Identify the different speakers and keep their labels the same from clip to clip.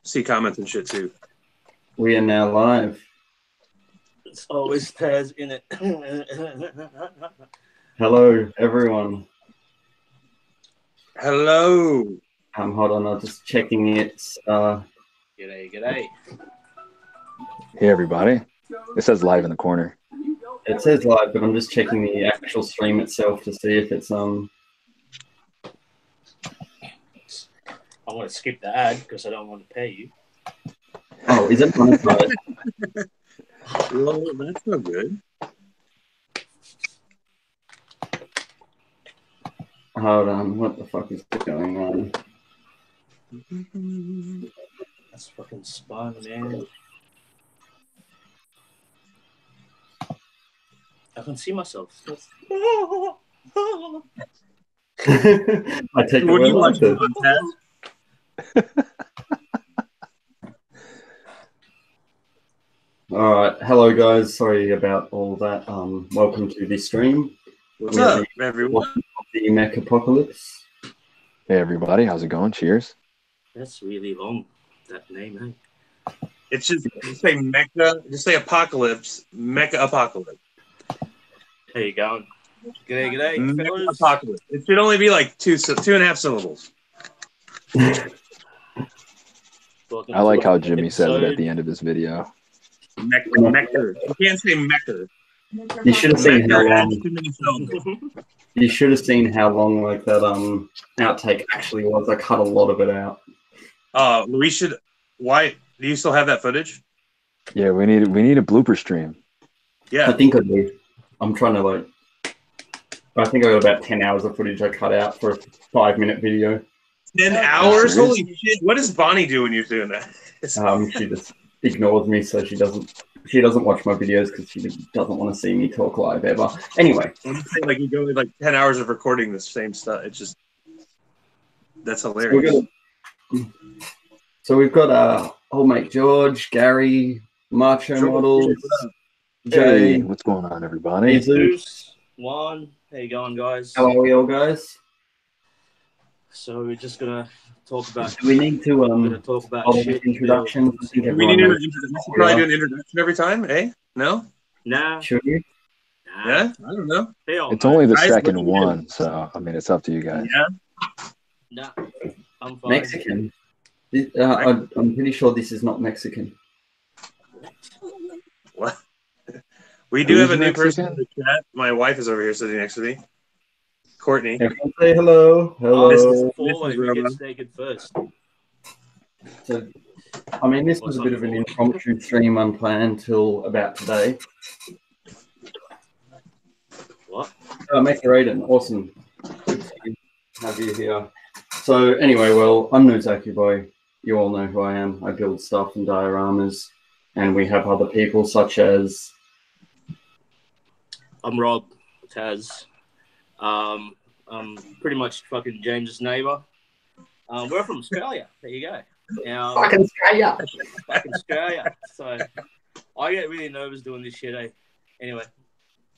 Speaker 1: see comments and shit too.
Speaker 2: We are now live.
Speaker 3: It's always Taz in it.
Speaker 2: Hello, everyone.
Speaker 1: Hello.
Speaker 2: Hold on, I'm just checking it.
Speaker 3: G'day.
Speaker 4: Hey, everybody. It says live in the corner.
Speaker 2: It says live, but I'm just checking the actual stream itself to see if it's
Speaker 3: I'm going to skip the ad because I don't want to pay you.
Speaker 2: Oh, is it monetized?
Speaker 1: Well, that's no good.
Speaker 2: Hold on, what the fuck is going on?
Speaker 3: That's fucking spun, man. I can see myself.
Speaker 2: I take
Speaker 1: What
Speaker 2: it
Speaker 1: are you watching on, Taz?
Speaker 2: All right, hello guys. Sorry about all that. Welcome to the stream.
Speaker 1: What's up, everyone?
Speaker 2: The Mech Apocalypse.
Speaker 4: Hey, everybody. How's it going? Cheers.
Speaker 3: That's really long, that name, eh?
Speaker 1: It's just say Mecha, just say Apocalypse, Mecha Apocalypse.
Speaker 3: How you going? G'day,
Speaker 1: Mecha
Speaker 3: fellas.
Speaker 1: Apocalypse. It should only be like two and a half syllables.
Speaker 4: I like how Jimmy says it at the end of his video.
Speaker 1: Mecha. You can't say Mecha.
Speaker 2: You should have seen how
Speaker 1: Mecha
Speaker 2: long.
Speaker 1: adds too many syllables.
Speaker 2: You should have seen how long like that outtake actually was. I cut a lot of it out.
Speaker 1: We should. Why do you still have that footage?
Speaker 4: Yeah, we need a blooper stream.
Speaker 1: Yeah,
Speaker 2: I think I do. I'm trying to I think I got about 10 hours of footage I cut out for a 5-minute video.
Speaker 1: 10 hours. Holy shit! What does Bonnie do when you're doing that?
Speaker 2: She just ignores me, so she doesn't watch my videos because she doesn't want to see me talk live ever. Anyway,
Speaker 1: I'm saying, like, you go with 10 hours of recording the same stuff. It's just that's hilarious.
Speaker 2: So we've got old mate George, Gary, Macho Models, Jay.
Speaker 4: Hey, what's going on, everybody?
Speaker 3: Jesus, Juan. How you going, guys?
Speaker 2: How are we all, guys?
Speaker 3: So we're just gonna talk about.
Speaker 2: Do we need to
Speaker 3: we're gonna talk about shit.
Speaker 2: introductions? I think
Speaker 1: We need
Speaker 2: everyone
Speaker 1: to
Speaker 2: knows.
Speaker 1: probably do an introduction every time, eh? No?
Speaker 3: Nah.
Speaker 2: Should we?
Speaker 3: Nah.
Speaker 1: Yeah? I don't know.
Speaker 4: It's only the
Speaker 1: Guys,
Speaker 4: second
Speaker 1: what do you
Speaker 4: one, so I mean, it's up to you guys.
Speaker 1: Yeah.
Speaker 3: Nah. I'm fine.
Speaker 2: Mexican. I'm pretty sure this is not Mexican.
Speaker 1: What? We do have a
Speaker 4: Who's
Speaker 1: new person
Speaker 4: Mexican?
Speaker 1: in the chat. My wife is over here sitting next to me. Courtney.
Speaker 2: Everyone say hello. Hello.
Speaker 3: This is
Speaker 1: Mrs.
Speaker 3: we
Speaker 1: Robo.
Speaker 3: get naked first.
Speaker 2: So, I mean, this was a bit of an impromptu stream unplanned till about today.
Speaker 3: What?
Speaker 2: Mecha Raiden, awesome. Good to have you here. So, anyway, well, I'm no Zaku Boy. You all know who I am. I build stuff and dioramas. And we have other people such as...
Speaker 3: I'm Rob Taz. I'm pretty much fucking James's neighbour. We're from Australia. There you go.
Speaker 2: Fucking Australia!
Speaker 3: Fucking Australia. So I get really nervous doing this shit. Eh? Anyway,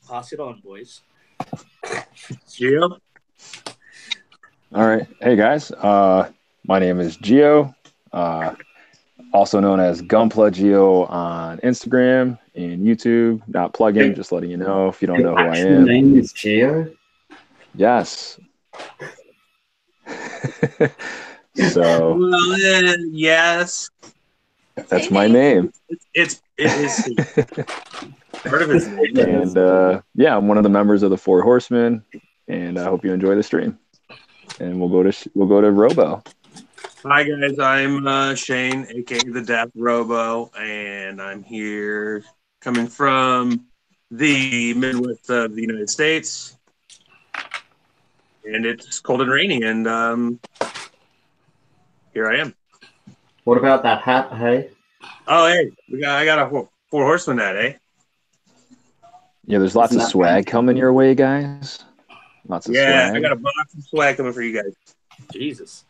Speaker 3: pass it on, boys.
Speaker 1: Geo?
Speaker 4: All right. Hey, guys. My name is Geo, also known as Gunpla Geo on Instagram and YouTube. Not plug-in, just letting you know if you don't know who I am.
Speaker 2: Your name is Geo?
Speaker 4: Yes. So
Speaker 1: Well, yes.
Speaker 4: that's my name.
Speaker 1: It is part of his name.
Speaker 4: And yeah, I'm one of the members of the Four Horsemen, and I hope you enjoy the stream. And we'll go to Robo.
Speaker 1: Hi guys, I'm Shane, aka the Daft Robo, and I'm here coming from the Midwest of the United States. And it's cold and rainy, and here I am.
Speaker 2: What about that hat, hey?
Speaker 1: Oh, hey, I got a Four Horsemen hat, eh?
Speaker 4: Yeah, there's lots of swag coming your way, guys. Lots of swag.
Speaker 1: I got a box of swag coming for you guys.
Speaker 3: Jesus.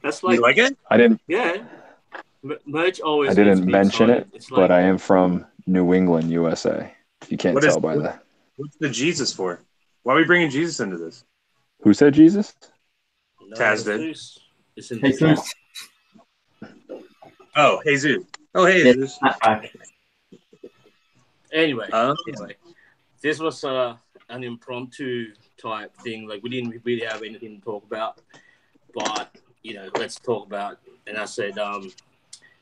Speaker 3: That's like...
Speaker 1: You like it?
Speaker 4: I didn't.
Speaker 3: Yeah. Merch always...
Speaker 4: I didn't mention it, but I am from New England, USA. If you can't tell by that.
Speaker 1: What's the Jesus for? Why are we bringing Jesus into this?
Speaker 4: Who said Jesus?
Speaker 1: Taz did.
Speaker 3: It's in the chat.
Speaker 1: Oh, Jesus. Oh, hey,
Speaker 2: Yeah,
Speaker 1: Jesus.
Speaker 2: back.
Speaker 3: Anyway,
Speaker 1: Oh.
Speaker 3: this was an impromptu type thing. Like we didn't really have anything to talk about, but let's talk about. And I said,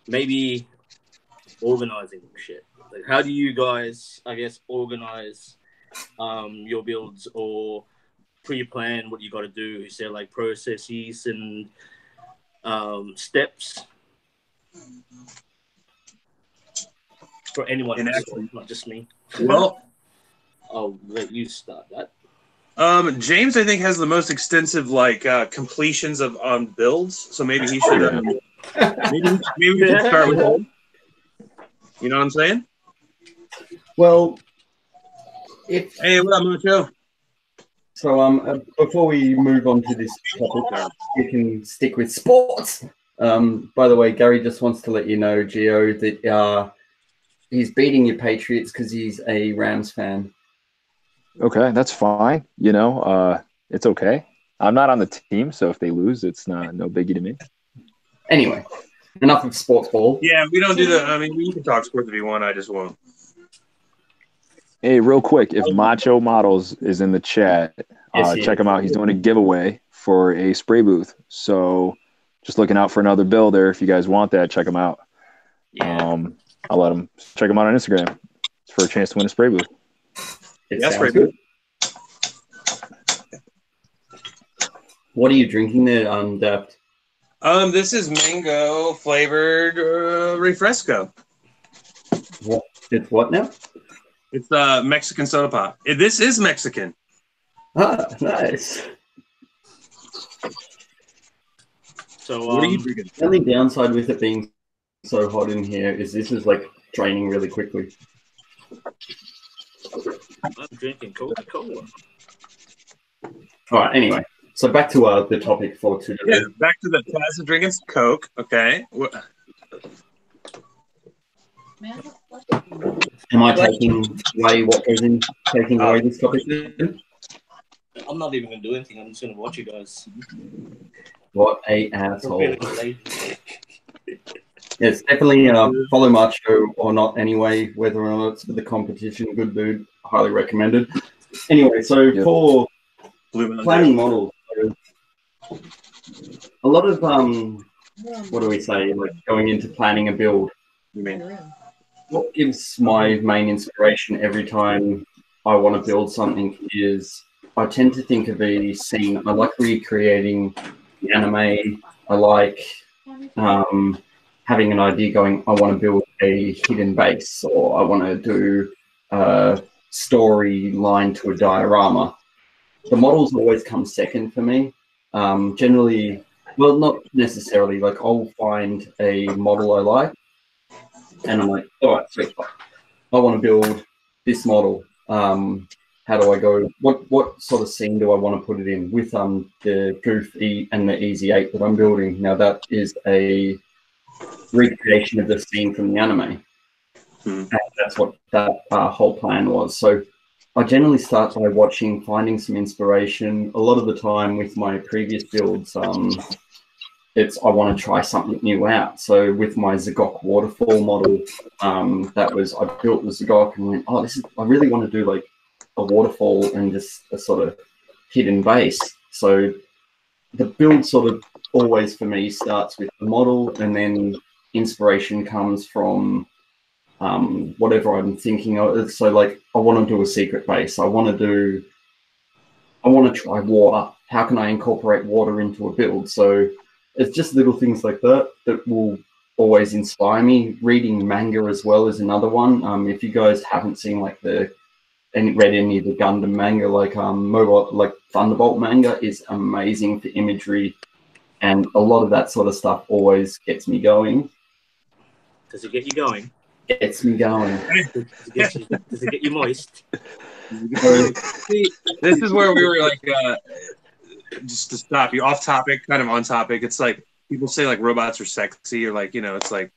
Speaker 3: maybe organizing shit. Like, how do you guys, I guess, organize your builds or pre-plan what you got to do? Is there like processes and steps for anyone else, not just me?
Speaker 1: Well,
Speaker 3: I'll let you start that.
Speaker 1: James, I think, has the most extensive completions on builds, so maybe he should. Maybe we should start with him. You know what I'm saying?
Speaker 2: Well,
Speaker 1: Hey, what up, Macho?
Speaker 2: So before we move on to this topic, we can stick with sports. By the way, Gary just wants to let you know, Geo, that he's beating your Patriots because he's a Rams fan.
Speaker 4: Okay, that's fine. It's okay. I'm not on the team, so if they lose, it's no biggie to me.
Speaker 2: Anyway, enough of sports ball.
Speaker 1: Yeah, we don't do the. I mean, we can talk sports if you want. I just won't.
Speaker 4: Hey, real quick, if Macho Models is in the chat, check him out. He's doing a giveaway for a spray booth. So just looking out for another builder. If you guys want that, check him out.
Speaker 3: Yeah.
Speaker 4: I'll let him check him out on Instagram for a chance to win a spray booth.
Speaker 2: Sounds good. What are you drinking there, Daft?
Speaker 1: This is mango flavored refresco.
Speaker 2: What? It's what now?
Speaker 1: It's Mexican soda pop. This is Mexican.
Speaker 2: Ah, nice.
Speaker 3: So,
Speaker 1: what are you drinking?
Speaker 2: The only downside with it being so hot in here is this is like draining really quickly.
Speaker 3: I'm drinking Coca-Cola.
Speaker 2: All right. Anyway, so back to the topic for today.
Speaker 1: Yeah, back to the class of drinking Coke. Okay.
Speaker 2: Am I taking away what goes in? Taking away this topic?
Speaker 3: I'm not even gonna do anything. I'm just gonna watch you guys.
Speaker 2: What a asshole! Yes, definitely follow Macho or not anyway, whether or not it's for the competition. Good dude, highly recommended. Anyway, so for planning models, a lot of what do we say? Like going into planning a build. What gives my main inspiration every time I want to build something is I tend to think of a scene. I like recreating the anime. I like having an idea going, I want to build a hidden base or I want to do a storyline to a diorama. The models always come second for me. Generally, well, not necessarily. Like I'll find a model I like and I'm like, all right, sweet. I want to build this model. How do I go? What sort of scene do I want to put it in with the Goof E and the Easy 8 that I'm building? Now that is a recreation of the scene from the anime. And that's what that whole plan was. So I generally start by finding some inspiration. A lot of the time with my previous builds, it's I want to try something new out. So with my Zagok waterfall model, I built the Zagok and went, I really want to do like a waterfall and just a sort of hidden base. So the build sort of always for me starts with the model and then inspiration comes from whatever I'm thinking of. So like I want to do a secret base. I want to try water. How can I incorporate water into a build? So it's just little things like that that will always inspire me. Reading manga as well is another one. If you guys haven't seen read any of the Gundam manga, like Thunderbolt manga is amazing for imagery, and a lot of that sort of stuff always gets me going.
Speaker 3: Does it get you going?
Speaker 2: Gets me going.
Speaker 3: Does it get you moist?
Speaker 1: See, this is where we were like, just to stop you off topic, kind of on topic. It's like people say like robots are sexy, or like it's like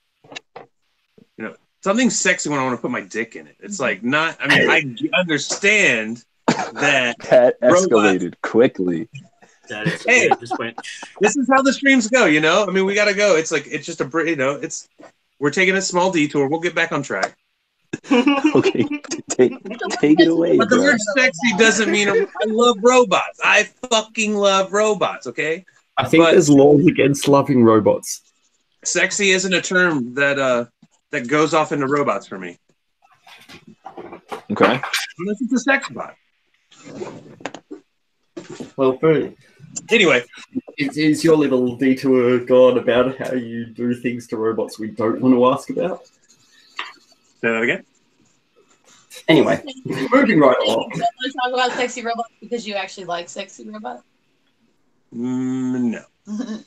Speaker 1: something sexy when I want to put my dick in it. It's like not. I mean, I understand that
Speaker 4: escalated quickly.
Speaker 3: That is,
Speaker 1: Hey.
Speaker 3: it just went.
Speaker 1: This is how the streams go, you know? I mean, we got to go. It's like, it's just a, you know, we're taking a small detour. We'll get back on track.
Speaker 4: Okay, take it away,
Speaker 1: But the
Speaker 4: bro.
Speaker 1: word sexy doesn't mean I love robots. I fucking love robots, okay?
Speaker 2: I think
Speaker 1: But-
Speaker 2: there's laws against loving robots.
Speaker 1: Sexy isn't a term that goes off into robots for me.
Speaker 4: Okay.
Speaker 1: Unless it's a sex bot.
Speaker 2: Well,
Speaker 1: Anyway,
Speaker 2: is your little detour gone about how you do things to robots we don't want to ask about?
Speaker 1: say that again.
Speaker 2: Anyway, moving right
Speaker 5: You
Speaker 2: along.
Speaker 5: don't want to talk about sexy robots because you actually like sexy robots?
Speaker 1: No.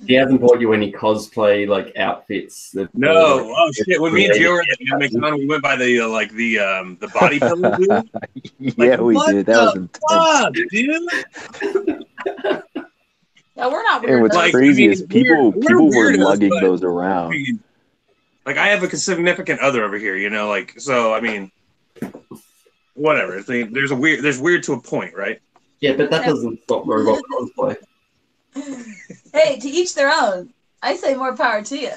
Speaker 2: He hasn't bought you any cosplay like outfits.
Speaker 1: No. Oh shit! When me and Gio were at the Anime Con, we went by the body pillow dude.
Speaker 4: Yeah, we
Speaker 1: what
Speaker 4: did. That was
Speaker 1: the
Speaker 4: intense.
Speaker 1: fuck, dude.
Speaker 5: No, we're not
Speaker 4: And
Speaker 5: weird.
Speaker 4: what's
Speaker 1: Like,
Speaker 4: crazy
Speaker 1: I mean,
Speaker 4: is people
Speaker 1: we're
Speaker 4: were
Speaker 1: weirdos,
Speaker 4: lugging
Speaker 1: but-
Speaker 4: those
Speaker 1: I
Speaker 4: around.
Speaker 1: mean, like I have a significant other over here, you know, like so. I mean, whatever. I think there's weird to a point, right?
Speaker 2: Yeah, but that doesn't stop robot cosplay.
Speaker 5: Hey, to each their own. I say more power to you.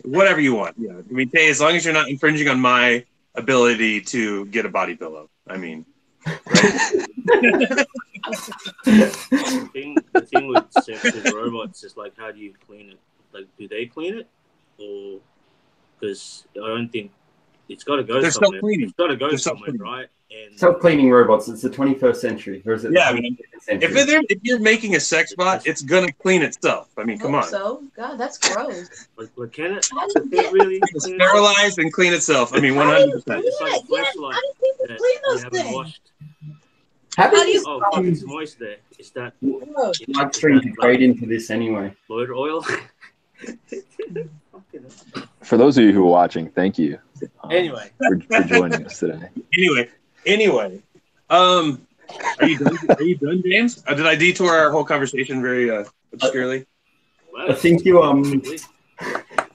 Speaker 1: Whatever you want. Yeah. I mean, Tay, as long as you're not infringing on my ability to get a body pillow. I mean, right?
Speaker 3: The thing with sex with robots is like, how do you clean it? Like, do they clean it, or because I don't think it's got to go
Speaker 1: They're
Speaker 3: somewhere.
Speaker 1: self-cleaning.
Speaker 3: It's got to go
Speaker 1: They're
Speaker 3: somewhere,
Speaker 1: self-cleaning.
Speaker 3: right? And
Speaker 2: Self-cleaning robots. It's the 21st century, or is it?
Speaker 1: Yeah,
Speaker 2: the
Speaker 1: man.
Speaker 2: 22nd century?
Speaker 1: If you're making a sex bot, it's gonna clean itself. I mean, come
Speaker 5: Hope
Speaker 1: on.
Speaker 5: So, God, that's gross.
Speaker 3: like can it?
Speaker 5: How do you
Speaker 3: Can
Speaker 5: get?
Speaker 3: it really
Speaker 1: It's
Speaker 3: clean it?
Speaker 1: sterilized and clean itself. I mean,
Speaker 5: How do you
Speaker 1: 100%.
Speaker 5: clean
Speaker 3: It's like a
Speaker 5: it? Yes.
Speaker 3: fleshlight
Speaker 5: How do people
Speaker 3: that
Speaker 5: clean
Speaker 3: you
Speaker 5: those
Speaker 3: haven't
Speaker 5: things?
Speaker 3: washed.
Speaker 2: How
Speaker 5: How do
Speaker 2: do
Speaker 5: you?
Speaker 2: you
Speaker 3: Oh, fuck, it's moist there. Is that
Speaker 5: Gross.
Speaker 2: bloodstream degrade into this anyway?
Speaker 3: motor oil?
Speaker 4: For those of you who are watching, thank you.
Speaker 3: Anyway.
Speaker 4: for joining us today.
Speaker 1: Anyway, are you done? Are you done, James? Did I detour our whole conversation very obscurely?
Speaker 2: I think you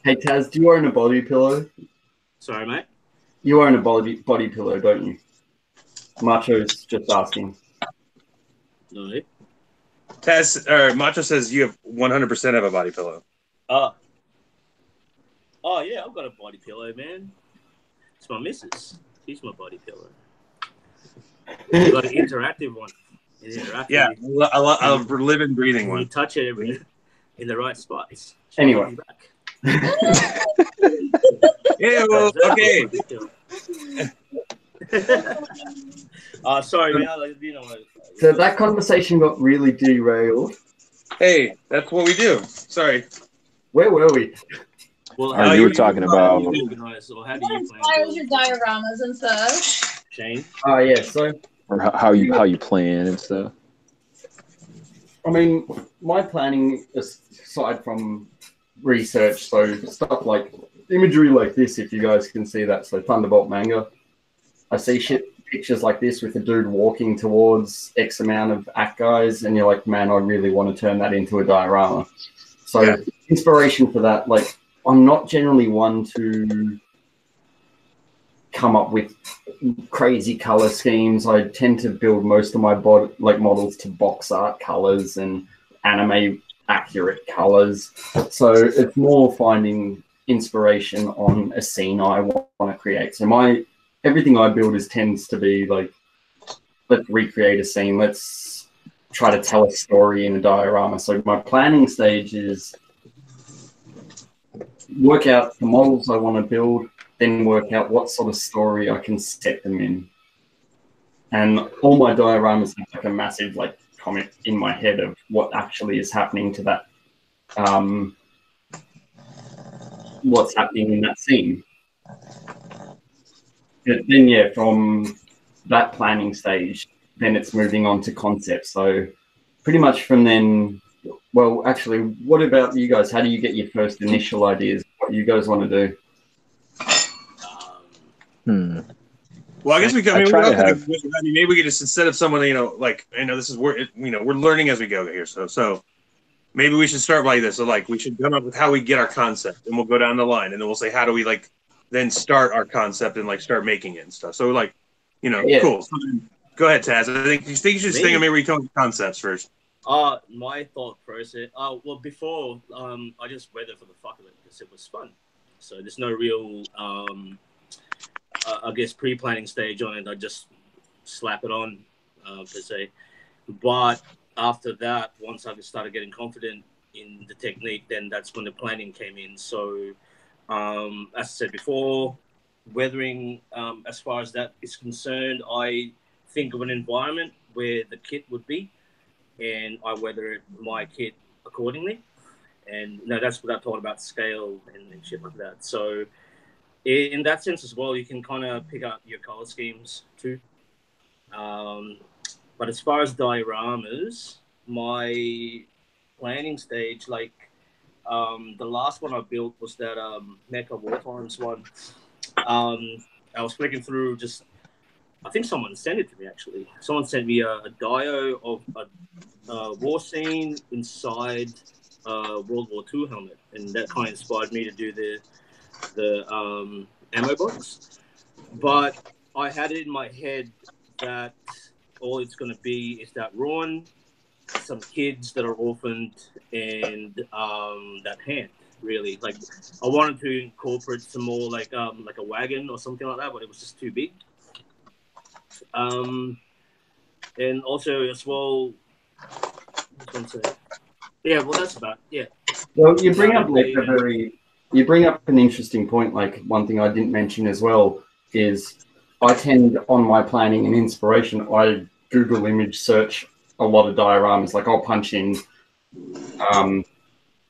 Speaker 2: Hey Taz, do you own a body pillow?
Speaker 3: Sorry, mate.
Speaker 2: You own a body pillow, don't you? Macho's just asking.
Speaker 3: No.
Speaker 1: Taz or Macho says you have 100% have a body pillow.
Speaker 3: Oh yeah, I've got a body pillow, man. It's my missus. She's my body pillow. I've got an interactive one.
Speaker 1: Yeah, I live and breathing
Speaker 3: When you
Speaker 1: one.
Speaker 3: touch it in the right spots.
Speaker 2: Anyway.
Speaker 1: Yeah, well, okay.
Speaker 3: Sorry, man. I didn't know.
Speaker 2: So that conversation got really derailed.
Speaker 1: Hey, that's what we do. Sorry.
Speaker 2: Where were we?
Speaker 3: Well,
Speaker 4: All right, you were talking about-
Speaker 3: organize, or how do you plan
Speaker 5: Inspires
Speaker 3: to
Speaker 5: your dioramas and stuff.
Speaker 3: Shane?
Speaker 2: Oh yeah, so
Speaker 4: Or how you plan and stuff.
Speaker 2: I mean, my planning, aside from research, so stuff like imagery like this, if you guys can see that, so Thunderbolt manga, I see pictures like this with a dude walking towards X amount of act guys, and you're like, man, I really want to turn that into a diorama. So
Speaker 1: Yeah.
Speaker 2: inspiration for that, like, I'm not generally one to come up with crazy color schemes. I tend to build most of my models to box art colors and anime accurate colors. So it's more finding inspiration on a scene I want to create. So everything I build tends to be like, let's recreate a scene. Let's try to tell a story in a diorama. So my planning stage is work out the models I want to build, then work out what sort of story I can set them in. And all my dioramas have like a massive like comic in my head of what actually is happening to that, what's happening in that scene. But then yeah, from that planning stage, then it's moving on to concept. So pretty much from then, well, actually, what about you guys? How do you get your first initial ideas? What you guys want to do?
Speaker 1: Well, I guess we could. I mean,
Speaker 4: maybe
Speaker 1: we could just, instead of someone, this is where we're learning as we go here. So maybe we should start like this. So like we should come up with how we get our concept, and we'll go down the line, and then we'll say how do we like then start our concept and like start making it and stuff. So like,
Speaker 2: Yeah.
Speaker 1: cool. So then, go ahead, Taz. I think you should think of maybe we come up with concepts first.
Speaker 3: My thought process. Well, before I just went there for the fuck of it because it was fun. So there's no real, I guess, pre-planning stage on it. I just slap it on, per se. But after that, once I started getting confident in the technique, then that's when the planning came in. So, as I said before, weathering, as far as that is concerned, I think of an environment where the kit would be, and I weather my kit accordingly. And that's what I thought about scale and shit like that. So, in that sense as well, you can kind of pick up your color schemes too. But as far as dioramas, my planning stage, like the last one I built was that Mecha War Times one. I was flicking through I think someone sent it to me actually. Someone sent me a dio of a war scene inside World War II helmet, and that kind of inspired me to do the ammo box. But I had it in my head that all it's going to be is that ruin, some kids that are orphaned, and that hand. Really, like I wanted to incorporate some more like a wagon or something like that, but it was just too big. And also as well, yeah, well that's about yeah.
Speaker 2: Well, you bring up like you bring up an interesting point. Like one thing I didn't mention as well is I tend on my planning and inspiration, I Google image search a lot of dioramas. Like I'll punch in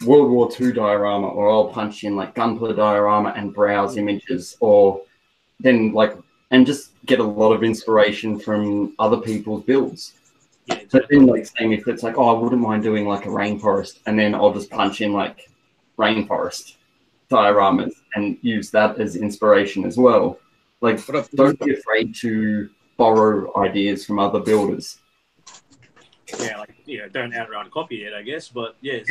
Speaker 2: World War II diorama, or I'll punch in like Gunpla diorama and browse images, or then like and just get a lot of inspiration from other people's builds.
Speaker 3: Yeah, exactly.
Speaker 2: But then like saying if it's like, oh, I wouldn't mind doing like a rainforest, and then I'll just punch in like rainforest dioramas and use that as inspiration as well. Like don't be afraid to borrow ideas from other builders.
Speaker 3: Yeah, like don't outright copy it, I guess, but get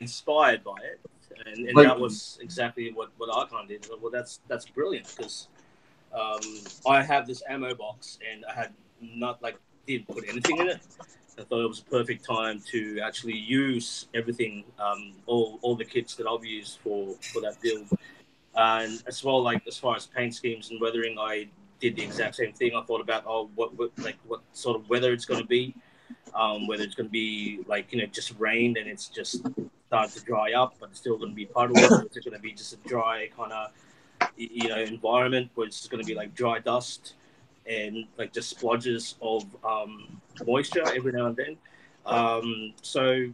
Speaker 3: inspired by it, and like, that was exactly what I kind of did. Well, that's brilliant because I have this ammo box and I had didn't put anything in it. I thought it was a perfect time to actually use everything, all the kits that I've used for that build, and as well like as far as paint schemes and weathering, I did the exact same thing. I thought about what sort of weather it's going to be. Whether it's going to be like just rain and it's just starting to dry up, but it's still going to be puddles, or it's going to be just a dry kind of environment where it's just going to be like dry dust and like just splodges of moisture every now and then. So,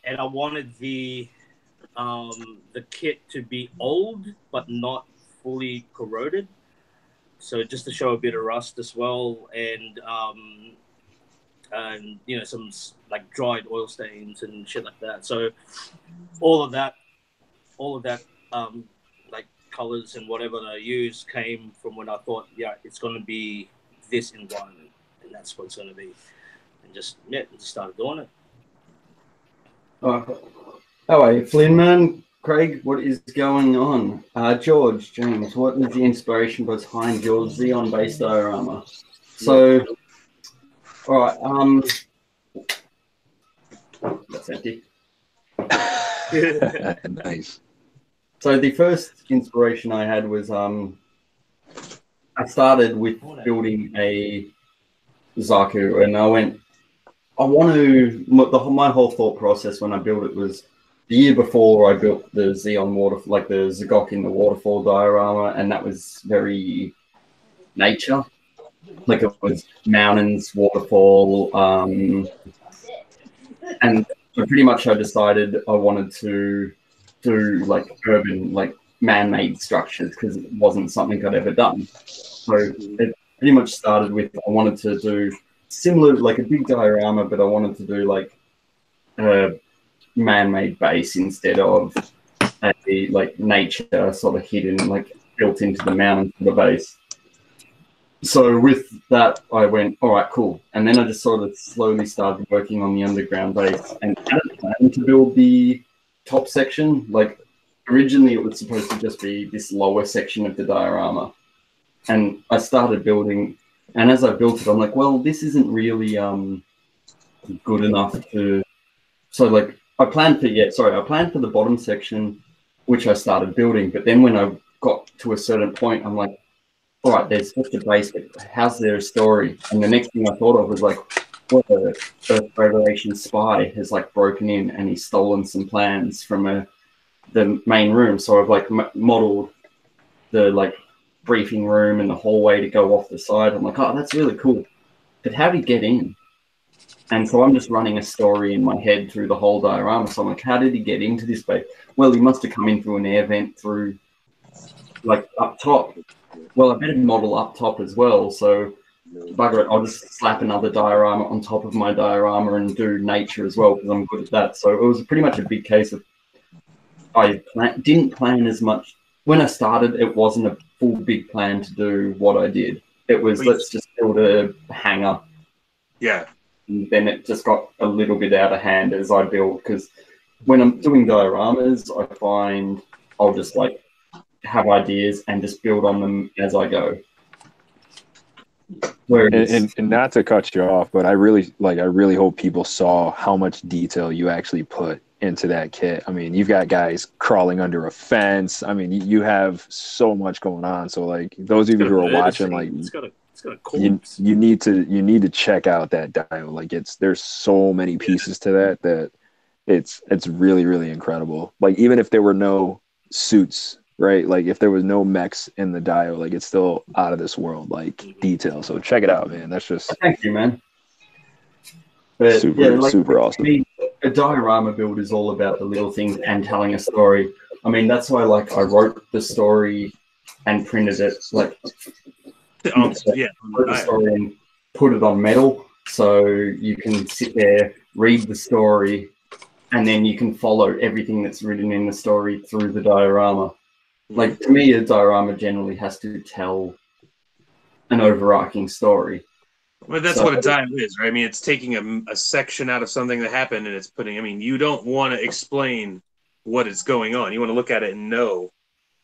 Speaker 3: and I wanted the kit to be old but not fully corroded, so just to show a bit of rust as well, and some like dried oil stains and shit like that. So all of that like colors and whatever that I use came from when I thought, it's going to be this environment, and that's what it's going to be, and just started doing it.
Speaker 2: Oh, hey, Flynn, man, Craig, what is going on? George, James, what is the inspiration behind your Xeon-based diorama? So. All right. That's empty.
Speaker 4: Nice.
Speaker 2: So the first inspiration I had was I started with building a Zaku, and I want to. My whole thought process when I built it was the year before I built the Xeon like the Zagok in the waterfall diorama, and that was very nature. Like it was mountains, waterfall, and so pretty much I decided I wanted to do like urban, like man-made structures because it wasn't something I'd ever done. So it pretty much started with I wanted to do similar, like a big diorama, but I wanted to do like a man-made base instead of a like nature sort of hidden, like built into the mountain for the base. So with that, I went, all right, cool. And then I just sort of slowly started working on the underground base and had a plan to build the top section. Like originally it was supposed to just be this lower section of the diorama. And I started building, and as I built it, I'm like, well, this isn't really good enough to. So like I planned for the bottom section, which I started building. But then when I got to a certain point, I'm like, all right, there's such a basic. How's there a story? And the next thing I thought of was like, what a Earth Federation spy has like broken in and he's stolen some plans from the main room. So I've like modeled the like briefing room and the hallway to go off the side. I'm like, oh, that's really cool. But how do you get in? And so I'm just running a story in my head through the whole diorama. So I'm like, how did he get into this base? Well, he must have come in through an air vent through like up top. Well, I better model up top as well. So bugger it, I'll just slap another diorama on top of my diorama and do nature as well because I'm good at that. So it was pretty much a big case of I didn't plan as much. When I started, it wasn't a full big plan to do what I did. It was, let's just build a hangar.
Speaker 1: Yeah.
Speaker 2: And then it just got a little bit out of hand as I build, because when I'm doing dioramas, I find I'll just like have ideas and just build on them as I go.
Speaker 4: And not to cut you off, but I really hope people saw how much detail you actually put into that kit. I mean, you've got guys crawling under a fence. I mean, you have so much going on. So like those of you who are watching, like you need to check out that dio. Like there's so many pieces to that it's really, really incredible. Like even if there were no suits, right? Like if there was no mechs in the dio, like it's still out of this world, like detail. So check it out, man. That's just
Speaker 2: thank you, man. But
Speaker 4: super awesome.
Speaker 2: A diorama build is all about the little things and telling a story. I mean, that's why like I wrote the story and printed it like wrote the story and put it on metal so you can sit there, read the story, and then you can follow everything that's written in the story through the diorama. Like to me, a diorama generally has to tell an overarching story.
Speaker 1: Well, that's what a dio is, right? I mean, it's taking a section out of something that happened and it's putting. I mean, you don't want to explain what is going on. You want to look at it and know.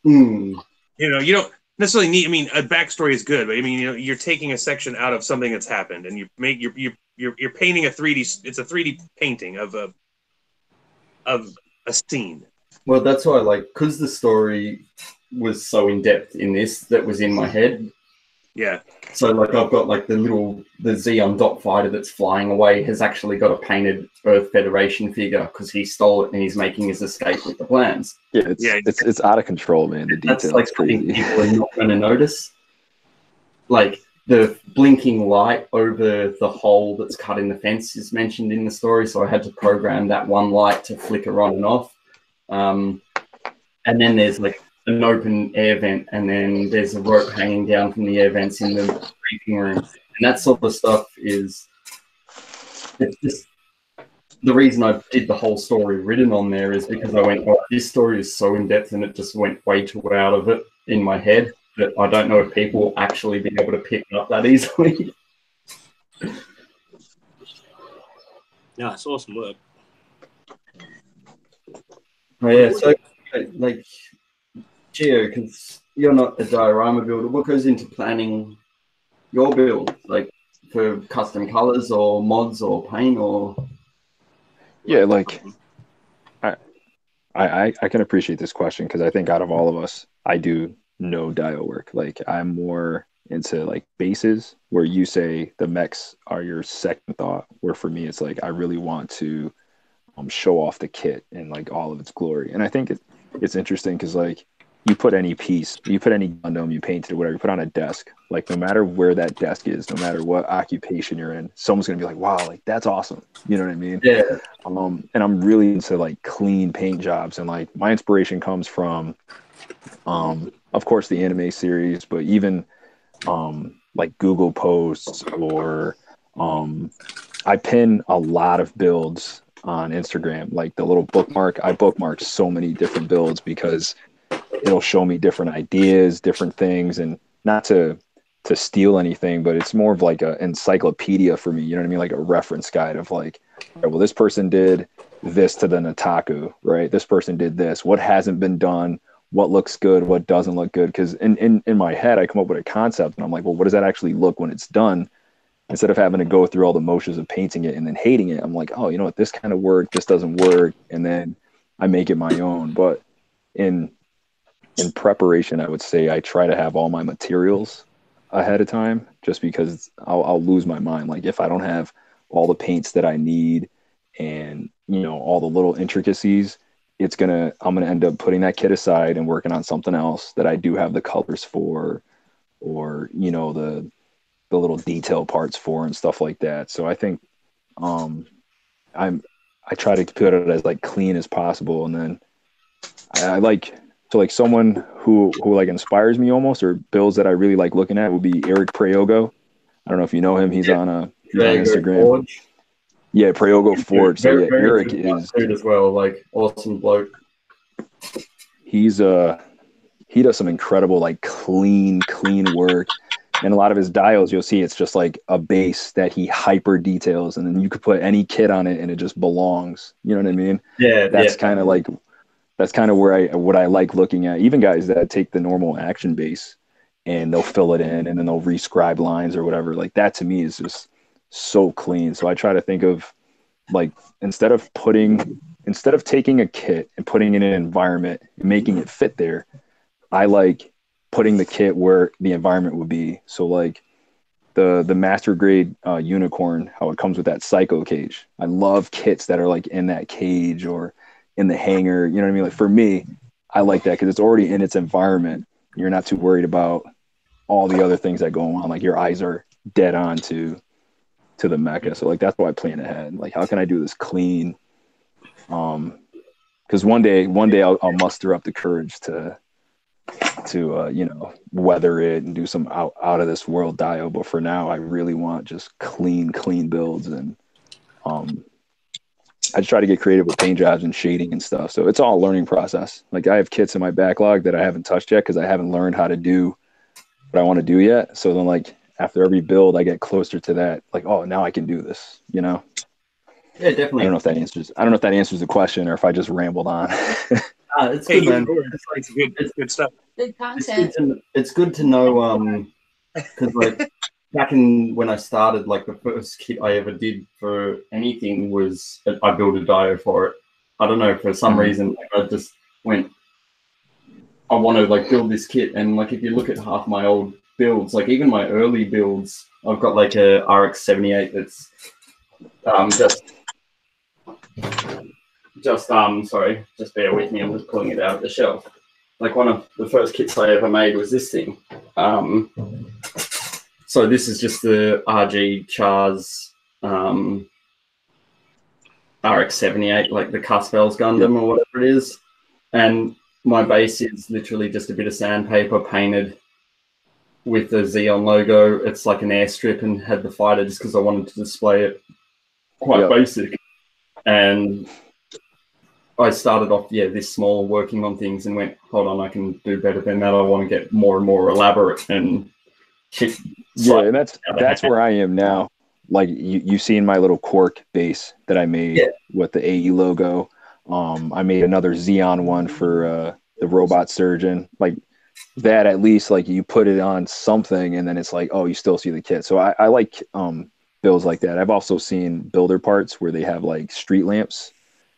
Speaker 1: You know, you don't necessarily need. I mean, a backstory is good, but I mean, you know, you're taking a section out of something that's happened, and you're painting a 3D. It's a 3D painting of a scene.
Speaker 2: Well, that's why, like, because the story was so in depth in this that was in my head.
Speaker 1: Yeah.
Speaker 2: So, like, I've got like the Xeon dot fighter that's flying away has actually got a painted Earth Federation figure because he stole it and he's making his escape with the plans.
Speaker 4: Yeah, it's out of control, man. The detail,
Speaker 2: that's like something people are not going to notice. Like the blinking light over the hole that's cut in the fence is mentioned in the story, so I had to program that one light to flicker on and off. And then there's like an open air vent, and then there's a rope hanging down from the air vents in the briefing room, and that sort of stuff is it's just the reason I did the whole story written on there is because I went, oh, this story is so in depth and it just went way too out of it in my head that I don't know if people will actually be able to pick it up that easily.
Speaker 3: No, it's awesome work.
Speaker 2: Oh, yeah, so like Geo, because you're not a diorama builder, what goes into planning your build, like for custom colors or mods or paint or?
Speaker 4: Yeah, like I can appreciate this question because I think out of all of us, I do no dio work. Like I'm more into like bases where you say the mechs are your second thought, where for me it's like I really want to show off the kit in like all of its glory. And I think it's interesting because like you put any piece, you put any Gundam, you paint it, whatever, you put on a desk, like no matter where that desk is, no matter what occupation you're in, someone's gonna be like, wow, like that's awesome. You know what I mean?
Speaker 2: Yeah.
Speaker 4: And I'm really into like clean paint jobs, and like my inspiration comes from of course the anime series, but even like Google posts or I pin a lot of builds on Instagram, like the little bookmark. I bookmark so many different builds because it'll show me different ideas, different things, and not to steal anything, but it's more of like an encyclopedia for me. You know what I mean? Like a reference guide of like, all right, well, this person did this to the Nataku, right? This person did this. What hasn't been done? What looks good? What doesn't look good? Because in my head, I come up with a concept, and I'm like, well, what does that actually look when it's done? instead of having to go through all the motions of painting it and then hating it, I'm like, oh, you know what, this kind of work, this doesn't work, and then I make it my own. But in preparation, I would say I try to have all my materials ahead of time, just because I'll lose my mind. Like if I don't have all the paints that I need and, you know, all the little intricacies, I'm gonna end up putting that kit aside and working on something else that I do have the colors for, or, you know, the little detail parts for and stuff like that. So I think I try to put it as like clean as possible, and then I like to, like, someone who like inspires me almost, or builds that I really like looking at, would be Eric Prayogo. I don't know if you know him. He's on Instagram.
Speaker 2: Forge.
Speaker 4: Yeah, Prayogo Forge. So yeah,
Speaker 2: Very
Speaker 4: Eric
Speaker 2: good
Speaker 4: is
Speaker 2: dude as well. Like awesome bloke.
Speaker 4: he does some incredible, like, clean work. And a lot of his dials, you'll see it's just like a base that he hyper details, and then you could put any kit on it and it just belongs. You know what I mean?
Speaker 2: Yeah.
Speaker 4: That's kind of where what I like looking at. Even guys that take the normal action base and they'll fill it in and then they'll rescribe lines or whatever. Like that to me is just so clean. So I try to think of, like, instead of taking a kit and putting it in an environment and making it fit there, I like putting the kit where the environment would be. So like the master grade unicorn, how it comes with that psycho cage. I love kits that are like in that cage or in the hangar. You know what I mean? Like for me, I like that because it's already in its environment. You're not too worried about all the other things that go on. Like your eyes are dead on to the mecha. So like that's why I plan ahead. Like how can I do this clean? Because one day I'll muster up the courage to you know, weather it and do some out of this world dio. But for now, I really want just clean builds, and I just try to get creative with paint jobs and shading and stuff. So it's all a learning process. Like I have kits in my backlog that I haven't touched yet because I haven't learned how to do what I want to do yet. So then, like, after every build, I get closer to that. Like, oh, now I can do this. You know?
Speaker 2: Yeah, definitely.
Speaker 4: I don't know if that answers the question, or if I just rambled on.
Speaker 2: It's good, man.
Speaker 1: It's good stuff.
Speaker 5: Good content.
Speaker 2: It's good to know, because like back in when I started, like the first kit I ever did for anything was I built a dio for it. I don't know, for some reason, like, I just went, I want to like build this kit, and like if you look at half my old builds, like even my early builds, I've got like a RX-78 that's sorry, just bear with me. I'm just pulling it out of the shelf. Like one of the first kits I ever made was this thing. So this is just the RG Chars RX-78, like the Cuspels Gundam or whatever it is. And my base is literally just a bit of sandpaper painted with the Xeon logo. It's like an airstrip, and had the fighter just because I wanted to display it quite basic. And I started off, this small, working on things, and went, hold on, I can do better than that. I want to get more and more elaborate and shit.
Speaker 4: Yeah, and that's where I am now. Like you've seen my little cork base that I made with the AE logo. I made another Xeon one for the robot surgeon. Like that, at least, like you put it on something, and then it's like, oh, you still see the kit. So I like builds like that. I've also seen builder parts where they have like street lamps,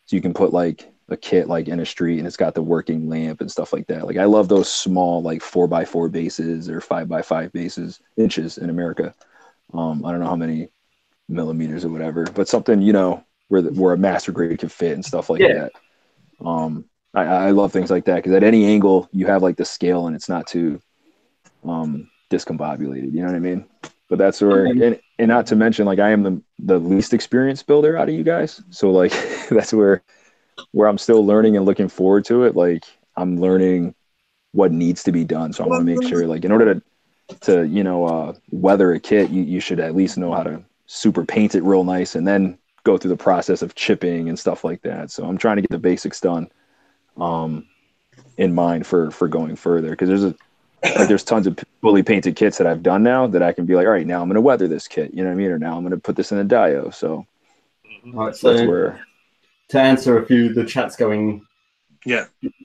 Speaker 4: so you can put like a kit like in a street and it's got the working lamp and stuff like that. Like I love those small like 4x4 bases or 5x5 bases, inches in America. I don't know how many millimeters or whatever, but something, you know, where a master grade can fit and stuff like that. I love things like that because at any angle you have like the scale and it's not too discombobulated. You know what I mean? But that's where, and not to mention, like I am the least experienced builder out of you guys, so like that's where I'm still learning and looking forward to it. Like I'm learning what needs to be done, so I want to make sure, like, in order to you know, weather a kit, you should at least know how to super paint it real nice, and then go through the process of chipping and stuff like that. So I'm trying to get the basics done in mind for going further, because there's tons of fully painted kits that I've done now that I can be like, all right, now I'm going to weather this kit, you know what I mean? Or now I'm going to put this in a dio. So,
Speaker 2: all right, so that's where, to answer a few, the chat's going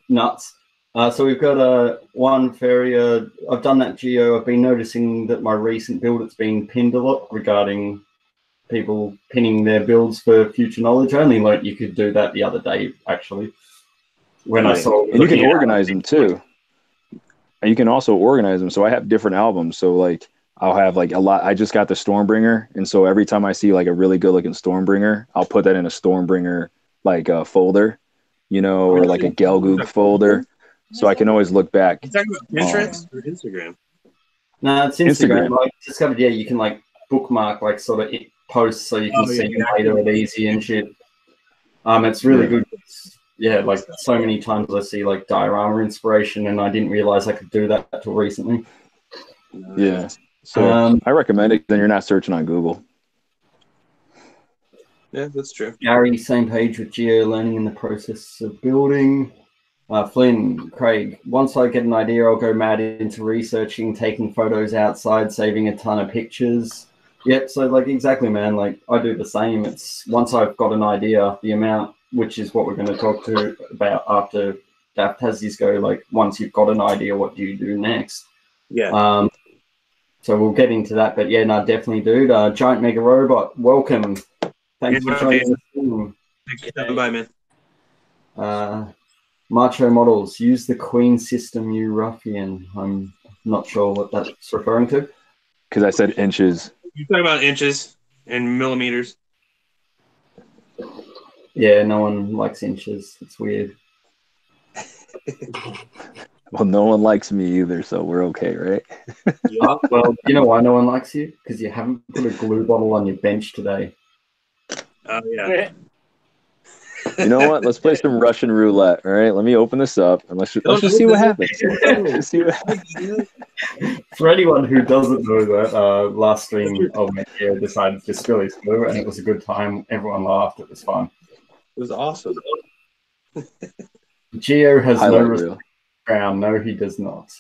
Speaker 2: nuts. So we've got one fairy. I've done that Geo. I've been noticing that my recent build, it's been pinned a lot regarding people pinning their builds for future knowledge. I only learned you could do that the other day, actually. When I saw,
Speaker 4: and you can organize them too. And you can also organize them. So I have different albums. So like I'll have like a lot. I just got the Stormbringer, and so every time I see like a really good looking Stormbringer, I'll put that in a Stormbringer like folder, you know, or like a Gelgoog folder, so I can always look back.
Speaker 1: You talking about Pinterest or Instagram?
Speaker 2: No, it's Instagram. Like discovered, yeah, you can like bookmark like sort of posts so you can see later it easy and shit. It's really good. Yeah, like so many times I see like diorama inspiration, and I didn't realize I could do that until recently.
Speaker 4: Yeah, so I recommend it. Then you're not searching on Google.
Speaker 1: Yeah, that's true.
Speaker 2: Gary, same page with Geo, learning in the process of building. Flynn, Craig, once I get an idea, I'll go mad into researching, taking photos outside, saving a ton of pictures. Yep, so like exactly, man. Like I do the same. It's once I've got an idea, the amount, which is what we're going to talk about after Daft has these go. Like once you've got an idea, what do you do next?
Speaker 1: Yeah.
Speaker 2: So we'll get into that, but yeah, no, definitely, dude. Giant Mega Robot, welcome. Thanks for joining us.
Speaker 1: Thanks for coming by, man.
Speaker 2: Macho Models, use the Queen system, you ruffian. I'm not sure what that's referring to.
Speaker 4: Because I said inches.
Speaker 1: You're talking about inches and millimeters.
Speaker 2: Yeah, no one likes inches. It's weird.
Speaker 4: Well, no one likes me either, so we're okay, right?
Speaker 2: Well, you know why no one likes you? Because you haven't put a glue bottle on your bench today.
Speaker 1: Oh, yeah.
Speaker 4: You know what? Let's play some Russian roulette. All right, let me open this up and let's just see what happens.
Speaker 2: For anyone who doesn't know that, last stream of Geo decided to spill his glue, and it was a good time. Everyone laughed. It was fun.
Speaker 1: It was awesome.
Speaker 2: Geo has no respect for the crown. No, he does not.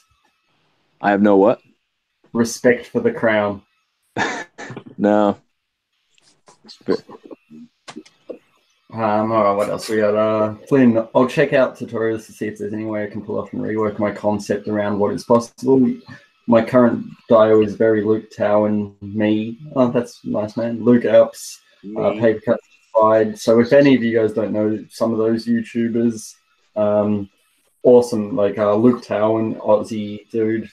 Speaker 4: I have no what?
Speaker 2: Respect for the crown.
Speaker 4: No.
Speaker 2: All right, what else we got? Flynn, I'll check out tutorials to see if there's any way I can pull off and rework my concept around what is possible. My current dio is very Luke Tao and me. Oh, that's nice, man. Luke Alps, paper cut side. So if any of you guys don't know some of those YouTubers, awesome. Like Luke Tao, an Aussie dude,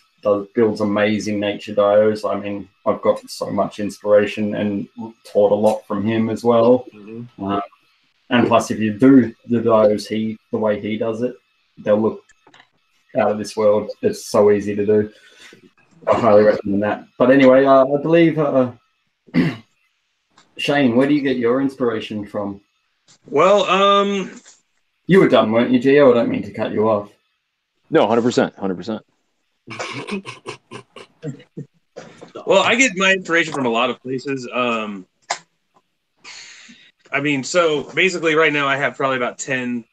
Speaker 2: builds amazing nature dios. I mean, I've got so much inspiration and taught a lot from him as well.
Speaker 1: Mm-hmm.
Speaker 2: And plus, if you do the dios the way he does it, they'll look out of this world. It's so easy to do. I highly recommend that. But anyway, I believe, Shane, where do you get your inspiration from?
Speaker 1: Well,
Speaker 2: you were done, weren't you, Gio? I don't mean to cut you off.
Speaker 4: No, 100%. 100%.
Speaker 1: Well, I get my inspiration from a lot of places. I mean, so basically right now I have probably about 10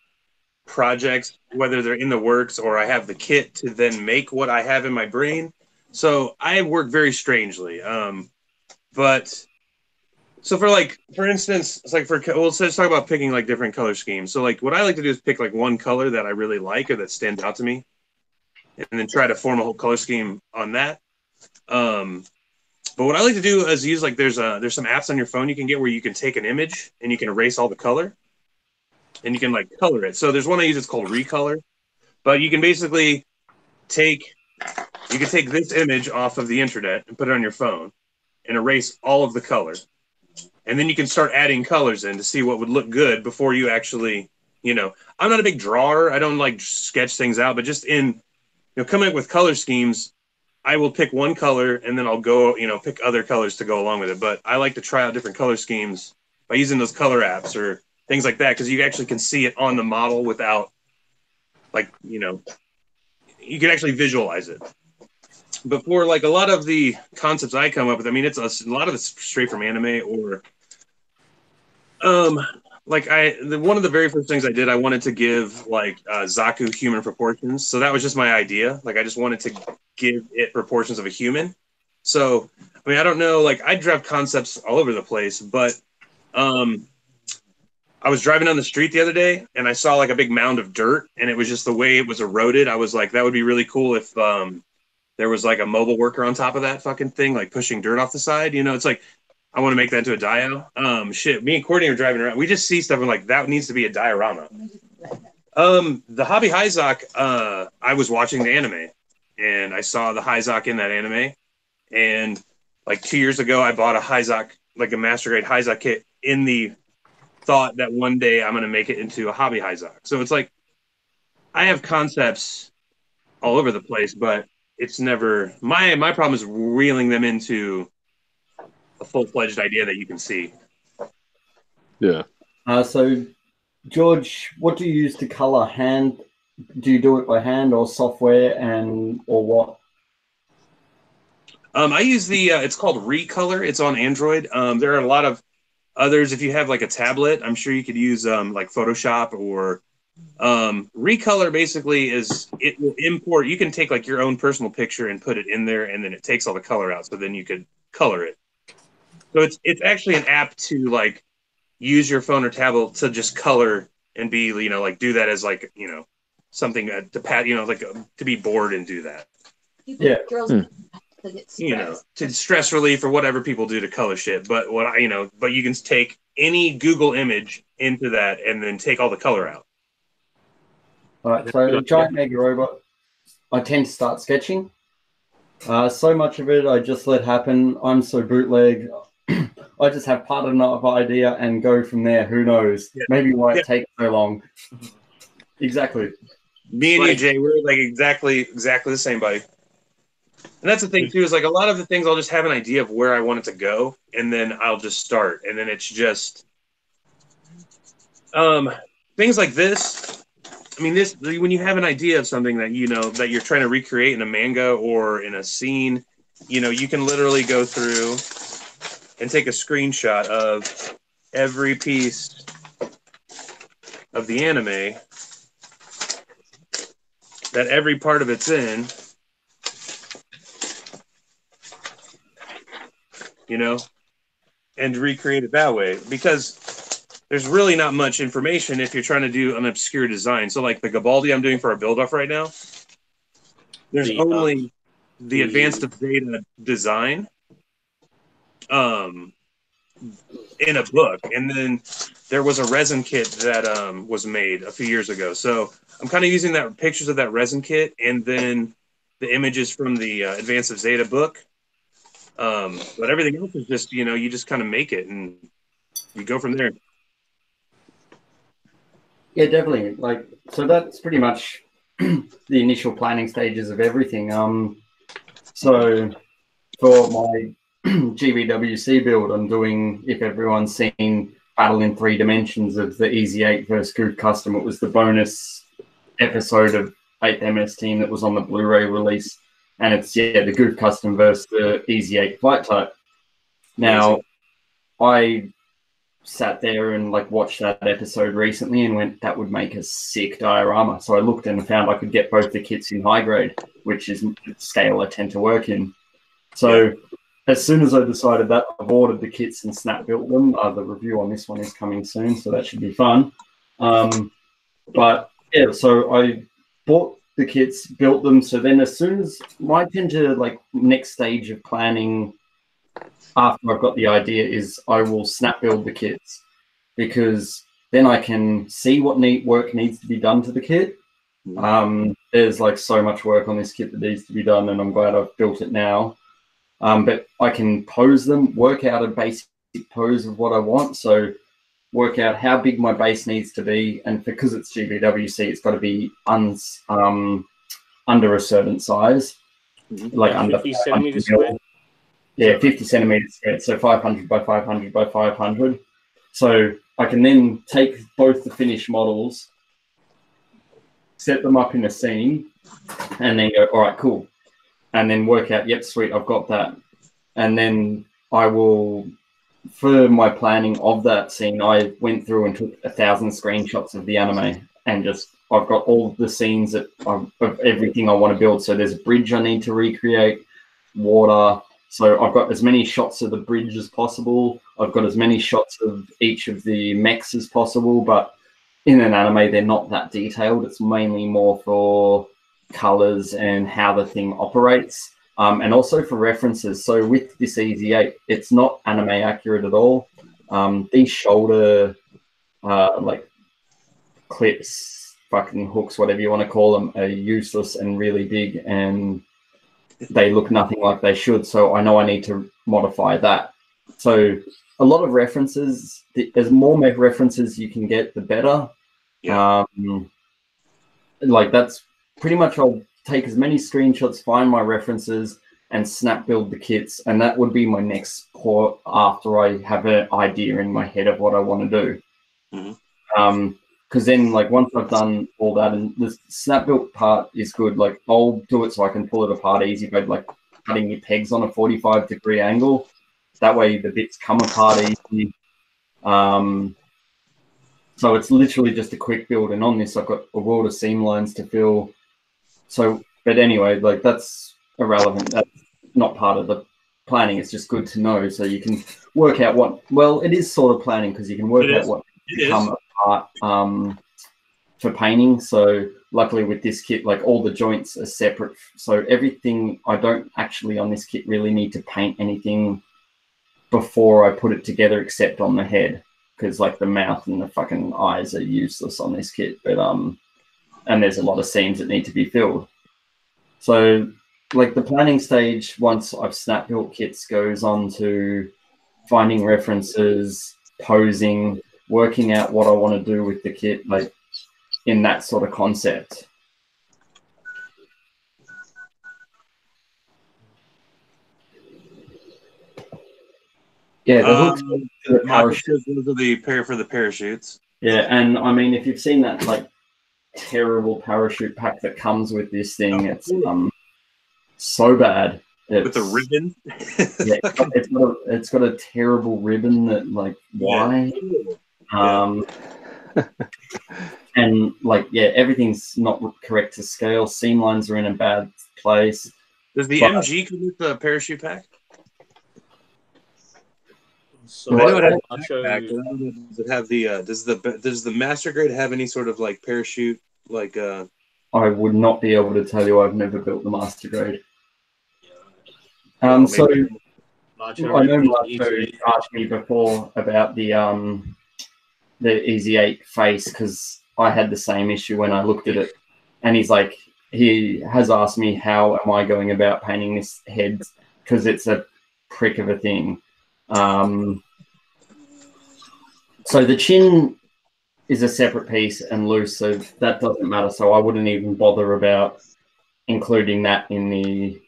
Speaker 1: projects, whether they're in the works or I have the kit to then make what I have in my brain. So I work very strangely. But so for instance, it's like let's just talk about picking like different color schemes. So like what I like to do is pick like one color that I really like or that stands out to me, and then try to form a whole color scheme on that. But what I like to do is use like there's some apps on your phone you can get where you can take an image and you can erase all the color, and you can like color it. So there's one I use, it's called Recolor, but you can basically take this image off of the internet and put it on your phone and erase all of the color, and then you can start adding colors in to see what would look good before you actually, I'm not a big drawer. I don't like sketch things out, but just in coming up with color schemes, I will pick one color and then I'll go, pick other colors to go along with it. But I like to try out different color schemes by using those color apps or things like that, because you actually can see it on the model without, like, you can actually visualize it. But for like a lot of the concepts I come up with, I mean, a lot of it's straight from anime or, one of the very first things I did, I wanted to give like Zaku human proportions. So that was just my idea. Like I just wanted to give it proportions of a human. So, I mean, I don't know, like I draft concepts all over the place, but I was driving down the street the other day and I saw like a big mound of dirt, and it was just the way it was eroded. I was like, that would be really cool if there was like a mobile worker on top of that fucking thing, like pushing dirt off the side. You know, it's like I want to make that into a dio. Shit, me and Courtney are driving around. We just see stuff and like that needs to be a diorama. The Hobby Hyzok, I was watching the anime and I saw the Hyzok in that anime. And like 2 years ago, I bought a Hyzok, like a master grade Hyzok kit in the thought that one day I'm going to make it into a Hobby Hyzok. So it's like, I have concepts all over the place, but it's never, my problem is reeling them into a full-fledged idea that you can see.
Speaker 4: Yeah.
Speaker 2: So, George, what do you use to color? Hand? Do you do it by hand or software, or what?
Speaker 1: I use the, it's called Recolor. It's on Android. There are a lot of others. If you have like a tablet, I'm sure you could use like Photoshop or Recolor. Basically is, it will import, you can take like your own personal picture and put it in there, and then it takes all the color out, so then you could color it. So it's actually an app to like use your phone or tablet to just color and be, you know, like do that as like, you know, something to pat, you know, like to be bored and do that.
Speaker 2: Yeah.
Speaker 5: Girls
Speaker 1: you know, to stress relief or whatever people do to color shit. But what I, you know, but you can take any Google image into that and then take all the color out.
Speaker 2: All right. So giant mega robot, I tend to start sketching. So much of it I just let happen. I'm so bootleg. I just have part of an idea and go from there. Who knows? Yeah. Maybe why it takes so long. Exactly.
Speaker 1: Me and you, Jay, we're like exactly the same, buddy. And that's the thing too, is like a lot of the things I'll just have an idea of where I want it to go, and then I'll just start, and then it's just things like this. I mean, this, when you have an idea of something that you know that you're trying to recreate in a manga or in a scene, you know, you can literally go through and take a screenshot of every piece of the anime that every part of it's in. You know, and recreate it that way, because there's really not much information if you're trying to do an obscure design. So like the Gabaldi I'm doing for our build-off right now, there's only the advanced data design in a book, and then there was a resin kit that was made a few years ago. So I'm kind of using that pictures of that resin kit and then the images from the Advanced of Zeta book. But everything else is just, you know, you just kind of make it and you go from there.
Speaker 2: Yeah, definitely. Like, so that's pretty much the initial planning stages of everything. So for my GBWC build, I'm doing, if everyone's seen Battle in 3 Dimensions of the Easy 8 versus Goof Custom, it was the bonus episode of 8th MS Team that was on the Blu-ray release. And it's, yeah, the Goof Custom versus the Easy 8 flight type. Now, I sat there and like watched that episode recently and went, that would make a sick diorama. So I looked and found I could get both the kits in high grade, which is the scale I tend to work in. So as soon as I decided that, I've ordered the kits and snap built them. The review on this one is coming soon, so that should be fun. But yeah, so I bought the kits, built them. So then as soon as I tend to like next stage of planning after I've got the idea is I will snap build the kits, because then I can see what work needs to be done to the kit. There's like so much work on this kit that needs to be done, and I'm glad I've built it now. But I can pose them, work out a basic pose of what I want. So work out how big my base needs to be, and because it's GBWC, it's got to be under a certain size, like under
Speaker 3: 50 centimeters square.
Speaker 2: Yeah, 50 centimeters square, so 500 by 500 by 500. So I can then take both the finished models, set them up in a scene, and then go, all right, cool. And then work out, yep, sweet, I've got that. And then I will, for my planning of that scene, I went through and took 1,000 screenshots of the anime, and just, I've got all the scenes of everything I want to build. So there's a bridge I need to recreate, water, So I've got as many shots of the bridge as possible. I've got as many shots of each of the mechs as possible, but in an anime, they're not that detailed. It's mainly more for colors and how the thing operates, and also for references. So with this EZ8, it's not anime accurate at all. These shoulder like clips, fucking hooks, whatever you want to call them, are useless and really big, and they look nothing like they should. So I know I need to modify that. So a lot of references, as more mech references you can get, the better. Yeah. Like that's pretty much, I'll take as many screenshots, find my references, and snap build the kits. And that would be my next port after I have an idea in my head of what I want to do. Mm-hmm. Because then, like, once I've done all that, and the snap built part is good, like, I'll do it so I can pull it apart easy by, like, cutting your pegs on a 45-degree angle. That way the bits come apart easy. So it's literally just a quick build. And on this, I've got a world of seam lines to fill. So, but anyway, like, that's irrelevant. That's not part of the planning. It's just good to know so you can work out what, well, it is sort of planning because you can work out what come apart for painting. So luckily with this kit, like all the joints are separate. So everything, I don't actually on this kit really need to paint anything before I put it together except on the head, because like the mouth and the fucking eyes are useless on this kit. But and there's a lot of seams that need to be filled. So like the planning stage, once I've snap built kits, goes on to finding references, posing, working out what I want to do with the kit, like in that sort of concept. Yeah, the hooks for the parachute.
Speaker 1: Those are the pair for the parachutes.
Speaker 2: Yeah, and I mean, if you've seen that like terrible parachute pack that comes with this thing, it's so bad.
Speaker 1: With the ribbon.
Speaker 2: Yeah, it's got a terrible ribbon that like why? Yeah. And like everything's not correct to scale. Seam lines are in a bad place.
Speaker 1: Does the MG come with the parachute pack?
Speaker 3: So
Speaker 1: I know it has a backpack. Does it have the does the master grade have any sort of like parachute like
Speaker 2: I would not be able to tell you. I've never built the master grade. So I know Marco asked me before about the EZ8 face because I had the same issue when I looked at it, and he's like, he has asked me how am I going about painting this head because it's a prick of a thing. So the chin is a separate piece and loose, so that doesn't matter. So I wouldn't even bother about including that in the.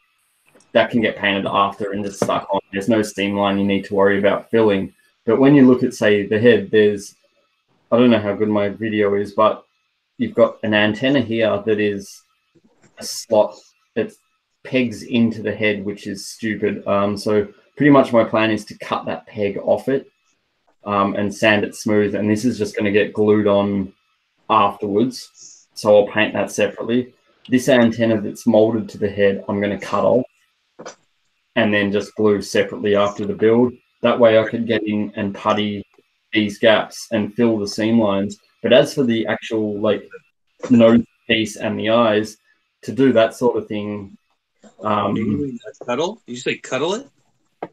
Speaker 2: That can get painted after and just stuck on. There's no seam line you need to worry about filling. But when you look at, say, the head, there's, I don't know how good my video is, but you've got an antenna here that is a slot that pegs into the head, which is stupid. So pretty much my plan is to cut that peg off it and sand it smooth. And this is just going to get glued on afterwards. So I'll paint that separately. This antenna that's molded to the head, I'm going to cut off and then just glue separately after the build. That way I could get in and putty these gaps and fill the seam lines. But as for the actual like nose piece and the eyes, to do that sort of thing.
Speaker 1: Cuddle? Did you say cuddle it?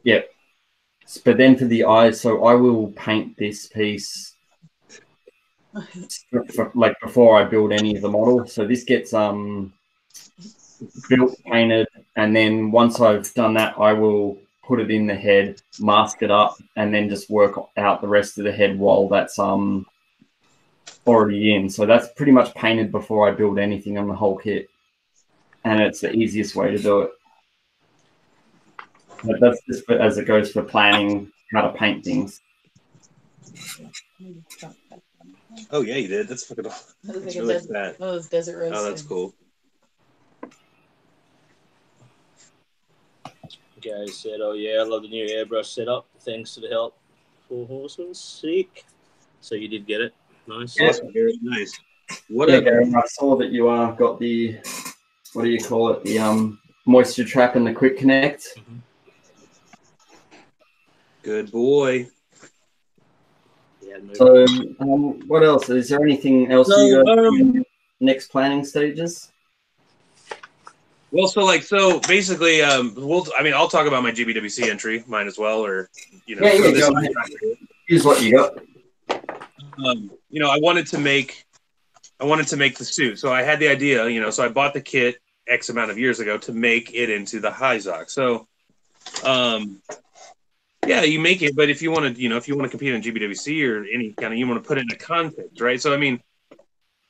Speaker 2: Yeah. But then for the eyes, so I will paint this piece like before I build any of the model. So this gets built, painted, and then once I've done that, I will put it in the head, mask it up, and then just work out the rest of the head while that's already in. So that's pretty much painted before I build anything on the whole kit, and it's the easiest way to do it. But that's just as it goes for planning how to paint things.
Speaker 1: Oh yeah, you did. That's fucking awesome. That's really bad.
Speaker 5: Oh, it's desert roasting.
Speaker 1: Oh, that's cool.
Speaker 3: Gary said, "Oh yeah, I love the new airbrush setup. Thanks to the help. Four Horsemen, sick." So you did get it. Nice.
Speaker 1: Awesome, Gary. Nice.
Speaker 2: Gary, I saw that you got the, what do you call it? The moisture trap and the quick connect.
Speaker 1: Good boy.
Speaker 3: Yeah, no.
Speaker 2: So, what else? Is there anything else you
Speaker 1: So,
Speaker 2: guys do in the next planning stages?
Speaker 1: well, so basically, I'll talk about my GBWC entry, mine as well, or
Speaker 2: Yeah,
Speaker 1: throw this
Speaker 2: go
Speaker 1: in.
Speaker 2: ahead. Here's what you got.
Speaker 1: I wanted to make the suit, so I had the idea, so I bought the kit X amount of years ago to make it into the Hyzok. So, yeah, you make it, but if you want to compete in GBWC or any kind of, you want to put it in a context, right? So, I mean,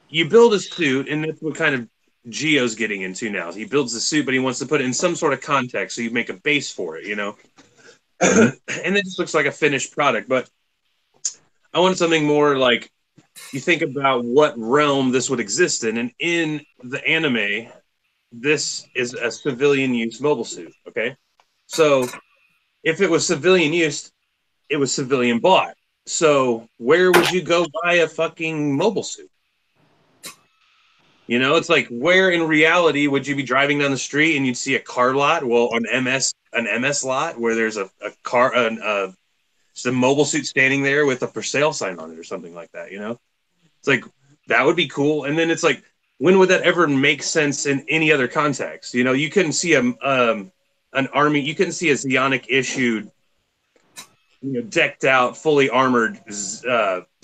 Speaker 1: you build a suit, and that's what kind of Geo's getting into now. He builds the suit, but he wants to put it in some sort of context, so you make a base for it, and it just looks like a finished product. But I wanted something more like, you think about what realm this would exist in, and in the anime, this is a civilian use mobile suit. Okay, so if it was civilian use, it was civilian bought. So where would you go buy a fucking mobile suit? It's like, where in reality would you be driving down the street and you'd see a car lot? Well, an MS lot where there's a car, just a mobile suit standing there with a for sale sign on it or something like that. It's like, that would be cool. And then it's like, when would that ever make sense in any other context? You couldn't see an army, you couldn't see a Zionic issued, decked out, fully armored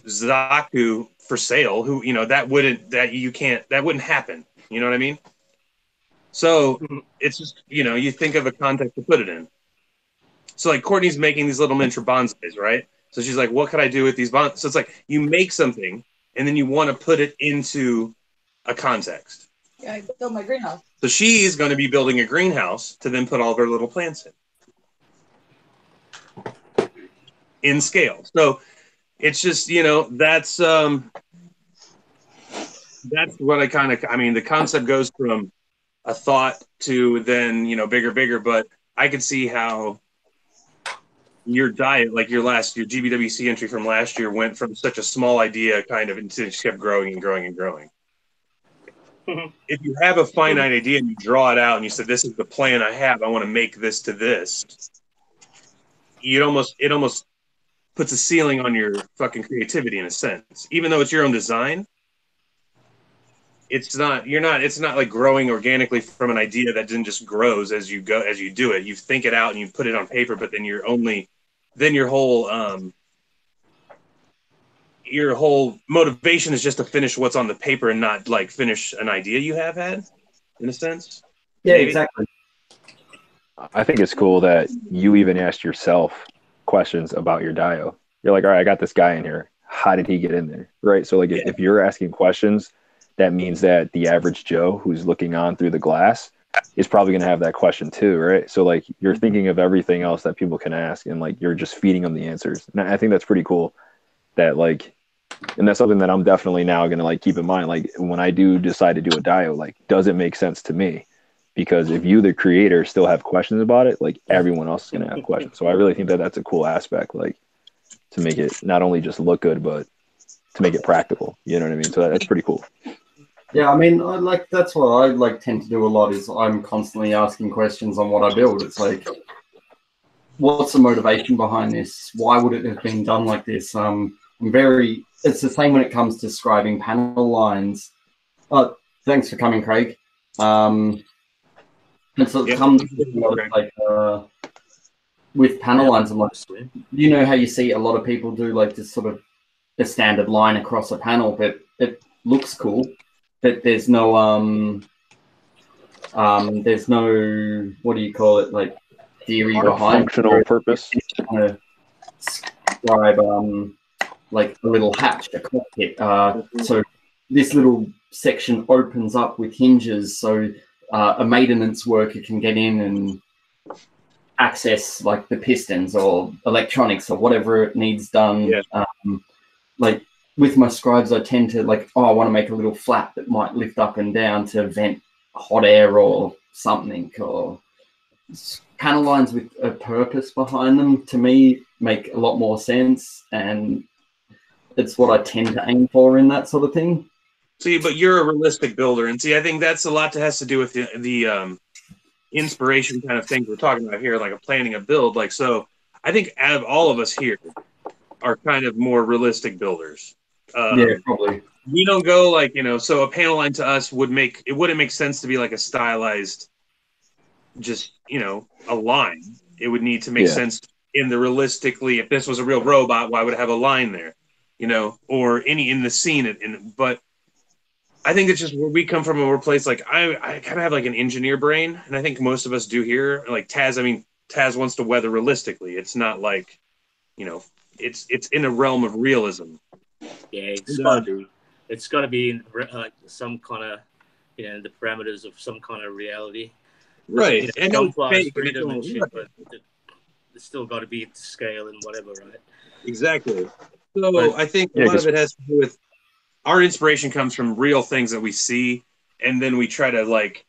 Speaker 1: Zaku for sale, who, that wouldn't happen. You know what I mean? So it's just, you think of a context to put it in. So like, Courtney's making these little miniature bonsais, right? So she's like, what could I do with these bonsais? So it's like, you make something and then you want to put it into a context.
Speaker 5: Yeah, I built my greenhouse.
Speaker 1: So she's going to be building a greenhouse to then put all of her little plants in scale. So it's just, that's what the concept goes from a thought to then, bigger, but I could see how your diet, like your GBWC entry from last year, went from such a small idea kind of until it just kept growing and growing and growing. If you have a finite idea and you draw it out and you said, this is the plan I have, I want to make this to this, it almost puts a ceiling on your fucking creativity in a sense. Even though it's your own design, it's not like growing organically from an idea that then just grows as you do it. You think it out and you put it on paper, but then your whole motivation is just to finish what's on the paper and not like finish an idea you have had, in a sense.
Speaker 2: Yeah,
Speaker 1: Maybe.
Speaker 2: exactly.
Speaker 4: I think it's cool that you even asked yourself questions about your Dio. You're like, all right, I got this guy in here. How did he get in there? Right. So like, if you're asking questions, that means that the average Joe who's looking on through the glass is probably going to have that question too. Right. So like, you're thinking of everything else that people can ask and like, you're just feeding them the answers. And I think that's pretty cool that like, and that's something that I'm definitely now going to like keep in mind. Like when I do decide to do a Dio, like, does it make sense to me? Because if you, the creator, still have questions about it, like everyone else is going to have questions. So I really think that that's a cool aspect, like to make it not only just look good, but to make it practical. You know what I mean? So that's pretty cool.
Speaker 2: Yeah, I mean, that's what I like tend to do a lot is I'm constantly asking questions on what I build. It's like, what's the motivation behind this? Why would it have been done like this? It's the same when it comes to describing panel lines. Oh, thanks for coming, Craig. And so it comes with panel lines. I'm like, you know how you see a lot of people do like this sort of a standard line across a panel, but it looks cool. But there's no what do you call it, like theory behind
Speaker 4: functional purpose.
Speaker 2: Describe like a little hatch, a cockpit. So this little section opens up with hinges, so a maintenance worker can get in and access like the pistons or electronics or whatever it needs done.
Speaker 1: Yeah.
Speaker 2: Like with my scribes, I tend to like, I want to make a little flap that might lift up and down to vent hot air or something. Or panel lines with a purpose behind them, to me, make a lot more sense, and it's what I tend to aim for in that sort of thing.
Speaker 1: See, but you're a realistic builder, and see, I think that's a lot that has to do with the inspiration kind of things we're talking about here, like a planning a build. Like, so I think out of all of us here are kind of more realistic builders.
Speaker 2: Yeah, probably.
Speaker 1: We don't go like, so a panel line to us wouldn't make sense to be like a stylized, just, a line. It would need to make sense in the realistically, if this was a real robot, why would it have a line there? Or any in the scene. But I think it's just where we come from, and we're placed like, I kind of have like an engineer brain, and I think most of us do here. Like Taz wants to weather realistically. It's not like, it's in a realm of realism.
Speaker 3: Yeah, it's got to be in some kind of, the parameters of some kind of reality.
Speaker 1: Right. And
Speaker 3: Gunpla is freedom and shit, but it's still got to be to scale and whatever, right?
Speaker 1: Exactly. So I think a lot of it has to do with our inspiration comes from real things that we see, and then we try to like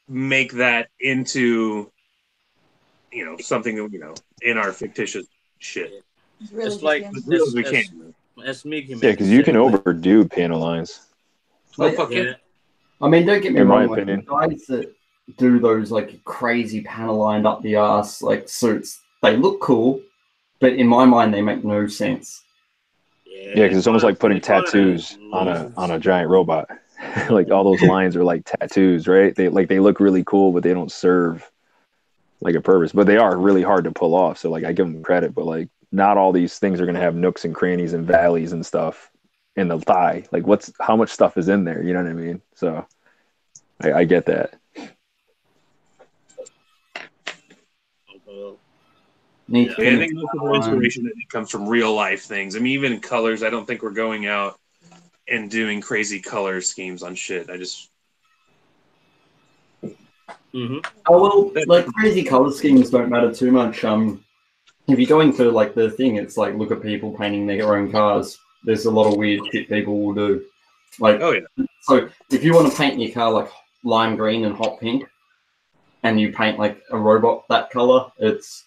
Speaker 1: make that into, something that, in our fictitious shit.
Speaker 5: Really
Speaker 3: It's like
Speaker 1: as real as we can.
Speaker 3: As Mickey
Speaker 4: because you can overdo panel lines.
Speaker 1: Oh, fuck yeah.
Speaker 2: I mean, don't get me
Speaker 4: In my
Speaker 2: wrong. Like,
Speaker 4: opinion.
Speaker 2: guys that do those like crazy panel lined up the ass like suits, they look cool, but in my mind, they make no sense.
Speaker 4: Yeah, because it's almost like putting tattoos on a giant robot. Like all those lines are like tattoos, right? They look really cool, but they don't serve like a purpose. But they are really hard to pull off. So like I give them credit, but like not all these things are gonna have nooks and crannies and valleys and stuff in the thigh. Like how much stuff is in there? You know what I mean? So I get that.
Speaker 1: I think most of our inspiration comes from real life things. I mean, even colors, I don't think we're going out and doing crazy color schemes on shit. I just.
Speaker 2: Oh well, like crazy color schemes don't matter too much. If you're going for like the thing, it's like look at people painting their own cars. There's a lot of weird shit people will do. Like, so if you want to paint your car like lime green and hot pink, and you paint like a robot that color, it's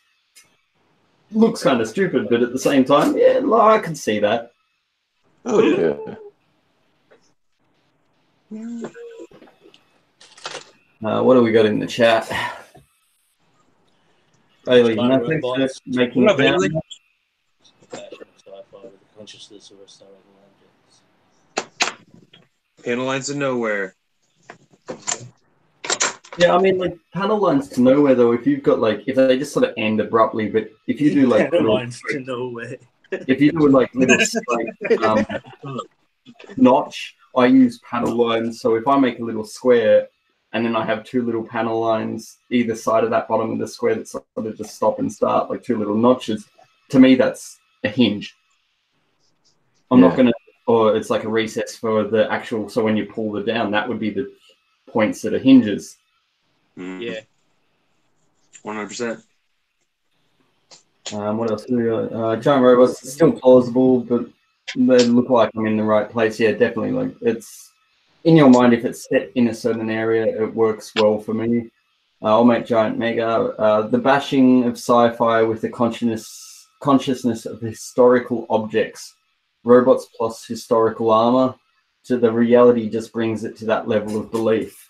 Speaker 2: looks kind of stupid, but at the same time, yeah, I can see that.
Speaker 1: Oh yeah.
Speaker 2: What do we got in the chat? Bailey, nothing for making it down.
Speaker 1: Panel lines to nowhere.
Speaker 2: Yeah, I mean, like panel lines to nowhere though. If you've got like, if they just sort of end abruptly, but if you do like
Speaker 3: panel lines to nowhere,
Speaker 2: if you do like little like, notch, I use panel lines. So if I make a little square, and then I have two little panel lines either side of that bottom of the square that sort of just stop and start, like two little notches. To me, that's a hinge. I'm not gonna, or it's like a recess for the actual. So when you pull it down, that would be the points that are hinges.
Speaker 3: Yeah,
Speaker 1: 100%.
Speaker 2: What else do we got? Giant robots are still plausible, but they look like I'm in the right place. Yeah, definitely. Like it's in your mind. If it's set in a certain area, it works well for me. I'll make giant mega. The bashing of sci-fi with the consciousness of historical objects, robots plus historical armor. So the reality just brings it to that level of belief.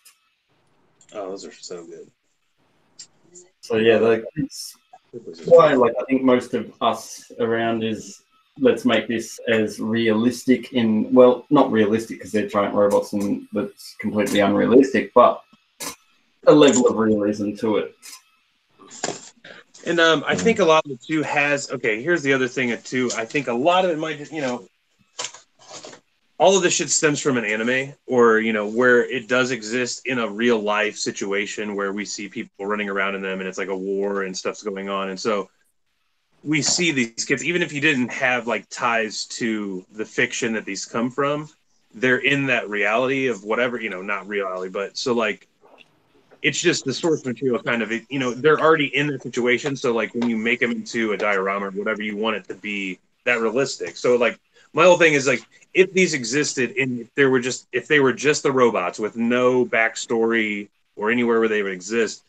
Speaker 1: Oh, those are so good.
Speaker 2: So yeah, like it's why like I think most of us around is let's make this as realistic in not realistic because they're giant robots and that's completely unrealistic, but a level of realism to it.
Speaker 1: And I think a lot of it too has here's the other thing too. I think a lot of it might all of this shit stems from an anime or, where it does exist in a real life situation where we see people running around in them and it's like a war and stuff's going on. And so we see these kids, even if you didn't have like ties to the fiction that these come from, they're in that reality of whatever, not reality, but so like, it's just the source material kind of, they're already in the situation. So like when you make them into a diorama or whatever, you want it to be that realistic. So like, my whole thing is like, if these existed and if they were just the robots with no backstory or anywhere where they would exist,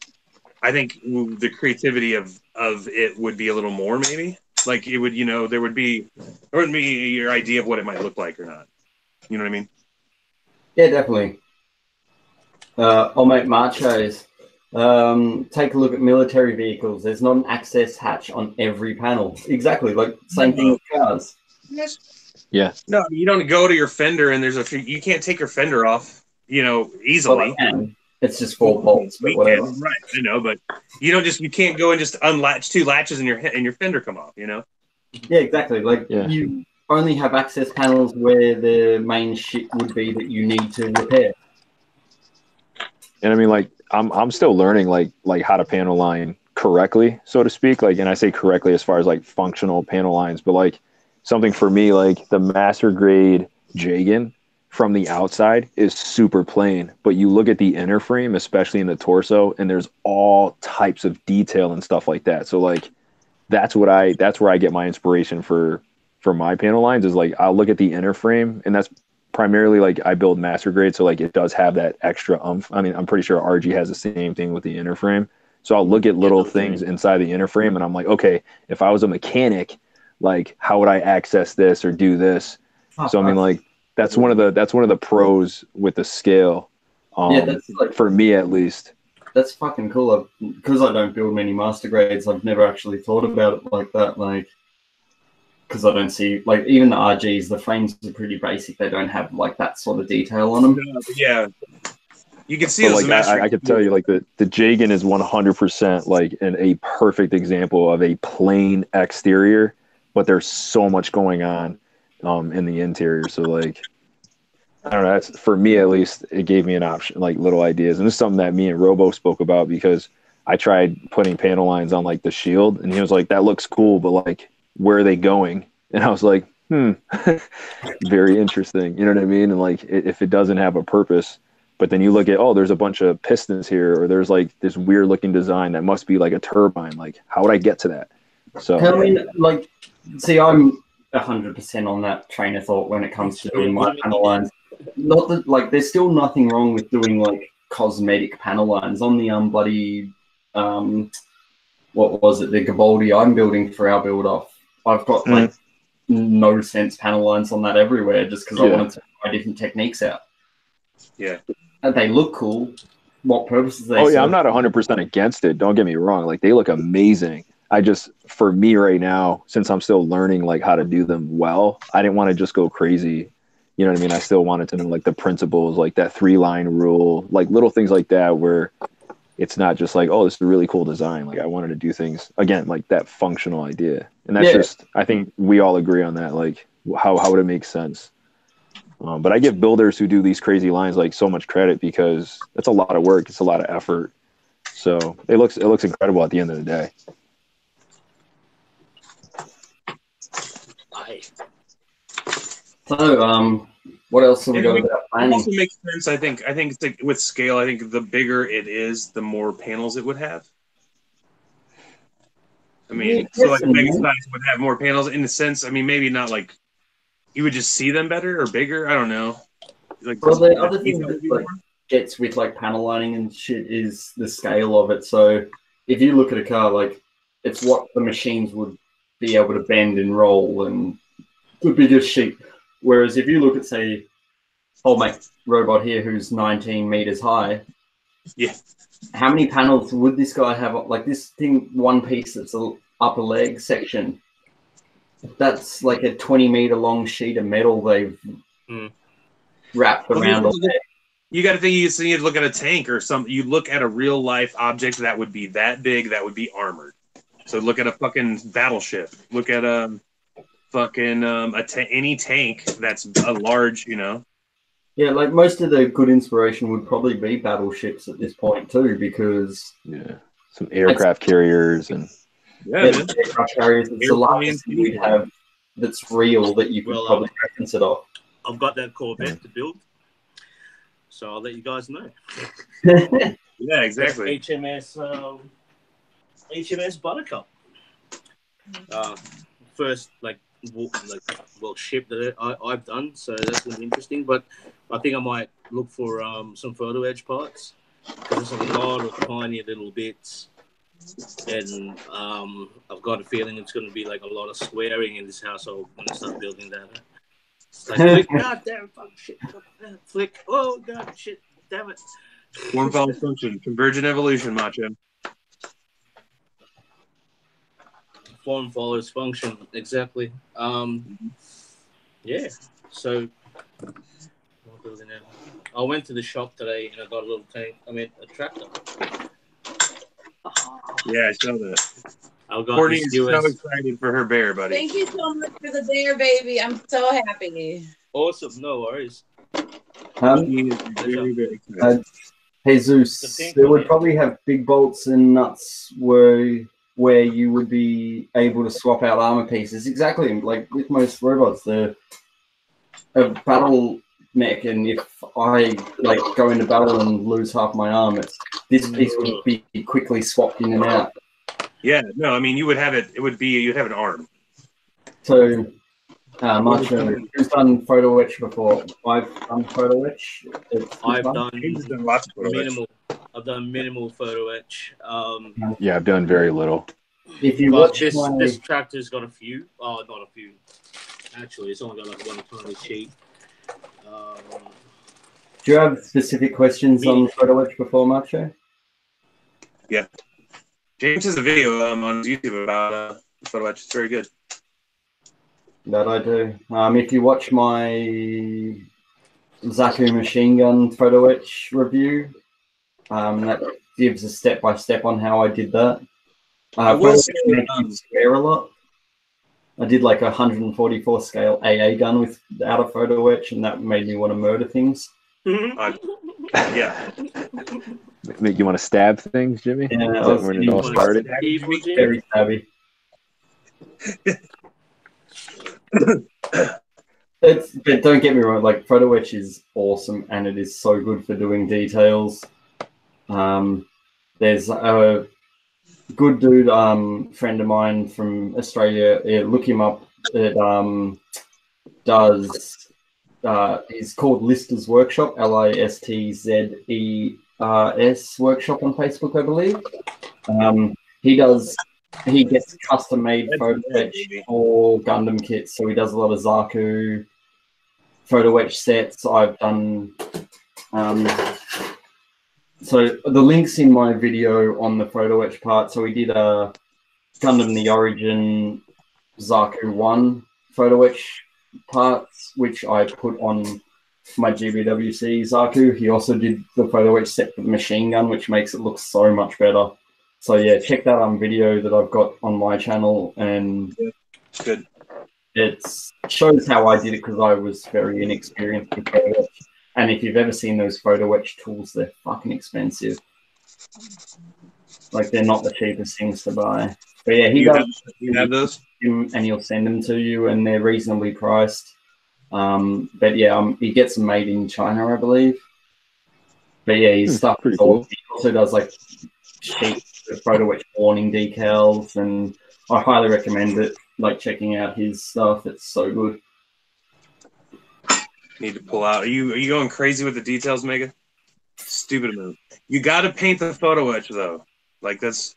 Speaker 1: I think the creativity of it would be a little more maybe. Like it would, there wouldn't be your idea of what it might look like or not. You know what I mean?
Speaker 2: Yeah, definitely. I'll make machos. Take a look at military vehicles. There's not an access hatch on every panel. Exactly, like same thing with cars.
Speaker 1: Yes.
Speaker 4: Yeah.
Speaker 1: No, you don't go to your fender and you can't take your fender off, easily.
Speaker 2: Well, I can. It's just 4 bolts, but whatever.
Speaker 1: Right, I know, but you can't go and just unlatch 2 latches and your fender come off,
Speaker 2: Yeah, exactly. Like you only have access panels where the main shit would be that you need to repair.
Speaker 4: And I mean, like, I'm still learning like how to panel line correctly, so to speak. Like, and I say correctly as far as like functional panel lines, but like something for me, like the master grade Jagan from the outside is super plain, but you look at the inner frame, especially in the torso, and there's all types of detail and stuff like that. So like that's where I get my inspiration for my panel lines is like I'll look at the inner frame, and that's primarily like I build master grade, so like it does have that extra oomph. I mean, I'm pretty sure RG has the same thing with the inner frame. So I'll look at little things inside the inner frame, and I'm like, okay, if I was a mechanic, like how would I access this or do this? So I mean, like that's one of the pros with the scale. That's like, for me at least.
Speaker 2: That's fucking cool. Because I don't build many master grades, I've never actually thought about it like that. Like, because I don't see, like, even the RGs, the frames are pretty basic. They don't have like that sort of detail on them.
Speaker 1: Yeah, you can see.
Speaker 4: Like, I could tell you, like the Jagan is 100% like a perfect example of a plain exterior, but there's so much going on in the interior. So like, I don't know. That's, for me at least, it gave me an option, like little ideas, and this is something that me and Robo spoke about because I tried putting panel lines on like the shield, and he was like, "That looks cool, but like, where are they going?" And I was like, very interesting. You know what I mean? And like, if it doesn't have a purpose, but then you look at, oh, there's a bunch of pistons here, or there's like this weird looking design that must be like a turbine. Like, how would I get to that? So
Speaker 2: I mean, like, see, I'm 100% on that train of thought when it comes to doing my panel lines. Not that, like, there's still nothing wrong with doing like cosmetic panel lines on the bloody what was it, the Gabaldi I'm building for our build off. I've got like no sense panel lines on that everywhere just because I wanted to try different techniques out.
Speaker 1: Yeah,
Speaker 2: and they look cool. What purposes they?
Speaker 4: Oh yeah, I'm not 100% against it. Don't get me wrong. Like, they look amazing. I just, for me right now, since I'm still learning like how to do them well, I didn't want to just go crazy. You know what I mean? I still wanted to know like the principles, like that 3-line rule, like little things like that, where it's not just like, oh, this is a really cool design. Like, I wanted to do things again, like that functional idea. And that's just, I think we all agree on that. Like, how would it make sense? But I give builders who do these crazy lines like so much credit because it's a lot of work. It's a lot of effort. So it looks incredible at the end of the day.
Speaker 2: So, what else have we got about planning?
Speaker 1: It also makes sense. I think it's like, with scale, I think the bigger it is, the more panels it would have. I mean, so like a mega size would have more panels in the sense. I mean, maybe not like you would just see them better or bigger. I don't know. Like,
Speaker 2: well, the other thing that like gets with like panel lining and shit is the scale of it. So if you look at a car, like it's what the machines would be able to bend and roll and the biggest sheet. Whereas if you look at, say, old mate robot here who's 19 meters high, how many panels would this guy have? Like this thing, one piece that's the upper leg section, that's like a 20-meter long sheet of metal they've wrapped around all day.
Speaker 1: You got to think, you need to look at a tank or something. You look at a real life object that would be that big, that would be armored. So look at a fucking battleship. Look at fucking any tank that's a large,
Speaker 2: Yeah, like most of the good inspiration would probably be battleships at this point too, because
Speaker 4: some aircraft carriers and
Speaker 2: aircraft carriers. It's the largest thing we'd have that's real that you could probably reference it off.
Speaker 3: I've got that Corvette to build, so I'll let you guys know.
Speaker 1: Yeah, exactly.
Speaker 3: HMS Buttercup. First, ship that I've done, so that's going to be interesting. But I think I might look for some photo edge parts because there's a lot of tiny little bits, and I've got a feeling it's going to be like a lot of swearing in this household when I start building that. It's like, flick, god damn, fuck, shit, flick, oh god, shit, damn it,
Speaker 1: Form follows function. Convergent evolution, Macho.
Speaker 3: Form follows function. Exactly. Yeah. So what building now? I went to the shop today and I got a little tank. I mean, a tractor.
Speaker 1: Yeah, I saw that.
Speaker 3: I got
Speaker 1: Courtney
Speaker 3: this
Speaker 1: is so
Speaker 3: US.
Speaker 1: excited for her bear, buddy.
Speaker 5: Thank you so much for the bear, baby. I'm so happy.
Speaker 3: Awesome. No worries.
Speaker 1: He is very, very excited.
Speaker 2: Jesus,
Speaker 3: The pink
Speaker 2: there
Speaker 3: one,
Speaker 2: would
Speaker 3: yeah.
Speaker 2: probably have big bolts and nuts where you would be able to swap out armor pieces. Exactly, like with most robots, they're a battle mech, and if I like go into battle and lose half my arm, this piece would be quickly swapped in and out.
Speaker 1: Yeah, no, I mean, you would have it. It would be you'd have an arm.
Speaker 2: So, Macho, who's done photo etch before? I've done photo etch.
Speaker 3: I've done
Speaker 1: James has done lots of photo etch.
Speaker 3: minimal. I've done minimal photo etch.
Speaker 4: Yeah, I've done very little.
Speaker 2: If you
Speaker 3: But
Speaker 2: watch
Speaker 3: this tractor's got a few. Oh, not a few. Actually, it's only got like one tiny sheet.
Speaker 2: do you have specific questions on photo etch before, Macho?
Speaker 1: Yeah. James has a video on YouTube about photo etch. It's very good.
Speaker 2: That I do. If you watch my Zaku machine gun photo etch review, that gives a step-by-step on how I did that.
Speaker 1: I will
Speaker 2: photo
Speaker 1: say,
Speaker 2: etch makes you swear a lot. I did like a 144 scale AA gun without a photo etch, and that made me want to murder things.
Speaker 1: Yeah.
Speaker 4: Make you want to stab things, Jimmy?
Speaker 2: Yeah,
Speaker 4: Is that when it all started?
Speaker 2: Very savvy. But don't get me wrong, like photo etch is awesome and it is so good for doing details. There's a good dude, friend of mine from Australia. Look him up. It he's called Lister's Workshop, LISTZERS Workshop on Facebook, I believe. He gets custom made photo etch for Gundam kits, so he does a lot of Zaku photo etch sets. I've done so the link's in my video on the photo etch part. So we did a Gundam the Origin Zaku 1 photo etch parts, which I put on my GBWC Zaku. He also did the photo etch set for the machine gun, which makes it look so much better. So yeah, check that video that I've got on my channel, and
Speaker 1: good.
Speaker 2: It shows how I did it because I was very inexperienced with photo etch. And if you've ever seen those photo etch tools, they're fucking expensive. Like they're not the cheapest things to buy. But yeah,
Speaker 1: you have those,
Speaker 2: and he'll send them to you, and they're reasonably priced. But yeah, he gets them made in China, I believe. But yeah, his stuff
Speaker 4: pretty cool.
Speaker 2: He also does like sheets of photo etch warning decals, and I highly recommend it. Like checking out his stuff, it's so good.
Speaker 1: Need to pull out. Are you going crazy with the details, Mega? Stupid move. You got to paint the photo etch though. Like that's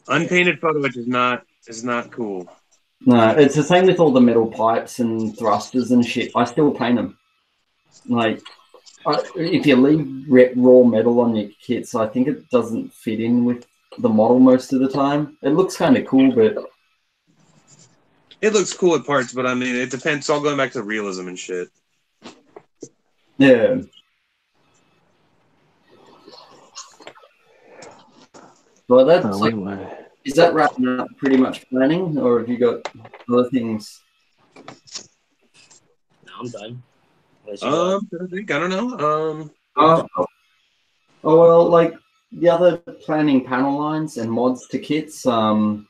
Speaker 1: unpainted photo etch is not cool.
Speaker 2: No, it's the same with all the metal pipes and thrusters and shit. I still paint them. Like, if you leave raw metal on your kits, I think it doesn't fit in with the model most of the time. It looks kind of cool, but
Speaker 1: it looks cool at parts. But I mean, it depends. It's all going back to realism and shit.
Speaker 2: Yeah. Well, that's is that wrapping up pretty much planning, or have you got other things?
Speaker 3: No, I'm done.
Speaker 1: I don't know.
Speaker 2: Oh well, like the other planning panel lines and mods to kits. Yeah,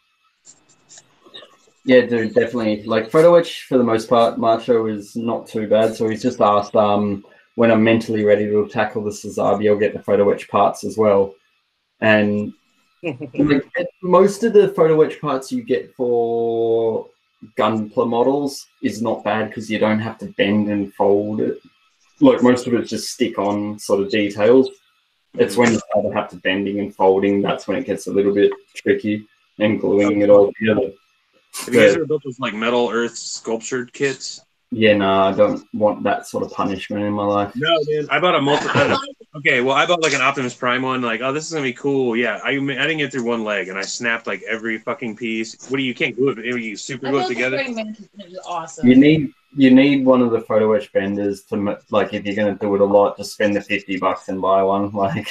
Speaker 2: dude, definitely. Like photo etch for the most part, Macho is not too bad. So he's just asked when I'm mentally ready to tackle the Sazabi, I'll get the photo etch parts as well. And like, most of the photo etch parts you get for Gunpla models is not bad because you don't have to bend and fold it. Like most of it's just stick on sort of details. It's when you start to have to bending and folding, that's when it gets a little bit tricky, and gluing it all together.
Speaker 1: Have you guys ever built those like metal earth sculptured kits?
Speaker 2: Yeah, no, I don't want that sort of punishment in my life.
Speaker 1: No, man. I bought a Okay, well, I bought like an Optimus Prime one. Like, oh, this is gonna be cool. Yeah, I didn't get through one leg, and I snapped like every fucking piece. What do you can't glue it? You super
Speaker 5: I
Speaker 1: glue it
Speaker 5: built the
Speaker 1: together.
Speaker 5: Praying Mantis and it was awesome.
Speaker 2: You need one of the photo etch benders to like if you're gonna do it a lot, just spend the $50 and buy one. Like,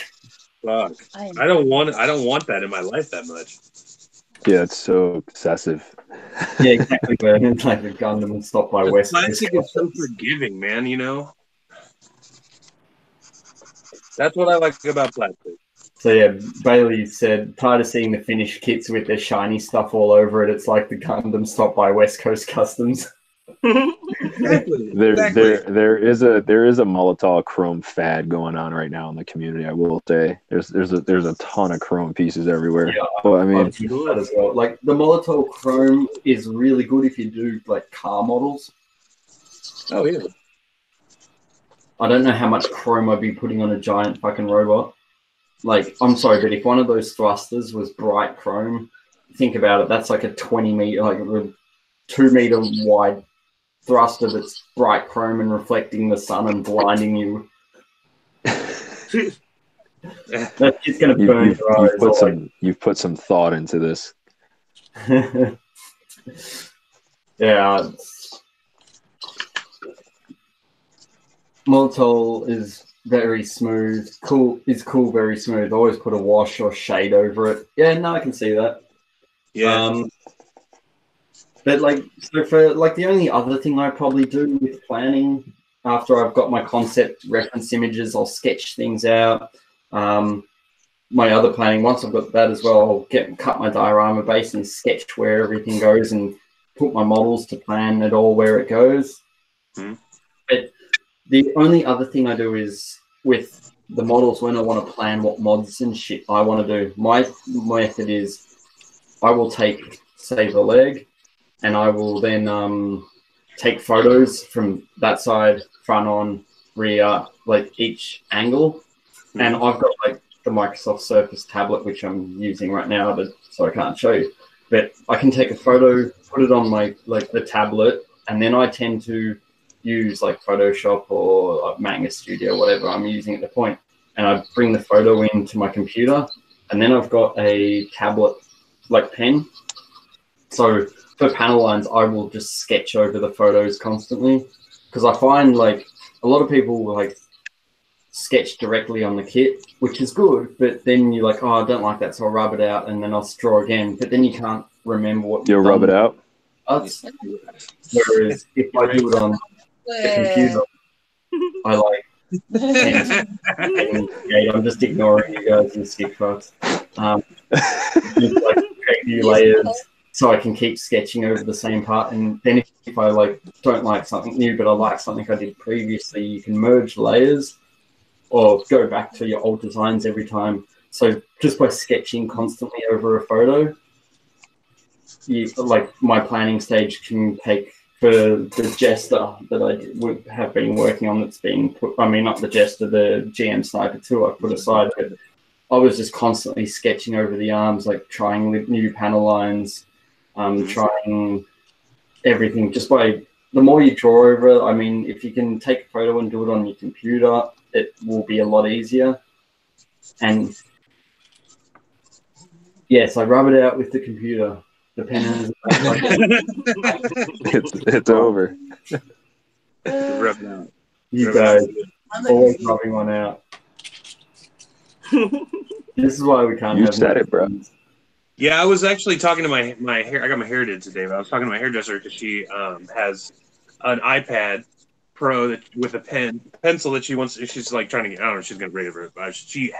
Speaker 1: Fuck, I don't want that in my life that much.
Speaker 4: Yeah, it's so excessive.
Speaker 2: yeah, exactly. It's like the Gundam and Stop by West.
Speaker 1: Plastic is so forgiving, man. You know, that's what I like about plastic.
Speaker 2: So yeah, Bailey said, tired of seeing the finished kits with their shiny stuff all over it. It's like the Gundam Stop by West Coast Customs.
Speaker 1: Exactly.
Speaker 4: There is a Molotov chrome fad going on right now in the community. I will say there's a ton of chrome pieces everywhere.
Speaker 2: Yeah,
Speaker 4: well, I mean,
Speaker 2: that as well. Like the Molotov chrome is really good if you do like car models.
Speaker 1: Oh yeah.
Speaker 2: I don't know how much chrome I'd be putting on a giant fucking robot. Like, I'm sorry, but if one of those thrusters was bright chrome, think about it. That's like a 20 meter, like a 2 meter wide thruster that's bright chrome and reflecting the sun and blinding you. That's just going to burn your eyes.
Speaker 4: You've put some thought into this.
Speaker 2: Yeah. Molotov is very smooth. Cool, very smooth. Always put a wash or shade over it. Yeah, no, I can see that.
Speaker 1: Yeah.
Speaker 2: But like, so for like the only other thing I probably do with planning after I've got my concept reference images, I'll sketch things out. My other planning, once I've got that as well, I'll cut my diorama base and sketch where everything goes and put my models to plan it all where it goes. But the only other thing I do is with the models when I want to plan what mods and shit I want to do. My method is I will take, say, the leg, and I will then take photos from that side, front on, rear, like each angle. And I've got like the Microsoft Surface tablet, which I'm using right now, so I can't show you. But I can take a photo, put it on my the tablet, and then I tend to use like Photoshop or Manga Studio, whatever I'm using at the point, and I bring the photo into my computer, and then I've got a tablet like pen. So for panel lines, I will just sketch over the photos constantly, because I find like a lot of people like sketch directly on the kit, which is good, but then you're like, oh, I don't like that, so I'll rub it out and then I'll draw again, but then you can't remember what
Speaker 4: you'll rub it out.
Speaker 2: Whereas if I do it on the computer, I like I'm just ignoring you guys and stick fucks. Just like create new layers so I can keep sketching over the same part, and then if I like don't like something new but I like something I did previously, you can merge layers or go back to your old designs every time. So just by sketching constantly over a photo, like my planning stage can take for the Jester that I would have been working on that's been put, I mean, not the Jester, the GM Sniper 2 I put aside, but I was just constantly sketching over the arms, like trying new panel lines, trying everything. Just by, the more you draw over it, I mean, if you can take a photo and do it on your computer, it will be a lot easier. And yes, I rub it out with the computer. The pen
Speaker 4: it's over.
Speaker 2: You guys always rubbing one out. This is why we can't.
Speaker 4: You said it, bro.
Speaker 1: Yeah, I was actually talking to my hair. I got my hair did today, but I was talking to my hairdresser because she has an iPad Pro with a pencil that she wants. She's like trying to get. I don't know. She's gonna rate it, but she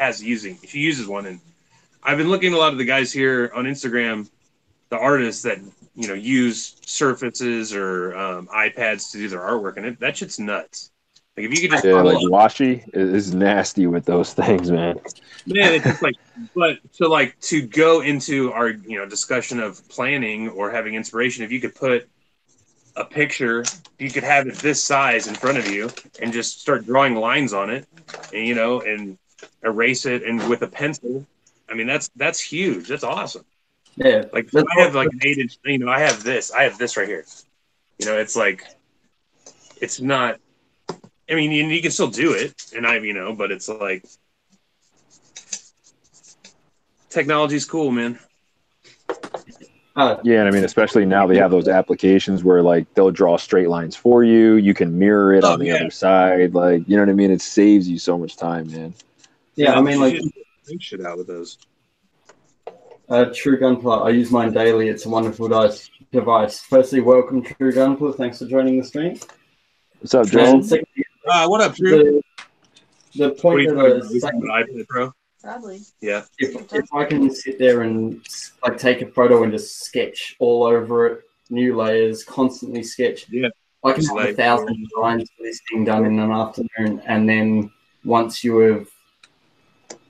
Speaker 1: uses one, and I've been looking at a lot of the guys here on Instagram, the artists that use Surfaces or iPads to do their artwork, and that shit's nuts. Like if you could just
Speaker 4: like Washi is nasty with those things, man.
Speaker 1: Man, it's just like, but to go into our discussion of planning or having inspiration, if you could put a picture, you could have it this size in front of you and just start drawing lines on it, and and erase it, and with a pencil. I mean, that's huge. That's awesome.
Speaker 2: Yeah,
Speaker 1: like I have like an 8-inch. I have this right here. It's like, it's not I mean, you can still do it, and but it's like technology's cool, man.
Speaker 4: Yeah, and I mean, especially now they have those applications where like they'll draw straight lines for you. You can mirror it on the other side. Like, you know what I mean? It saves you so much time, man.
Speaker 2: Yeah, I mean, like,
Speaker 1: think shit out with those.
Speaker 2: True Gunpla, I use mine daily. It's a wonderful device. Firstly, welcome, True Gunpla. Thanks for joining the stream.
Speaker 4: What's up, Joel?
Speaker 1: What up, True?
Speaker 2: The point that I was saying,
Speaker 1: iPad Pro?
Speaker 5: Probably.
Speaker 1: Yeah.
Speaker 2: If I can sit there and like take a photo and just sketch all over it, new layers, constantly sketch.
Speaker 1: Yeah.
Speaker 2: I can have 1,000 designs for this thing done in an afternoon, and then once you have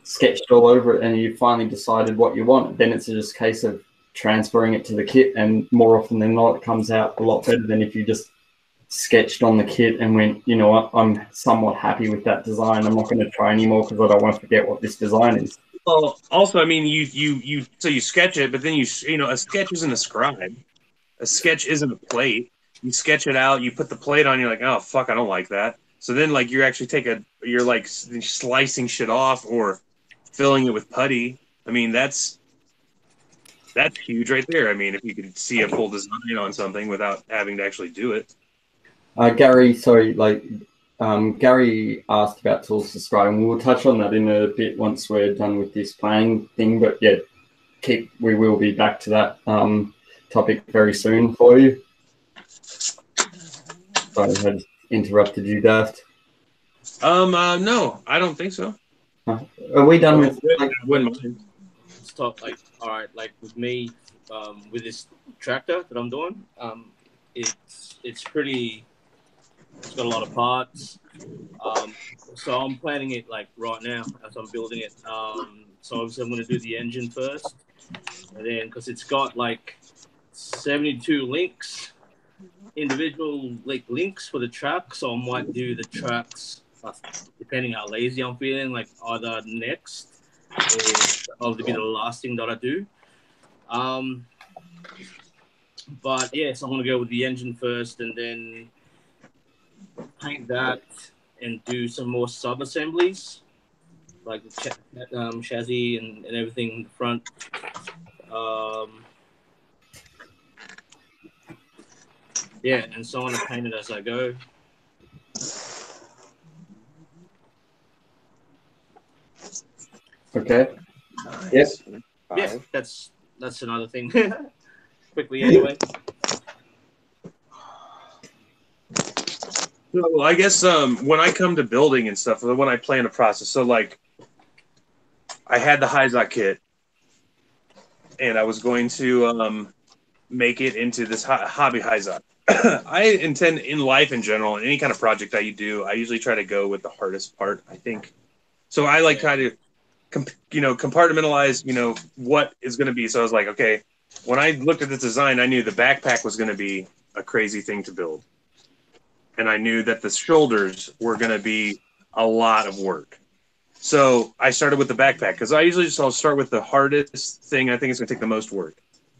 Speaker 2: sketched all over it and you finally decided what you want, then it's just a case of transferring it to the kit, and more often than not, it comes out a lot better than if you just sketched on the kit and went, you know what, I'm somewhat happy with that design. I'm not going to try anymore because I don't want to forget what this design is.
Speaker 1: Well, also, I mean, you sketch it, but then a sketch isn't a scribe. A sketch isn't a plate. You sketch it out, you put the plate on, you're like, oh fuck, I don't like that. So then, like, you're like slicing shit off or filling it with putty. I mean, that's huge right there. I mean, if you could see a full design on something without having to actually do it.
Speaker 2: Gary asked about tools to scribe, and we'll touch on that in a bit once we're done with this planning thing. But yeah, we will be back to that topic very soon for you. Sorry, I had interrupted you, Daft.
Speaker 1: No, I don't think so.
Speaker 2: Are we done with?
Speaker 3: Let's talk. Like, all right, like with me, with this tractor that I'm doing, it's pretty. It's got a lot of parts. So I'm planning it like right now as I'm building it. So obviously I'm going to do the engine first, and then because it's got like 72 links, individual links for the track. So I might do the tracks depending how lazy I'm feeling, like either next or to be the last thing that I do. But yeah, so I'm going to go with the engine first, and then paint that and do some more sub assemblies like the chassis and everything in the front. Yeah, and so I'm gonna paint it as I go.
Speaker 2: Okay.
Speaker 1: Yes.
Speaker 3: Yeah, that's another thing. Quickly anyway.
Speaker 1: So I guess when I come to building and stuff, when I plan a process, so like I had the Hyzak kit, and I was going to make it into this hobby Hyzak. I intend in life in general, in any kind of project that you do, I usually try to go with the hardest part, I think. So I like kind of, compartmentalize, what is going to be. So I was like, okay, when I looked at this design, I knew the backpack was going to be a crazy thing to build. And I knew that the shoulders were going to be a lot of work. So I started with the backpack because I usually I'll start with the hardest thing. I think it's going to take the most work.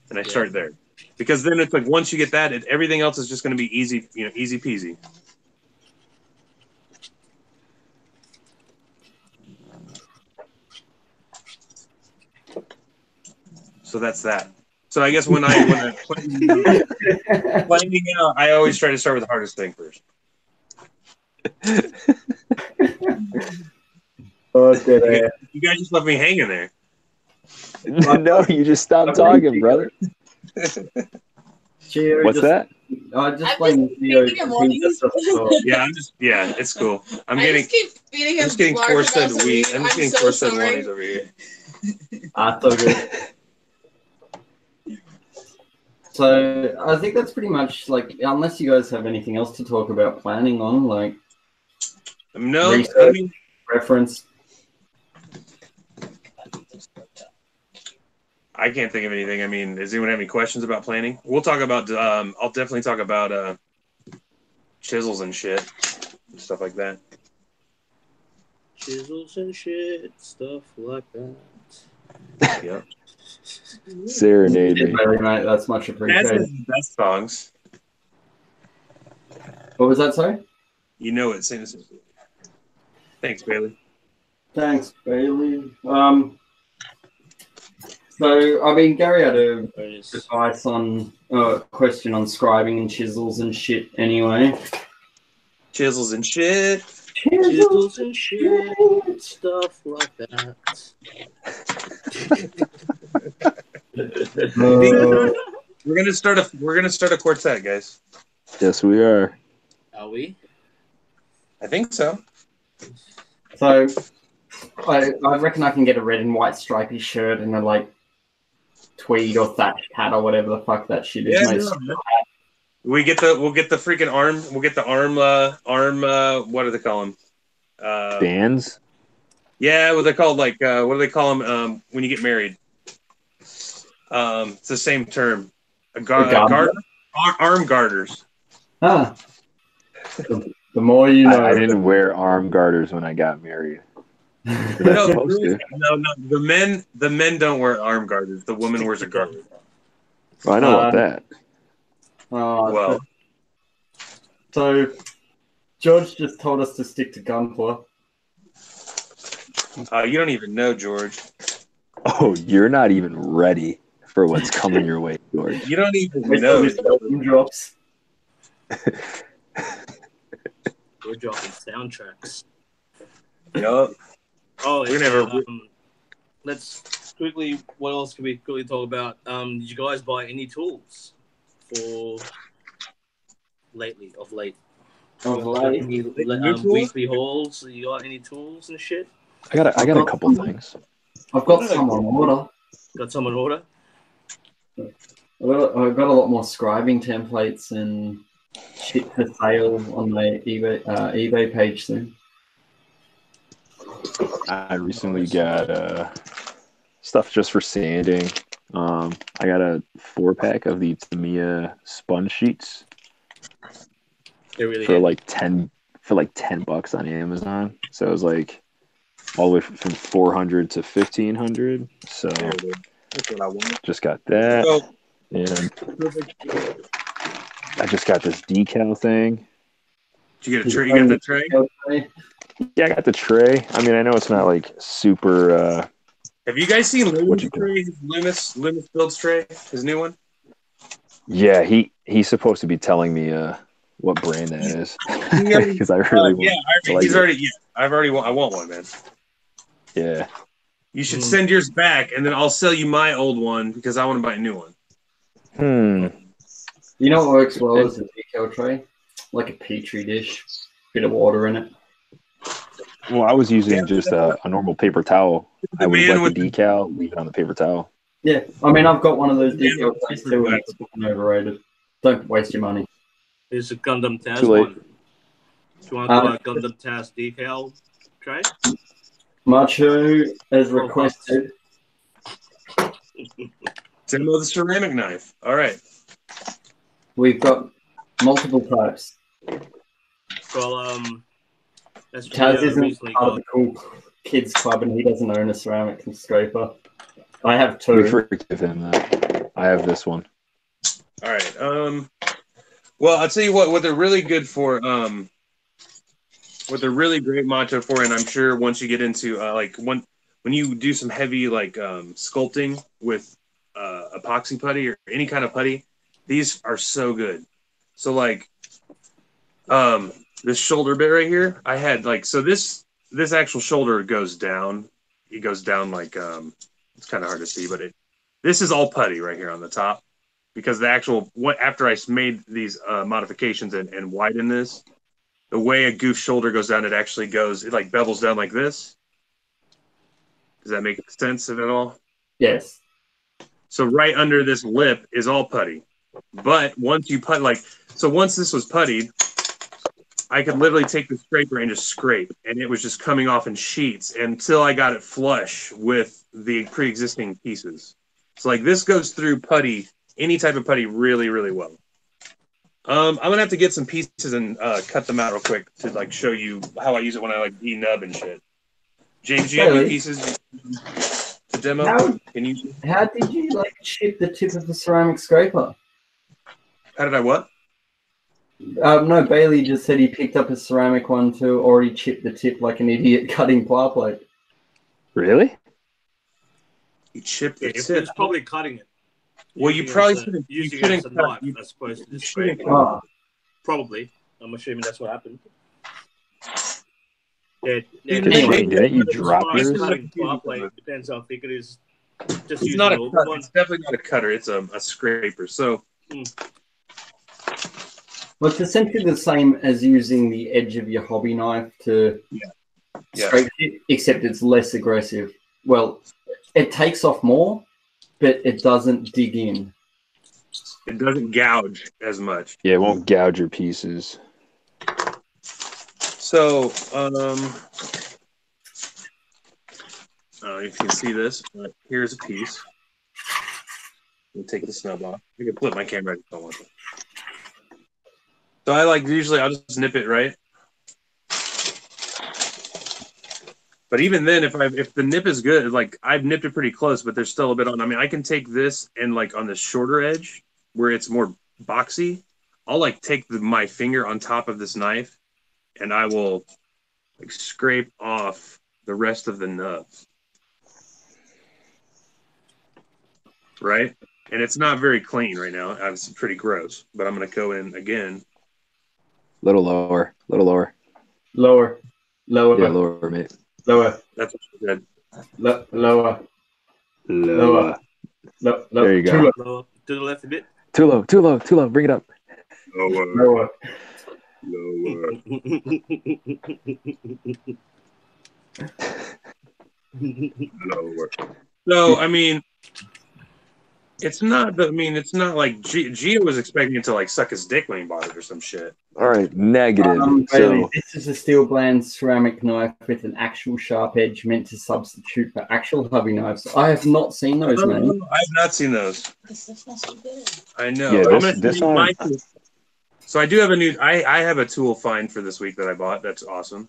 Speaker 1: And I start there. Because then it's like once you get that, everything else is just going to be easy, easy peasy. So that's that. So I guess when I planning out, I always try to start with the hardest thing first. You guys just left me hanging there.
Speaker 4: No, you just stopped talking, brother. What's that?
Speaker 2: Just playing video.
Speaker 1: Yeah, it's cool. I'm just getting force-fed wheat. I'm just getting force-fed Lonnies over here.
Speaker 2: So good. So I think that's pretty much like, unless you guys have anything else to talk about planning on, like
Speaker 1: no
Speaker 2: research, reference.
Speaker 1: I can't think of anything. I mean, does anyone have any questions about planning? We'll talk about. I'll definitely talk about chisels and shit, and stuff like that.
Speaker 3: Chisels and shit, stuff like that.
Speaker 1: Yep.
Speaker 4: Serenade me.
Speaker 2: Mate, that's much appreciated.
Speaker 1: That's his best songs.
Speaker 2: What was that, sorry?
Speaker 1: You know it's innocent. Thanks, Bailey.
Speaker 2: Thanks, Bailey. So, I mean, Gary had a advice on question on scribing and chisels and shit anyway.
Speaker 1: Chisels and shit.
Speaker 3: Chisels and shit, stuff like that.
Speaker 1: We're gonna start a quartet, guys.
Speaker 4: Yes, we are.
Speaker 3: Are we?
Speaker 1: I think so.
Speaker 2: So, I reckon I can get a red and white stripy shirt and a like tweed or thatched hat or whatever the fuck that shit is.
Speaker 1: Yeah, we'll get the freaking arm. We'll get the arm. What do they call them?
Speaker 4: Bands.
Speaker 1: Yeah, what they called like what do they call them when you get married? It's the same term. Arm garters.
Speaker 2: Ah. The more you know.
Speaker 4: I didn't wear arm garters when I got married.
Speaker 1: No, the men don't wear arm garters. The woman wears a garter.
Speaker 4: Well, I know about that.
Speaker 1: Well,
Speaker 2: so George just told us to stick to Gunpla.
Speaker 1: You don't even know, George.
Speaker 4: Oh, you're not even ready for what's coming your way, George.
Speaker 1: You don't even know.
Speaker 2: Drops.
Speaker 3: We're dropping soundtracks.
Speaker 1: Yup.
Speaker 3: Oh,
Speaker 1: We're never.
Speaker 3: Let's quickly. What else can we quickly talk about? Did you guys buy any tools for lately? Of late. Any, weekly hauls? You got any tools and shit?
Speaker 4: I got a couple things.
Speaker 2: I've got some on order.
Speaker 3: Got some on order.
Speaker 2: I've got a lot more scribing templates and shit for sale on my eBay page soon.
Speaker 4: I recently got stuff just for sanding. I got a 4-pack of the Tamiya sponge sheets.
Speaker 3: They're really
Speaker 4: for like $10 on Amazon. So it was like all the way from 400 to 1500. So
Speaker 1: That's what I want.
Speaker 4: just got that,
Speaker 1: So,
Speaker 4: and I just got this decal thing.
Speaker 1: did you get a tray? You got the tray?
Speaker 4: Yeah, I got the tray. I mean, I know it's not like super.
Speaker 1: Have you guys seen Loomis' tray? Loomis builds tray, his new one.
Speaker 4: Yeah, he's supposed to be telling me what brand that is because I really want. I want one, man. Yeah.
Speaker 1: You should send yours back, and then I'll sell you my old one because I want to buy a new one.
Speaker 2: You know what works well as a decal tray? Like a petri dish, bit of water in it.
Speaker 4: Well, I was using just a normal paper towel. I would wet the decal, leave it on the paper towel.
Speaker 2: Yeah, I mean, I've got one of those decal trays too, and it's fucking overrated. Don't waste your money.
Speaker 3: There's a Gundam Tas
Speaker 4: Too late.
Speaker 3: one. Do you want to buy a Gundam Tas decal tray?
Speaker 2: Macho, as requested.
Speaker 1: Demo the ceramic knife. All right.
Speaker 2: We've got multiple types.
Speaker 3: Well, that's
Speaker 2: Taz isn't part of the cool kids club, and he doesn't own a ceramic scraper. I have two.
Speaker 4: We forgive him that. I have this one.
Speaker 1: All right. Well, I'll tell you what they're really good for. What they're really great macho for, and I'm sure once you get into like when you do some heavy like sculpting with epoxy putty or any kind of putty, these are so good. So like this shoulder bit right here, I had like this actual shoulder goes down. It goes down like it's kind of hard to see, but this is all putty right here on the top because the actual after I made these modifications and widen this. The way a goof shoulder goes down, it like bevels down like this. Does that make sense at all?
Speaker 2: Yes.
Speaker 1: So right under this lip is all putty. But once you once this was puttied, I could literally take the scraper and just scrape, and it was just coming off in sheets until I got it flush with the pre-existing pieces. So like this goes through putty, any type of putty really, really well. I'm gonna have to get some pieces and cut them out real quick to like show you how I use it when I like denub and shit. James, do you have any pieces to demo?
Speaker 2: How did you like chip the tip of the ceramic scraper?
Speaker 1: How did I what?
Speaker 2: No, Bailey just said he picked up a ceramic one too, already chipped the tip like an idiot cutting ply plate.
Speaker 4: Really?
Speaker 1: You chipped the
Speaker 3: It's
Speaker 1: tip.
Speaker 3: probably cutting it.
Speaker 1: Well, you probably shouldn't. You
Speaker 3: Using it
Speaker 1: shouldn't
Speaker 3: as a
Speaker 1: cut.
Speaker 3: knife as opposed to
Speaker 1: You
Speaker 3: just
Speaker 1: shouldn't
Speaker 3: scraping.
Speaker 2: Oh,
Speaker 3: Probably. I'm assuming that's what happened. Yeah,
Speaker 1: Maybe-
Speaker 4: Shane, didn't you
Speaker 3: as
Speaker 4: drop
Speaker 3: far as
Speaker 4: yours?
Speaker 3: cutting ply plate, it depends how thick it is. Just
Speaker 1: It's
Speaker 3: use
Speaker 1: not
Speaker 3: a
Speaker 1: a
Speaker 3: normal
Speaker 1: cut.
Speaker 3: one.
Speaker 1: It's definitely not a cutter. It's a scraper. So
Speaker 2: well, it's essentially the same as using the edge of your hobby knife to
Speaker 1: Yeah.
Speaker 2: scrape it, except it's less aggressive. Well, it takes off more, but it doesn't dig in.
Speaker 1: it doesn't gouge as much.
Speaker 4: Yeah, it won't gouge your pieces.
Speaker 1: So I don't know if you can see this, but here's a piece. Let me take the snub off. I can flip my camera if I want to. So I usually I'll just nip it right. But even then, if the nip is good, like I've nipped it pretty close, but there's still a bit on. I mean, I can take this and like on the shorter edge where it's more boxy, I'll like take my finger on top of this knife, and I will like scrape off the rest of the nubs. Right? And it's not very clean right now. It's pretty gross, but I'm gonna go in again.
Speaker 4: Little lower.
Speaker 2: Lower.
Speaker 4: Yeah, lower, mate.
Speaker 2: Lower.
Speaker 1: That's what she said.
Speaker 2: Lower.
Speaker 4: Lower. There you go.
Speaker 3: Lower, to the left a bit.
Speaker 4: Too low. Bring it up.
Speaker 1: Lower. So I mean, it's not. It's not like Gio was expecting it to like suck his dick when he bought it or some shit.
Speaker 4: All right, negative.
Speaker 2: Bailey, this is a steel blade ceramic knife with an actual sharp edge meant to substitute for actual hobby knives. I have not seen those, man.
Speaker 1: I have not seen those.
Speaker 5: This is supposed to be good.
Speaker 1: I know.
Speaker 4: Yeah,
Speaker 1: I'm gonna
Speaker 4: this
Speaker 1: send you
Speaker 4: one-
Speaker 1: my- So I do have a new. I have a tool find for this week that I bought. That's awesome.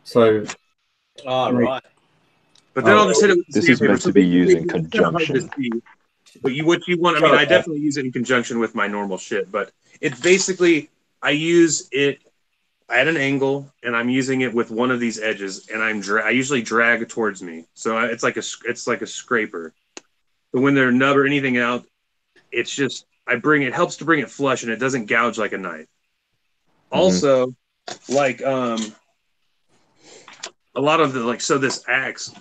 Speaker 2: So,
Speaker 3: Oh, right.
Speaker 1: But then I'll just hit it with the
Speaker 4: This is
Speaker 1: sandpaper.
Speaker 4: meant
Speaker 1: So
Speaker 4: to be
Speaker 1: basically,
Speaker 4: used in
Speaker 1: it's kinda hard to
Speaker 4: conjunction.
Speaker 1: see. But what you want? I mean, I definitely use it in conjunction with my normal shit. But it's basically I use it at an angle, and I'm using it with one of these edges, and I usually drag towards me. So it's like a scraper. But when they're nub or anything out, it's just it helps to bring it flush, and it doesn't gouge like a knife. Also, like a lot of this axe,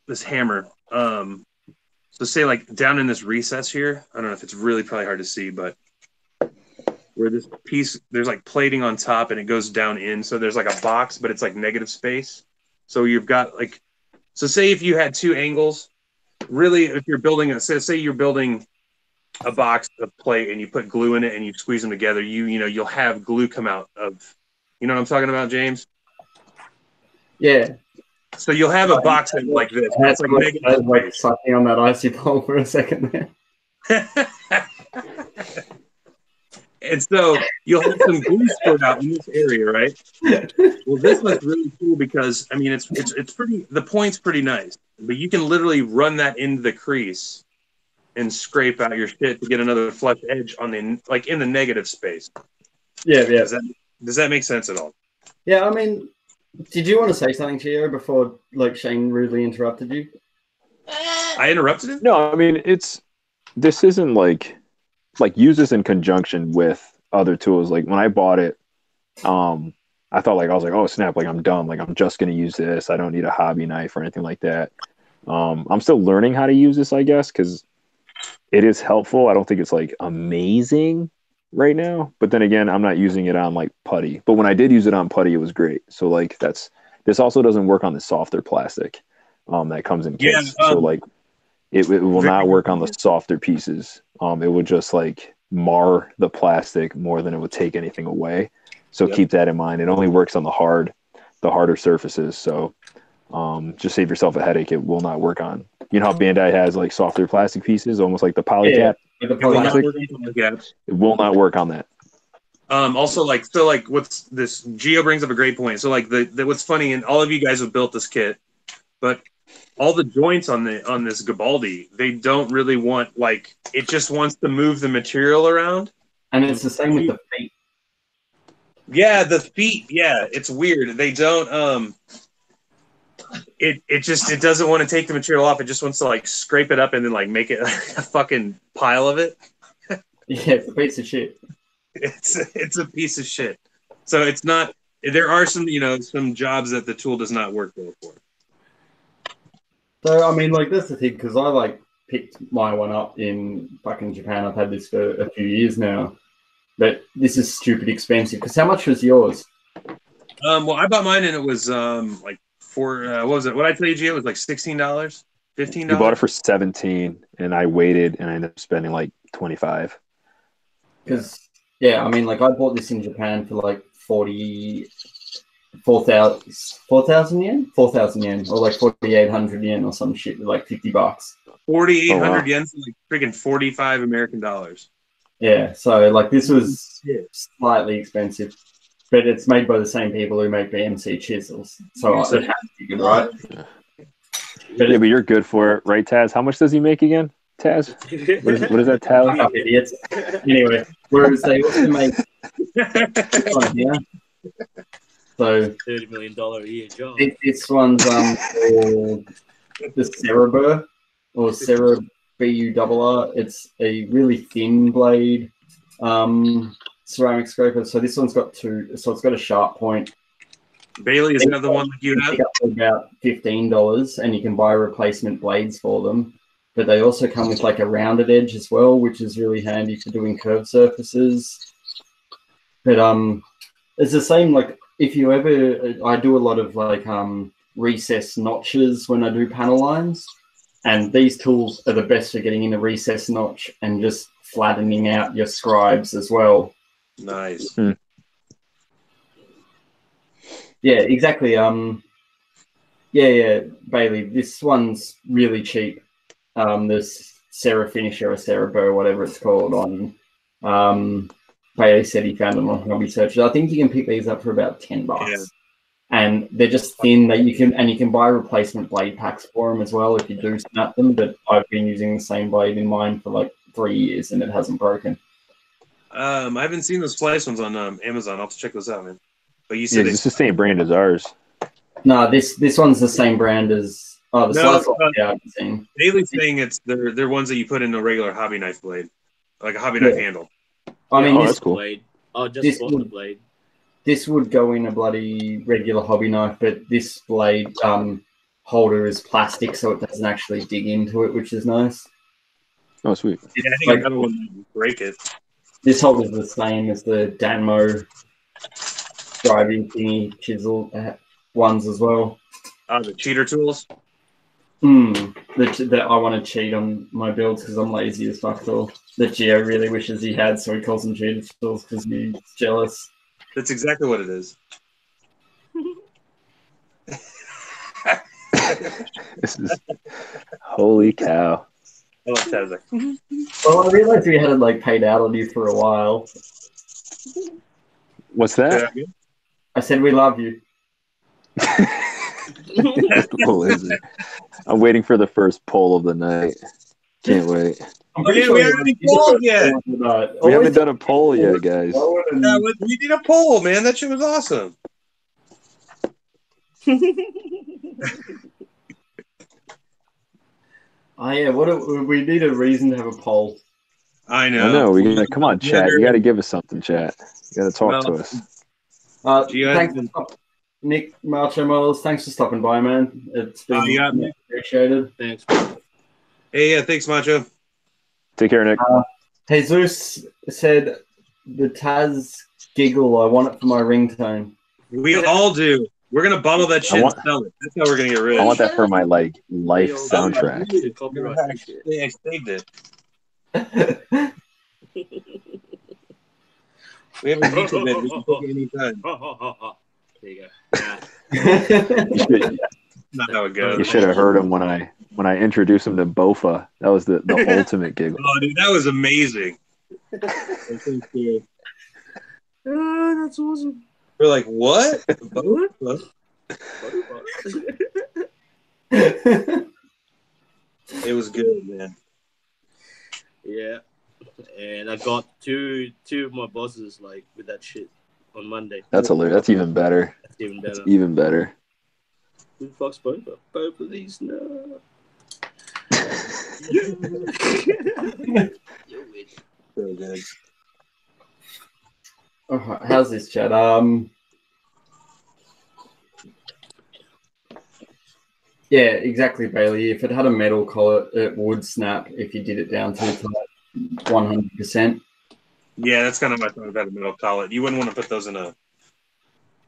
Speaker 1: this hammer, so say like down in this recess here, I don't know if it's really probably hard to see, but where this piece, there's like plating on top and it goes down in. So there's like a box, but it's like negative space. So you've got so say if you had two angles, really, if you're building say you're building a box of plate and you put glue in it and you squeeze them together, you'll have glue come out of, you know what I'm talking about, James?
Speaker 2: yeah.
Speaker 1: So you'll have a box like this. It's like negative space.
Speaker 2: sucking on that icy pole for a second there.
Speaker 1: And so you'll have some glue squirt out in this area, right? Well, this one's really cool because it's pretty. The point's pretty nice, but you can literally run that into the crease and scrape out your shit to get another flush edge on in the negative space.
Speaker 2: Yeah.
Speaker 1: Does that make sense at all?
Speaker 2: Yeah, I mean, did you want to say something, Gio, before Shane rudely interrupted you?
Speaker 1: I interrupted him?
Speaker 4: No, I mean this isn't like use this in conjunction with other tools. Like when I bought it, I thought I was like, oh snap, I'm done. I'm just gonna use this. I don't need a hobby knife or anything like that. I'm still learning how to use this, I guess, because it is helpful. I don't think it's amazing right now, but then again, I'm not using it on putty. But when I did use it on putty, it was great. So this also doesn't work on the softer plastic that comes in kits. So it will not work on the softer pieces. It would just mar the plastic more than it would take anything away. So keep that in mind. It only works on the harder surfaces. So just save yourself a headache. It will not work on. You know how Bandai has softer plastic pieces, almost like the polycap.
Speaker 2: Yeah,
Speaker 4: it will not work on that.
Speaker 1: Also, what's this? Gio brings up a great point. So, what's funny, and all of you guys have built this kit, but all the joints on this Gabaldi, they don't really want it just wants to move the material around.
Speaker 2: And it's the same with the feet.
Speaker 1: Yeah, the feet. Yeah, it's weird. They don't. It doesn't want to take the material off. It just wants to like scrape it up and then like make it a fucking pile of it.
Speaker 2: Yeah, it's a piece of shit.
Speaker 1: It's a piece of shit. So it's not. There are some some jobs that the tool does not work well for.
Speaker 2: So I mean, like that's the thing because I like picked my one up in fucking Japan. I've had this for a few years now, but this is stupid expensive. Because how much was yours?
Speaker 1: Well, I bought mine and it was like for what was it? What I tell you, Gio, it was like $16, $15.
Speaker 4: You bought it for 17, and I waited, and I ended up spending like 25.
Speaker 2: Because yeah, I mean, like I bought this in Japan for like 4,000 yen, 4,000 yen, or like 4,800 yen or some shit, like $50.
Speaker 1: 4,800 yen, so like freaking 45 American dollars.
Speaker 2: Yeah, so like this was slightly expensive, but it's made by the same people who make BMC chisels, so it has to be good, right?
Speaker 4: But you're good for it, right, Taz? How much does he make again, Taz? What is that, Taz?
Speaker 2: Fuck up, idiots. Anyway, whereas they also make here. So
Speaker 3: $30 million a year job.
Speaker 2: This one's called the Cerebur or Cerebur. It's a really thin blade ceramic scraper. So this one's got two. So it's got a sharp point.
Speaker 1: Bailey, is that the one that you have?
Speaker 2: They go about $15, and you can buy replacement blades for them. But they also come with like a rounded edge as well, which is really handy for doing curved surfaces. But it's the same. Like if you ever, I do a lot of like recessed notches when I do panel lines, and these tools are the best for getting in a recessed notch and just flattening out your scribes as well.
Speaker 1: Nice.
Speaker 2: Yeah, exactly. Yeah, Bailey. This one's really cheap. This Sarah Finisher or Cerebur, whatever it's called, on Bailey said he found them on Hobby Search. I think you can pick these up for about $10, and they're just thin. That you can buy replacement blade packs for them as well if you do snap them. But I've been using the same blade in mine for like 3 years, and it hasn't broken.
Speaker 1: I haven't seen those splice ones on Amazon. I'll have to check those out, man. But you said
Speaker 4: it's the same brand as ours.
Speaker 2: No, this one's the same brand as the slice one. Yeah, I've seen.
Speaker 1: Bailey's saying they're ones that you put in a regular hobby knife blade, like a hobby knife handle.
Speaker 2: I mean,
Speaker 4: that's cool.
Speaker 3: Blade. Oh, just bought the blade.
Speaker 2: This would go in a bloody regular hobby knife, but this blade holder is plastic, so it doesn't actually dig into it, which is nice.
Speaker 4: Oh, sweet.
Speaker 1: Yeah, I think another one would break it.
Speaker 2: This holder's the same as the Danmo driving thingy chisel ones as well.
Speaker 1: The cheater tools?
Speaker 2: That I want to cheat on my builds because I'm lazy as fuck. All that Geo really wishes he had, so he calls them cheater tools because he's jealous.
Speaker 1: That's exactly what it is.
Speaker 4: This is holy cow.
Speaker 1: I love Taz.
Speaker 2: Well, I realized we hadn't like paid out on you for a while.
Speaker 4: What's that?
Speaker 1: Yeah.
Speaker 2: I said we love you.
Speaker 4: What is it? I'm waiting for the first poll of the night. Can't wait.
Speaker 1: We haven't polled yet.
Speaker 4: We haven't done a poll yet, guys.
Speaker 1: Yeah, we did a poll, man. That shit was awesome.
Speaker 2: Oh yeah, we need a reason to have a poll.
Speaker 1: I know.
Speaker 4: I know. We gotta come on, chat. You gotta give us something, chat. You gotta talk to us.
Speaker 2: Thanks, Nick Macho Models. Thanks for stopping by, man. It's been appreciated.
Speaker 3: Thanks.
Speaker 1: Hey, yeah, thanks, Macho.
Speaker 4: Take care, Nick.
Speaker 2: Jesus said the Taz giggle. I want it for my ringtone.
Speaker 1: We all do. We're gonna bottle that shit and sell it. That's how we're gonna get rich.
Speaker 4: I want that for my life soundtrack.
Speaker 1: Yeah, I saved it. We have a YouTube bit. We can take it anytime.
Speaker 3: There you go.
Speaker 1: Not how it goes.
Speaker 4: You should have heard him when I introduced him to Bofa. That was the ultimate giggle.
Speaker 1: Oh, dude, that was amazing.
Speaker 3: Oh, that's awesome.
Speaker 1: We're like, what? Bofa? It was good, man.
Speaker 3: Yeah. and I got two of my bosses like with that shit on Monday.
Speaker 4: That's hilarious. That's even better.
Speaker 3: That's even better.
Speaker 4: That's even better.
Speaker 3: Who fucks both of these? No.
Speaker 1: So good.
Speaker 2: How's this, chat? Yeah, exactly, Bailey. If it had a metal collar, it would snap if you did it down to 100%.
Speaker 1: Yeah, that's kind of my thought about a metal collet. You wouldn't want to put those in a.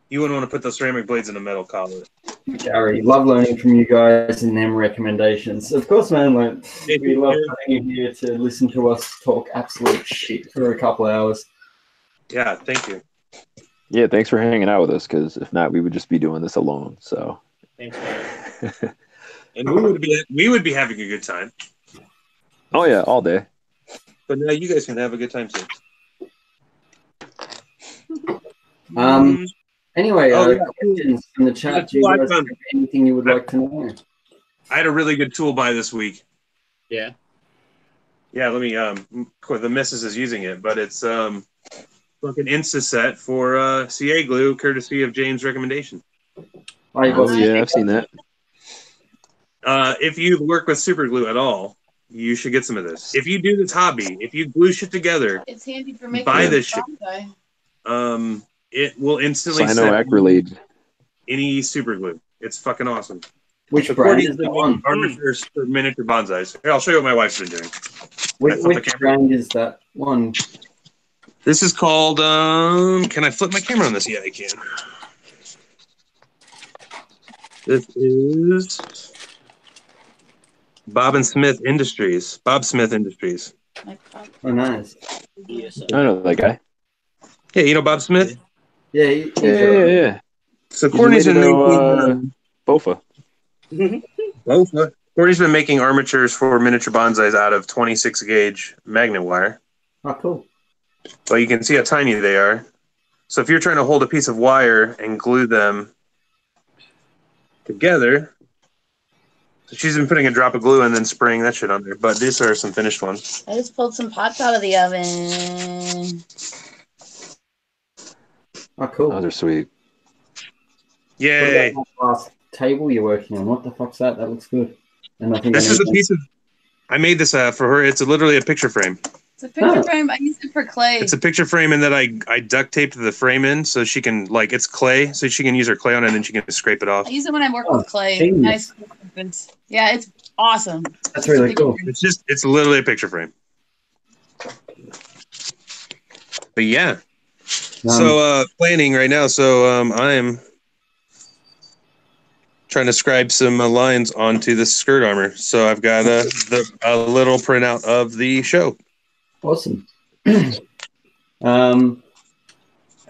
Speaker 1: You wouldn't want to put those ceramic blades in a metal collet.
Speaker 2: Gary, love learning from you guys and them recommendations. Of course, man. Like, we love having you here to listen to us talk absolute shit for a couple hours.
Speaker 1: Yeah, thank you.
Speaker 4: Yeah, thanks for hanging out with us. Because if not, we would just be doing this alone. So.
Speaker 3: Thanks, man.
Speaker 1: And we would be having a good time.
Speaker 4: Oh yeah, all day.
Speaker 1: But now you guys can have a good time too.
Speaker 2: Anyway,
Speaker 1: yeah.
Speaker 2: questions in the chat. Do you guys have anything you would like to know?
Speaker 1: I had a really good tool buy this week.
Speaker 3: Yeah.
Speaker 1: Yeah, let me the missus is using it, but it's fucking Insta set for CA glue, courtesy of James' recommendation.
Speaker 2: Oh,
Speaker 4: yeah, I've seen that.
Speaker 1: If you work with super glue at all, you should get some of this. If you do this hobby, if you glue shit together,
Speaker 5: It's handy for making
Speaker 1: buy this shit. It will instantly set any super glue. It's fucking awesome.
Speaker 2: Which brand is that one?
Speaker 1: Armatures for miniature bonsais. Here, I'll show you what my wife's been doing.
Speaker 2: Which brand is that one?
Speaker 1: This is called. Can I flip my camera on this? Yeah, I can. This is Bob Smith Industries.
Speaker 2: Oh, nice.
Speaker 3: Yes,
Speaker 4: I know that guy.
Speaker 1: Yeah, you know Bob Smith?
Speaker 2: Yeah.
Speaker 4: Yeah.
Speaker 1: So Courtney's been making
Speaker 4: Bofa.
Speaker 1: Bofa. Courtney's been making armatures for miniature bonsais out of 26 gauge magnet wire.
Speaker 2: Oh, cool.
Speaker 1: Well, you can see how tiny they are. So if you're trying to hold a piece of wire and glue them together, so she's been putting a drop of glue and then spraying that shit on there. But these are some finished ones.
Speaker 5: I just pulled some pots out of the oven.
Speaker 2: Oh, cool.
Speaker 4: Those are sweet.
Speaker 1: Yay!
Speaker 2: What about that last table you're working on? What the fuck's that? That looks good. And I think
Speaker 1: This is a piece of. I made this for her. It's literally a picture frame.
Speaker 5: It's a picture frame. I used it for clay.
Speaker 1: It's a picture frame, and that I duct taped the frame in so she can it's clay, so she can use her clay on it, and then she can scrape it off.
Speaker 5: I use it when I work with clay. Nice. Yeah, it's awesome.
Speaker 2: That's really cool.
Speaker 1: It's literally a picture frame. But yeah. So planning right now. So I'm trying to scribe some lines onto the skirt armor. So I've got a little printout of the show.
Speaker 2: Awesome.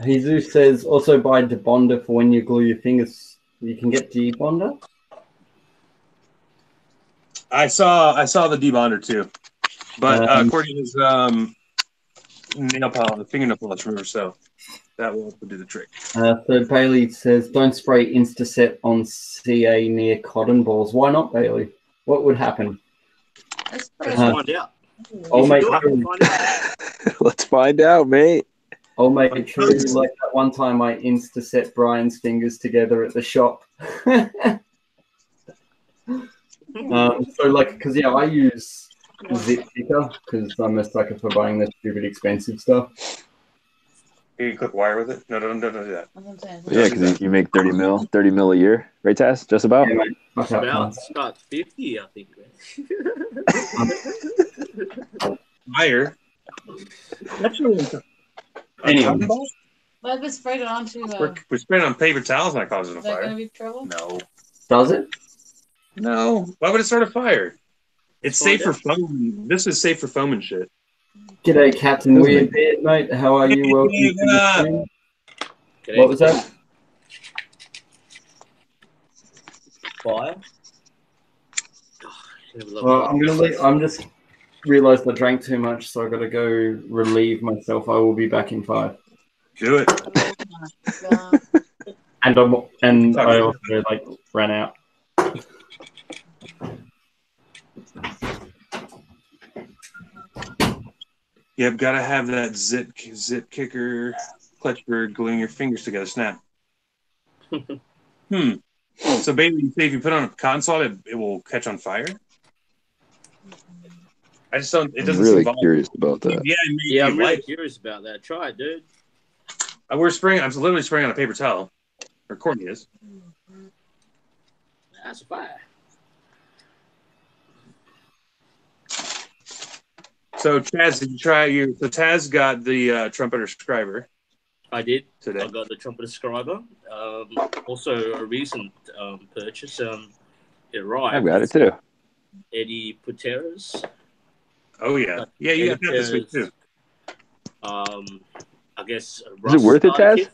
Speaker 2: Jesus says also buy debonder for when you glue your fingers. You can get debonder.
Speaker 1: I saw the debonder too, but Courtney is fingernail polish remover, so that will also do the trick.
Speaker 2: So Bailey says don't spray Instaset on CA near cotton balls. Why not, Bailey? What would happen?
Speaker 3: Let's find out.
Speaker 4: Let's find out, mate.
Speaker 2: I'll make it true. Like that one time I Instaset Brian's fingers together at the shop. Because I use Zip Picker because I'm a sucker for buying the stupid expensive stuff.
Speaker 1: You clip wire with it? No, don't do that.
Speaker 4: Yeah, because you make 30 mil a year, right, Tess? Just about.
Speaker 2: Yeah, mate.
Speaker 3: It's about 50, I think.
Speaker 1: Wire.
Speaker 2: Anyway.
Speaker 5: Well, I've been sprayed it onto.
Speaker 1: We sprayed it on paper towels and I caused it a
Speaker 5: Is that
Speaker 1: fire.
Speaker 5: going to be trouble?
Speaker 1: No.
Speaker 2: Does it?
Speaker 1: No. Why would it start a fire? It's safe for foam. This is safe for foam and shit.
Speaker 2: G'day, Captain Weirdbeard, mate. How are you? Welcome to the stream. What was that?
Speaker 3: Fire?
Speaker 2: Well, I'm just realised I drank too much, so I got to go relieve myself. I will be back in 5.
Speaker 1: Do it.
Speaker 2: And I also ran out.
Speaker 1: Yep, gotta have that zip kicker, clutch for gluing your fingers together. Snap. So basically, you say if you put on a cotton swab, it will catch on fire. I just don't. It
Speaker 4: I'm
Speaker 1: doesn't
Speaker 4: really
Speaker 1: seem volatile.
Speaker 4: curious about that.
Speaker 3: Yeah, I'm really curious about that. Try it, dude.
Speaker 1: We're spraying. I'm literally spraying on a paper towel. Or Courtney is.
Speaker 3: That's a fire.
Speaker 1: So Taz, did you try your? So Taz got the trumpeter scriber.
Speaker 3: I did
Speaker 1: today.
Speaker 3: I got the trumpeter scriber. Also a recent purchase. It arrived.
Speaker 4: I've got it too.
Speaker 3: Eddie Puteras.
Speaker 1: Oh yeah, yeah, you got that this week too.
Speaker 3: I guess.
Speaker 4: Is it worth it, Taz?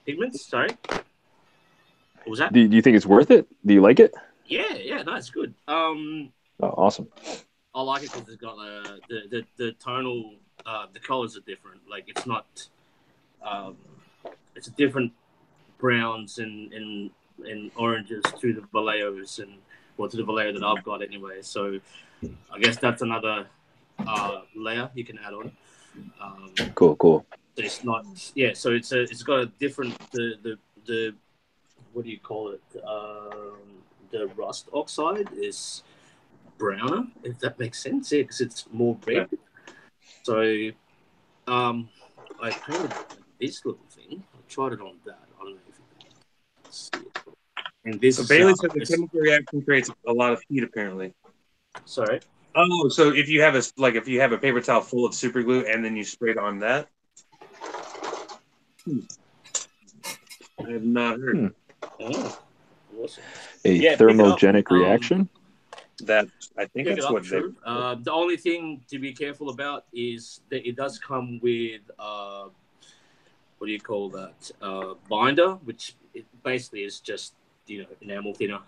Speaker 3: Pigments. Sorry. What was that?
Speaker 4: Do you think it's worth it? Do you like it?
Speaker 3: Yeah, no, it's good.
Speaker 4: Oh, awesome.
Speaker 3: I like it because it's got the tonal, the colors are different. Like it's not, it's different browns and oranges to the Valeos and to the Valeo that I've got anyway. So I guess that's another layer you can add on.
Speaker 4: Cool.
Speaker 3: It's not, yeah. So it's got a different the what do you call it? The rust oxide is browner, if that makes sense. Yeah, because it's more red. So I painted this little thing. I tried it on that. I don't know if you can see it. And this
Speaker 1: so Bailey said the chemical reaction creates a lot of heat apparently.
Speaker 3: Sorry.
Speaker 1: Oh, so if you have a paper towel full of super glue and then you spray it on that. I have not heard.
Speaker 3: Oh, awesome.
Speaker 4: A thermogenic reaction?
Speaker 1: That I think that's what
Speaker 3: they. The only thing to be careful about is that it does come with what do you call that? Binder, which it basically is just enamel thinner.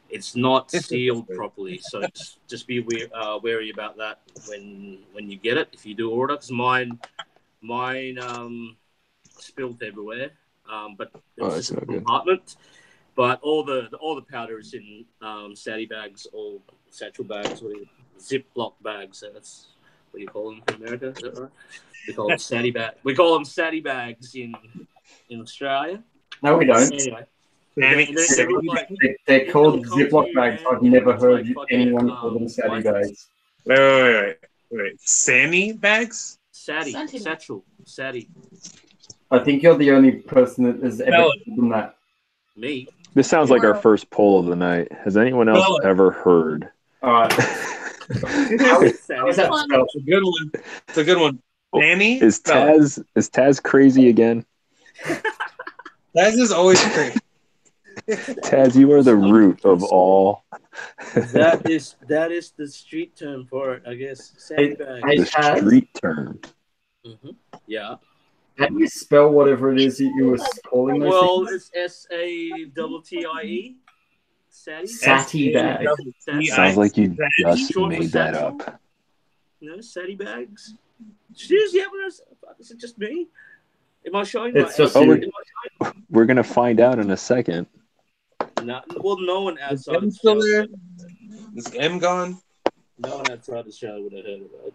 Speaker 3: It's not sealed properly, so just be wary about that when you get it. If you do order, because mine spilled everywhere. But it was just a compartment. But all the powder is in saddy bags or satchel bags or Ziploc bags. So that's what you call them in America. Is that right? We call them saddy bag. We call them saddy bags in Australia.
Speaker 2: No, we don't.
Speaker 3: Anyway,
Speaker 2: they're called Ziploc bags. I've never heard anyone call them saddy bags.
Speaker 1: Wait. Sammy bags?
Speaker 3: Satchel. Saddy.
Speaker 2: I think you're the only person that has ever done that.
Speaker 3: Me.
Speaker 4: This sounds like our first poll of the night. Has anyone else ever heard?
Speaker 2: All right. How is that spelled?
Speaker 1: It's a good one. Sammy?
Speaker 4: Is Taz crazy again?
Speaker 1: Taz is always crazy.
Speaker 4: Taz, you are the root of all.
Speaker 3: That is the street term for it, I guess. Saddy bag.
Speaker 4: The street term.
Speaker 3: Mm-hmm. Yeah.
Speaker 2: How do you spell whatever it is that you were calling those things?
Speaker 3: It's SATTIE.
Speaker 2: Satty bag.
Speaker 4: Sounds like you just made that up.
Speaker 3: No, saddy bags. Seriously, is it just me? Am I showing
Speaker 2: it's
Speaker 3: my
Speaker 2: just
Speaker 4: we're going to find out in a second.
Speaker 3: No one outside
Speaker 1: the show. Is M gone?
Speaker 3: No one outside the show would have heard of it.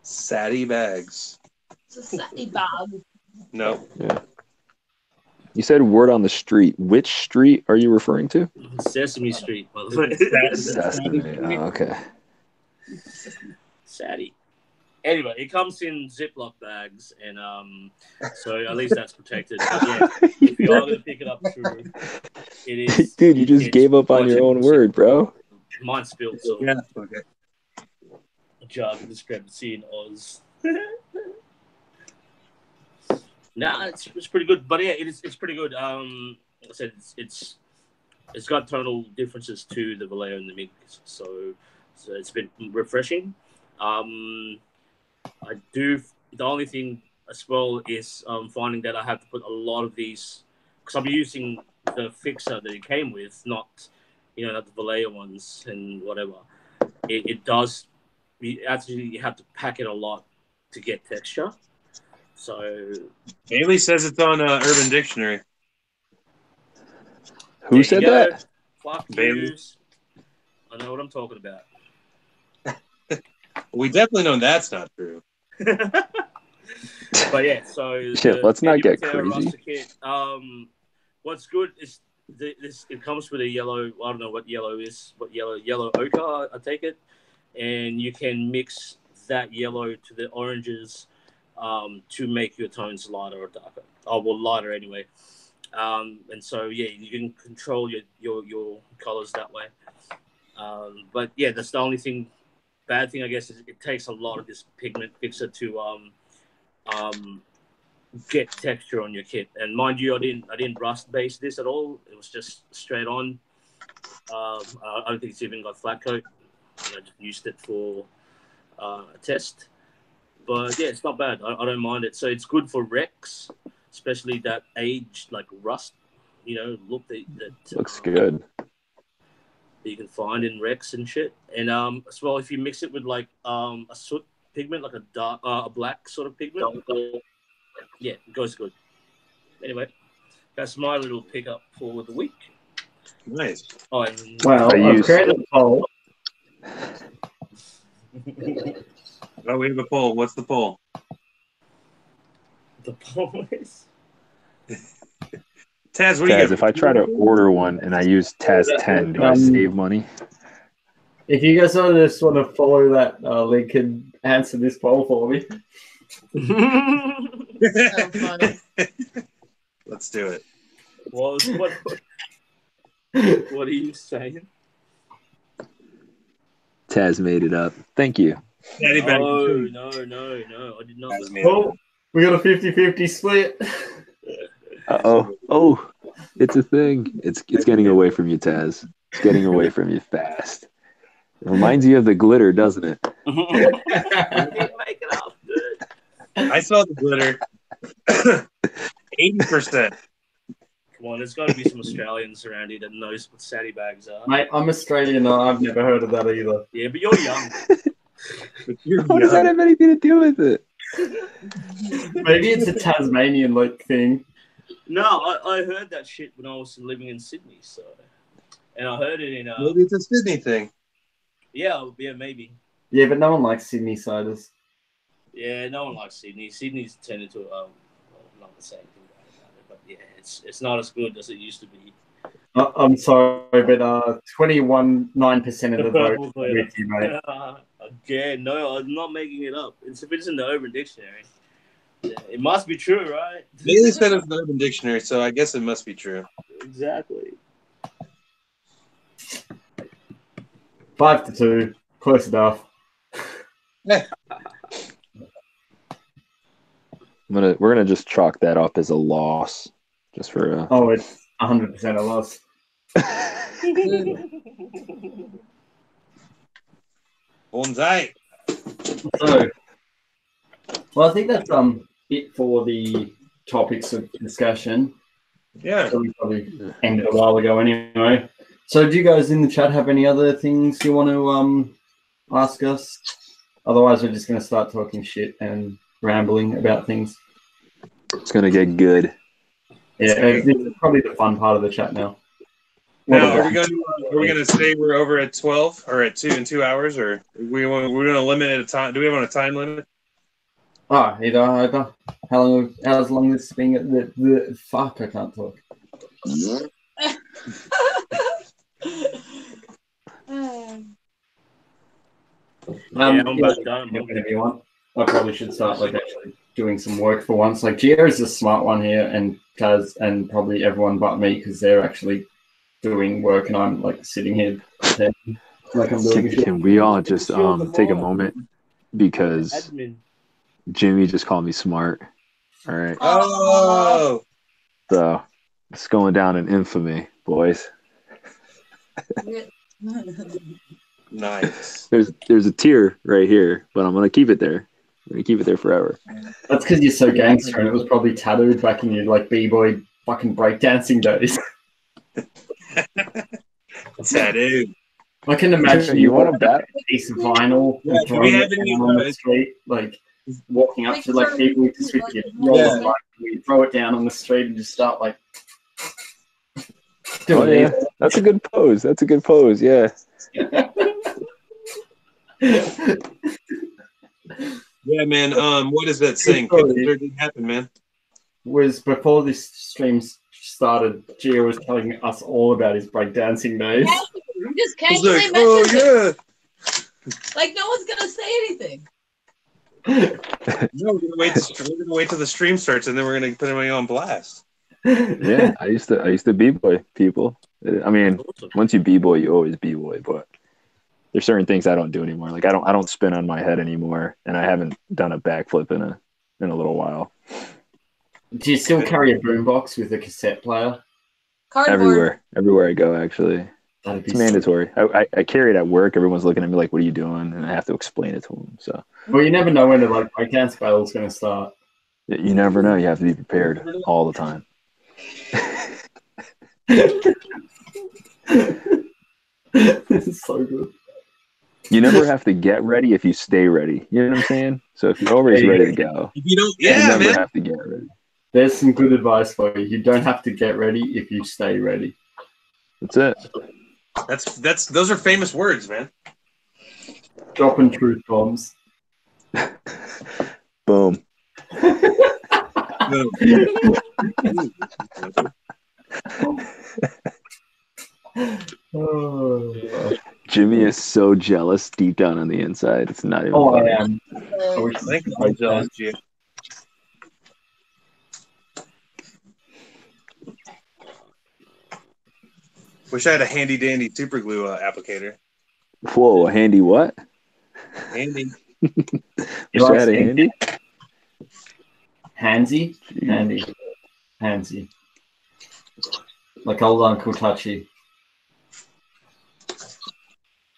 Speaker 1: Saddy bags.
Speaker 5: It's a saddy bag.
Speaker 1: No.
Speaker 4: Yeah. You said word on the street. Which street are you referring to?
Speaker 3: Sesame Street, by the way.
Speaker 4: Sesame. Oh, okay.
Speaker 3: Saddy. Anyway, it comes in Ziploc bags, and so at least that's protected. But yeah, if you are going to pick it up through, it is.
Speaker 4: Dude, you just gave up on your own word, bro.
Speaker 3: Mine spilled, so
Speaker 1: yeah, okay.
Speaker 3: Jargon discrepancy in Oz. Nah, it's pretty good, but yeah, it's pretty good. Like I said, it's got tonal differences to the Vallejo and the MiG, so it's been refreshing. The only thing as well is finding that I have to put a lot of these because I'm using the fixer that it came with, not the Vallejo ones and whatever. It does. You have to pack it a lot to get texture. So
Speaker 1: Bailey says it's on Urban Dictionary.
Speaker 4: Who said that?
Speaker 3: Fuck
Speaker 1: Bailey.
Speaker 3: I know what I'm talking about.
Speaker 1: We definitely know that's not true.
Speaker 3: But yeah, so
Speaker 4: Shit, let's not get
Speaker 3: Terra
Speaker 4: crazy.
Speaker 3: Rasta kit. What's good is it comes with a yellow. I don't know what yellow is. What yellow ochre? I take it, and you can mix that yellow to the oranges to make your tones lighter or darker. Oh, well, lighter anyway. And so yeah, you can control your colors that way. But yeah, that's the only thing. Bad thing, I guess, is it takes a lot of this pigment fixer to get texture on your kit. And mind you, I didn't rust base this at all. It was just straight on. I don't think it's even got flat coat. I just used it for a test. But yeah, it's not bad. I don't mind it. So it's good for wrecks, especially that aged like rust, look that
Speaker 4: Looks good.
Speaker 3: that you can find in wrecks and shit. And as well, if you mix it with like a soot pigment, like a black sort of pigment, yeah, it goes good. Anyway, that's my little pickup for the week.
Speaker 1: Nice.
Speaker 3: Oh, and
Speaker 2: Well, I've created a poll.
Speaker 1: Oh, we have a poll. What's the poll?
Speaker 3: the poll is
Speaker 1: Taz, what do you
Speaker 4: Taz,
Speaker 1: get?
Speaker 4: if I try to order one and I use Taz 10, do I save money?
Speaker 2: If you guys just want to follow that link and answer this poll for me.
Speaker 5: So funny.
Speaker 1: Let's do it.
Speaker 3: what are you saying?
Speaker 4: Taz made it up. Thank you.
Speaker 1: Daddy back.
Speaker 3: No, I did not.
Speaker 2: Oh, we got a 50-50 split.
Speaker 4: Uh-oh. Oh, it's a thing. It's getting away from you, Taz. It's getting away from you fast. It reminds you of the glitter, doesn't it?
Speaker 3: I didn't make it up, dude.
Speaker 1: I saw the glitter. 80%.
Speaker 3: Come on, there's got to be some Australians around here that knows what saddy bags are.
Speaker 2: Mate, I'm Australian. I've never heard of that either.
Speaker 3: Yeah, but you're young.
Speaker 1: But you're
Speaker 4: What does that
Speaker 1: young.
Speaker 4: have anything to do with it?
Speaker 2: Maybe it's a Tasmanian like thing.
Speaker 3: No, I heard that shit when I was living in Sydney, so, and I heard it in
Speaker 1: Maybe it's a Sydney thing.
Speaker 3: yeah, maybe.
Speaker 2: Yeah, but no one likes Sydney ciders.
Speaker 3: Yeah, no one likes Sydney. Sydney's tended to not the same thing about it, but yeah, it's not as good as it used to be.
Speaker 2: I'm sorry, but 21.9% of the vote with you, mate.
Speaker 3: Again, no, I'm not making it up. If it's in the Urban Dictionary, yeah, it must be true, right?
Speaker 1: They said it's the Urban Dictionary, so I guess it must be true.
Speaker 3: Exactly.
Speaker 2: 5-2, close enough.
Speaker 4: We're gonna just chalk that up as a loss, just for a.
Speaker 2: Oh, it's 100% a loss.
Speaker 1: Bonsai.
Speaker 2: So, well, I think that's it for the topics of discussion.
Speaker 1: Yeah.
Speaker 2: So we probably ended a while ago anyway. So do you guys in the chat have any other things you want to ask us? Otherwise, we're just going to start talking shit and rambling about things.
Speaker 4: It's gonna get good.
Speaker 2: Yeah, this is probably the fun part of the chat now.
Speaker 1: Now, are we gonna say we're over at 12 or at 2 hours, or we're gonna limit it a time? Do we have a time limit?
Speaker 2: Either. How's long this thing? The fuck, I can't talk.
Speaker 3: I'm about done.
Speaker 2: Whenever you want. I probably should start actually doing some work for once. Geo is the smart one here, and Taz, and probably everyone but me, because they're actually doing work, and I'm sitting here pretending like I'm doing shit.
Speaker 4: Can we all just take a moment, because Jimmy just called me smart. All right.
Speaker 1: Oh.
Speaker 4: So it's going down in infamy, boys.
Speaker 1: Nice.
Speaker 4: There's a tear right here, but I'm gonna keep it there. I'm gonna keep it there forever.
Speaker 2: That's because you're so gangster, and it was probably tattooed back in your b-boy fucking breakdancing days.
Speaker 1: Tattoo.
Speaker 2: I can imagine
Speaker 4: you want a bat?
Speaker 2: A piece of vinyl
Speaker 1: Yeah, do we have any
Speaker 2: on the street, walking up to people just with your roller bike, you throw it down on the street and just start doing
Speaker 4: That's a good pose. Yeah.
Speaker 1: Yeah, man. What is that saying?
Speaker 2: Sorry.
Speaker 1: It didn't happen, man.
Speaker 2: Was before this stream started, Gio was telling us all about his breakdancing days.
Speaker 5: I'm just
Speaker 1: He's
Speaker 5: casually
Speaker 1: like, oh
Speaker 5: mentioned it.
Speaker 1: yeah.
Speaker 5: Like no one's gonna say anything.
Speaker 1: No, we're gonna wait till the stream starts, and then we're gonna put him on blast.
Speaker 4: Yeah, I used to b-boy people. I mean, once you b-boy, you always b-boy, but there's certain things I don't do anymore. Like I don't spin on my head anymore, and I haven't done a backflip in a little while.
Speaker 2: Do you still carry a boombox with a cassette player?
Speaker 5: Cardboard.
Speaker 4: Everywhere I go, actually.
Speaker 2: That'd be
Speaker 4: It's mandatory. I carry it at work. Everyone's looking at me like, "What are you doing?" And I have to explain it to them. So,
Speaker 2: well, you never know when the breakdance battle's going to start.
Speaker 4: you never know. You have to be prepared all the time.
Speaker 2: This is so good.
Speaker 4: You never have to get ready if you stay ready. You know what I'm saying? So if you're always ready to go,
Speaker 1: If you don't,
Speaker 4: you
Speaker 1: yeah,
Speaker 4: never
Speaker 1: man.
Speaker 4: have to get ready.
Speaker 2: There's some good advice for you. You don't have to get ready if you stay ready.
Speaker 4: That's it.
Speaker 1: Those are famous words, man.
Speaker 2: Dropping truth bombs.
Speaker 4: Boom.
Speaker 2: Oh,
Speaker 4: Jimmy is so jealous deep down on the inside. It's not even
Speaker 2: I
Speaker 4: funny.
Speaker 2: am. I wish
Speaker 1: Thank you,
Speaker 2: I
Speaker 1: jealous, Gio. Wish I had a handy dandy super glue applicator.
Speaker 4: Whoa, handy what?
Speaker 1: Handy.
Speaker 4: Wish I had a handy?
Speaker 2: Handsy? Handsy. Like old Uncle Touchy.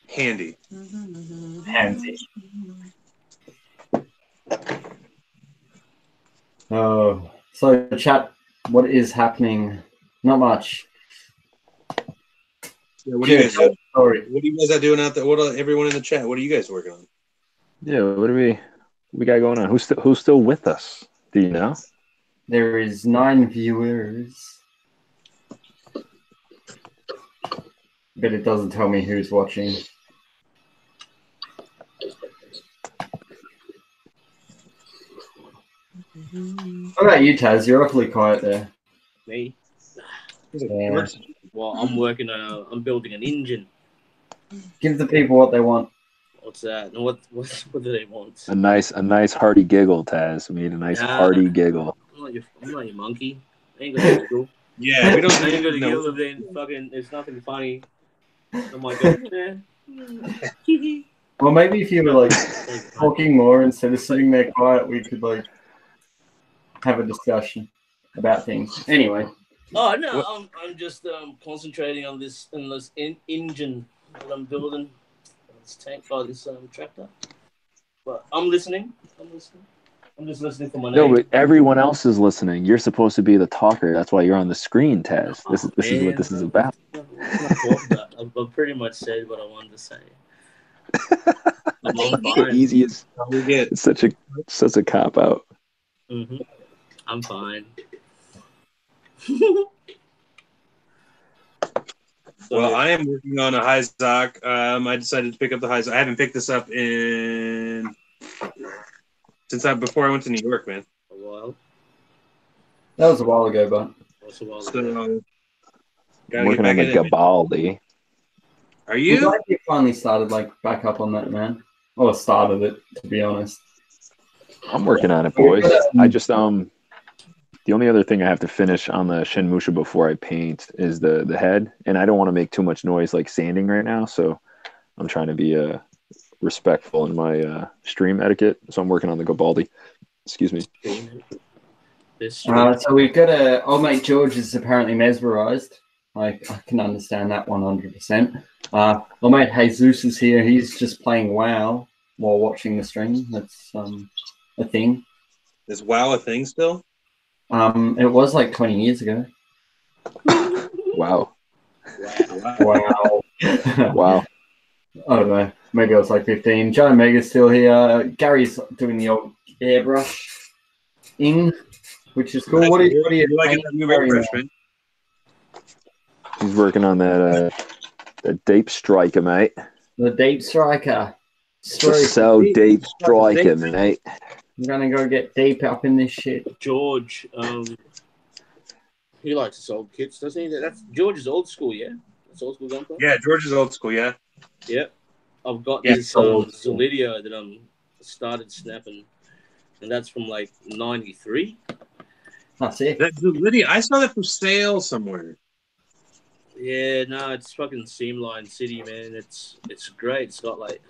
Speaker 1: Handy.
Speaker 2: Handsy. Oh, so chat, what is happening? Not much.
Speaker 1: Yeah, what do you guys do?
Speaker 2: Sorry.
Speaker 1: What are you guys doing out there? What are everyone in the chat? What are you guys working on?
Speaker 4: Yeah, what do we got going on? Who's still with us? Do you know?
Speaker 2: There is 9 viewers. But it doesn't tell me who's watching. What about you, Taz? You're awfully quiet there.
Speaker 3: Me?
Speaker 2: Yeah.
Speaker 3: Well, I'm building an engine.
Speaker 2: Give the people what they want.
Speaker 3: What's that? And what do they want?
Speaker 4: A nice hearty giggle, Taz. We need a nice hearty giggle.
Speaker 3: I'm not your monkey. I ain't gonna giggle.
Speaker 1: Yeah, we don't.
Speaker 3: I ain't gonna giggle if they fucking. It's nothing funny. I'm like, eh.
Speaker 2: Well, maybe if you were like talking more instead of sitting there quiet, we could like have a discussion about things. Anyway.
Speaker 3: Oh no, I'm just concentrating on this engine that I'm building. This tank for this tractor. But I'm listening. I'm just listening for my name.
Speaker 4: No, but everyone else is listening. You're supposed to be the talker. That's why you're on the screen, Taz. This is what this is about.
Speaker 3: I've pretty much said what I wanted to say. I'm fine.
Speaker 4: Easiest.
Speaker 1: We get.
Speaker 4: It's such a cop out.
Speaker 3: Mm-hmm. I'm fine.
Speaker 1: Well, I am working on a Hyzak. I decided to pick up the Hyzak. I haven't picked this up before I went to New York, man.
Speaker 3: A while.
Speaker 2: That was a while ago, but.
Speaker 1: So,
Speaker 4: I'm working on the Gabaldi.
Speaker 1: Are
Speaker 2: I'm
Speaker 1: you?
Speaker 2: glad you finally started like back up on that, man. Or started it, to be honest.
Speaker 4: I'm working on it, boys. I just the only other thing I have to finish on the Shinmusha before I paint is the head, and I don't want to make too much noise like sanding right now, so I'm trying to be respectful in my stream etiquette. So I'm working on the Gabaldi. Excuse me.
Speaker 2: So we've got old mate George is apparently mesmerized. I can understand that 100%. Old mate Jesus is here. He's just playing WoW while watching the stream. That's a thing.
Speaker 1: Is WoW a thing still?
Speaker 2: It was like 20 years ago.
Speaker 4: Wow.
Speaker 2: Wow.
Speaker 4: Wow.
Speaker 2: I don't know. Maybe I was like 15. John Mega's still here. Gary's doing the old airbrush-ing, which is cool. What are you
Speaker 1: like a new airbrush, man?
Speaker 4: He's working on that Deep Striker, mate.
Speaker 2: The Deep Striker.
Speaker 4: Just so deep striking, mate.
Speaker 2: I'm gonna go get deep up in this shit.
Speaker 3: George, he likes his old kits, doesn't he? That's George's old school, yeah. That's old school Gunpla.
Speaker 1: Yeah, George is old school. Yeah.
Speaker 3: Yep. I've got
Speaker 1: Yeah,
Speaker 3: this
Speaker 2: old.
Speaker 3: Zolidio that started snapping, and that's from like '93.
Speaker 2: That's it.
Speaker 1: That Lydia, I saw that for sale somewhere.
Speaker 3: Yeah, no, it's fucking Seamline City, man. It's great. It's got like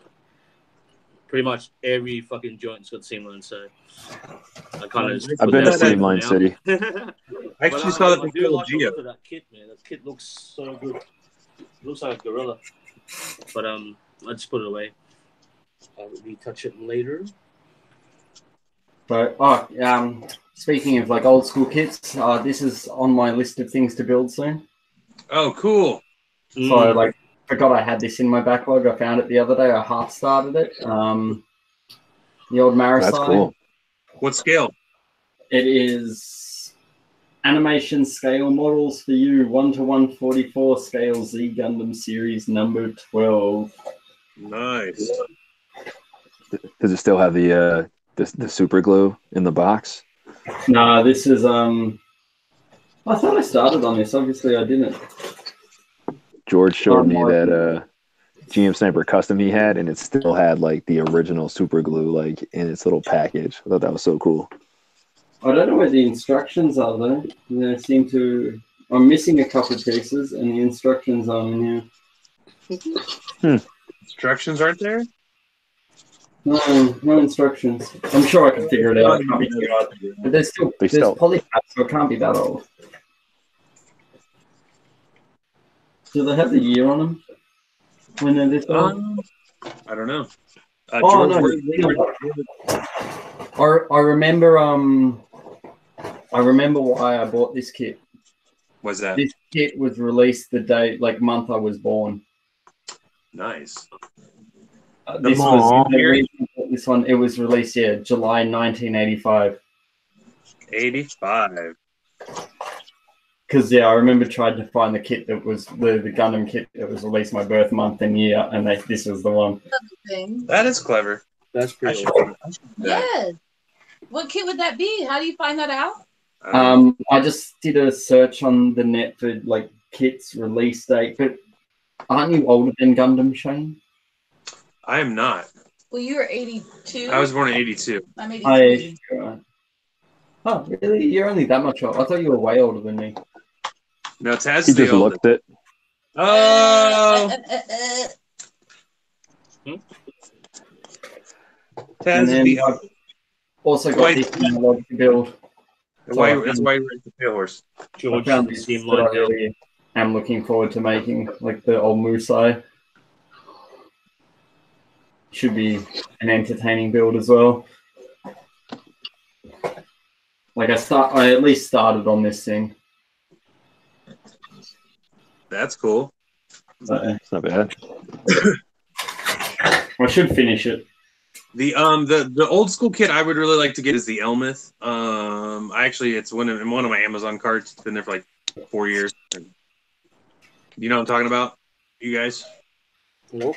Speaker 3: pretty much every fucking joint's got Seamline, so I kind of.
Speaker 4: I've been to Seamline City.
Speaker 1: I actually saw that
Speaker 3: I
Speaker 1: for
Speaker 3: do like the
Speaker 1: Geo.
Speaker 3: look of that kit, man. That kit looks so good. It looks like a gorilla, but I just put it away. I'll retouch it later.
Speaker 2: So, speaking of like old school kits, this is on my list of things to build soon.
Speaker 1: Oh, cool.
Speaker 2: So, like, forgot I had this in my backlog. I found it the other day. I half started it. The old Marisai.
Speaker 4: That's cool.
Speaker 1: What scale?
Speaker 2: It is animation scale models for you, 1:144 scale Z Gundam series number 12.
Speaker 1: Nice.
Speaker 4: Does it still have the super glue in the box?
Speaker 2: No, this is I thought I started on this. Obviously, I didn't.
Speaker 4: George showed me that GM Sniper custom he had, and it still had like the original super glue like in its little package. I thought that was so cool.
Speaker 2: I don't know where the instructions are though. They seem to. I'm missing a couple pieces, and the instructions are in here.
Speaker 1: Instructions aren't there?
Speaker 2: No instructions. I'm sure I can figure it out. It can't be too hard. But there's polycaps, so it can't be that old. Do they have the year on them? When they're this old?
Speaker 1: I don't know.
Speaker 2: I remember. I remember why I bought this kit.
Speaker 1: What's that?
Speaker 2: This kit was released the day, like month I was born.
Speaker 1: Nice.
Speaker 2: This one. It was released, July 1985.
Speaker 1: 85.
Speaker 2: Because I remember trying to find the kit that was the Gundam kit that was released my birth month and year, and this was the one.
Speaker 1: That is clever.
Speaker 3: That's pretty awesome.
Speaker 5: Yeah. What kit would that be? How do you find that out?
Speaker 2: I just did a search on the net for like kits release date, but aren't you older than Gundam, Shane?
Speaker 1: I am not.
Speaker 5: Well, you were 82.
Speaker 1: I was born in 82.
Speaker 5: I'm 82.
Speaker 2: Oh, really? You're only that much older. I thought you were way older than me.
Speaker 1: No, Taz
Speaker 4: He just looked it.
Speaker 1: Oh! Taz is the
Speaker 2: also got this analog to build.
Speaker 1: That's why you raised the pale horse.
Speaker 2: I found this that I really am looking forward to making, like the old Musai. Should be an entertaining build as well. Like I at least started on this thing.
Speaker 1: That's cool.
Speaker 4: It's not bad.
Speaker 2: I should finish it.
Speaker 1: The old school kit I would really like to get is the Elmith. It's in one of my Amazon carts. It's been there for like 4 years. You know what I'm talking about, you guys?
Speaker 3: Nope.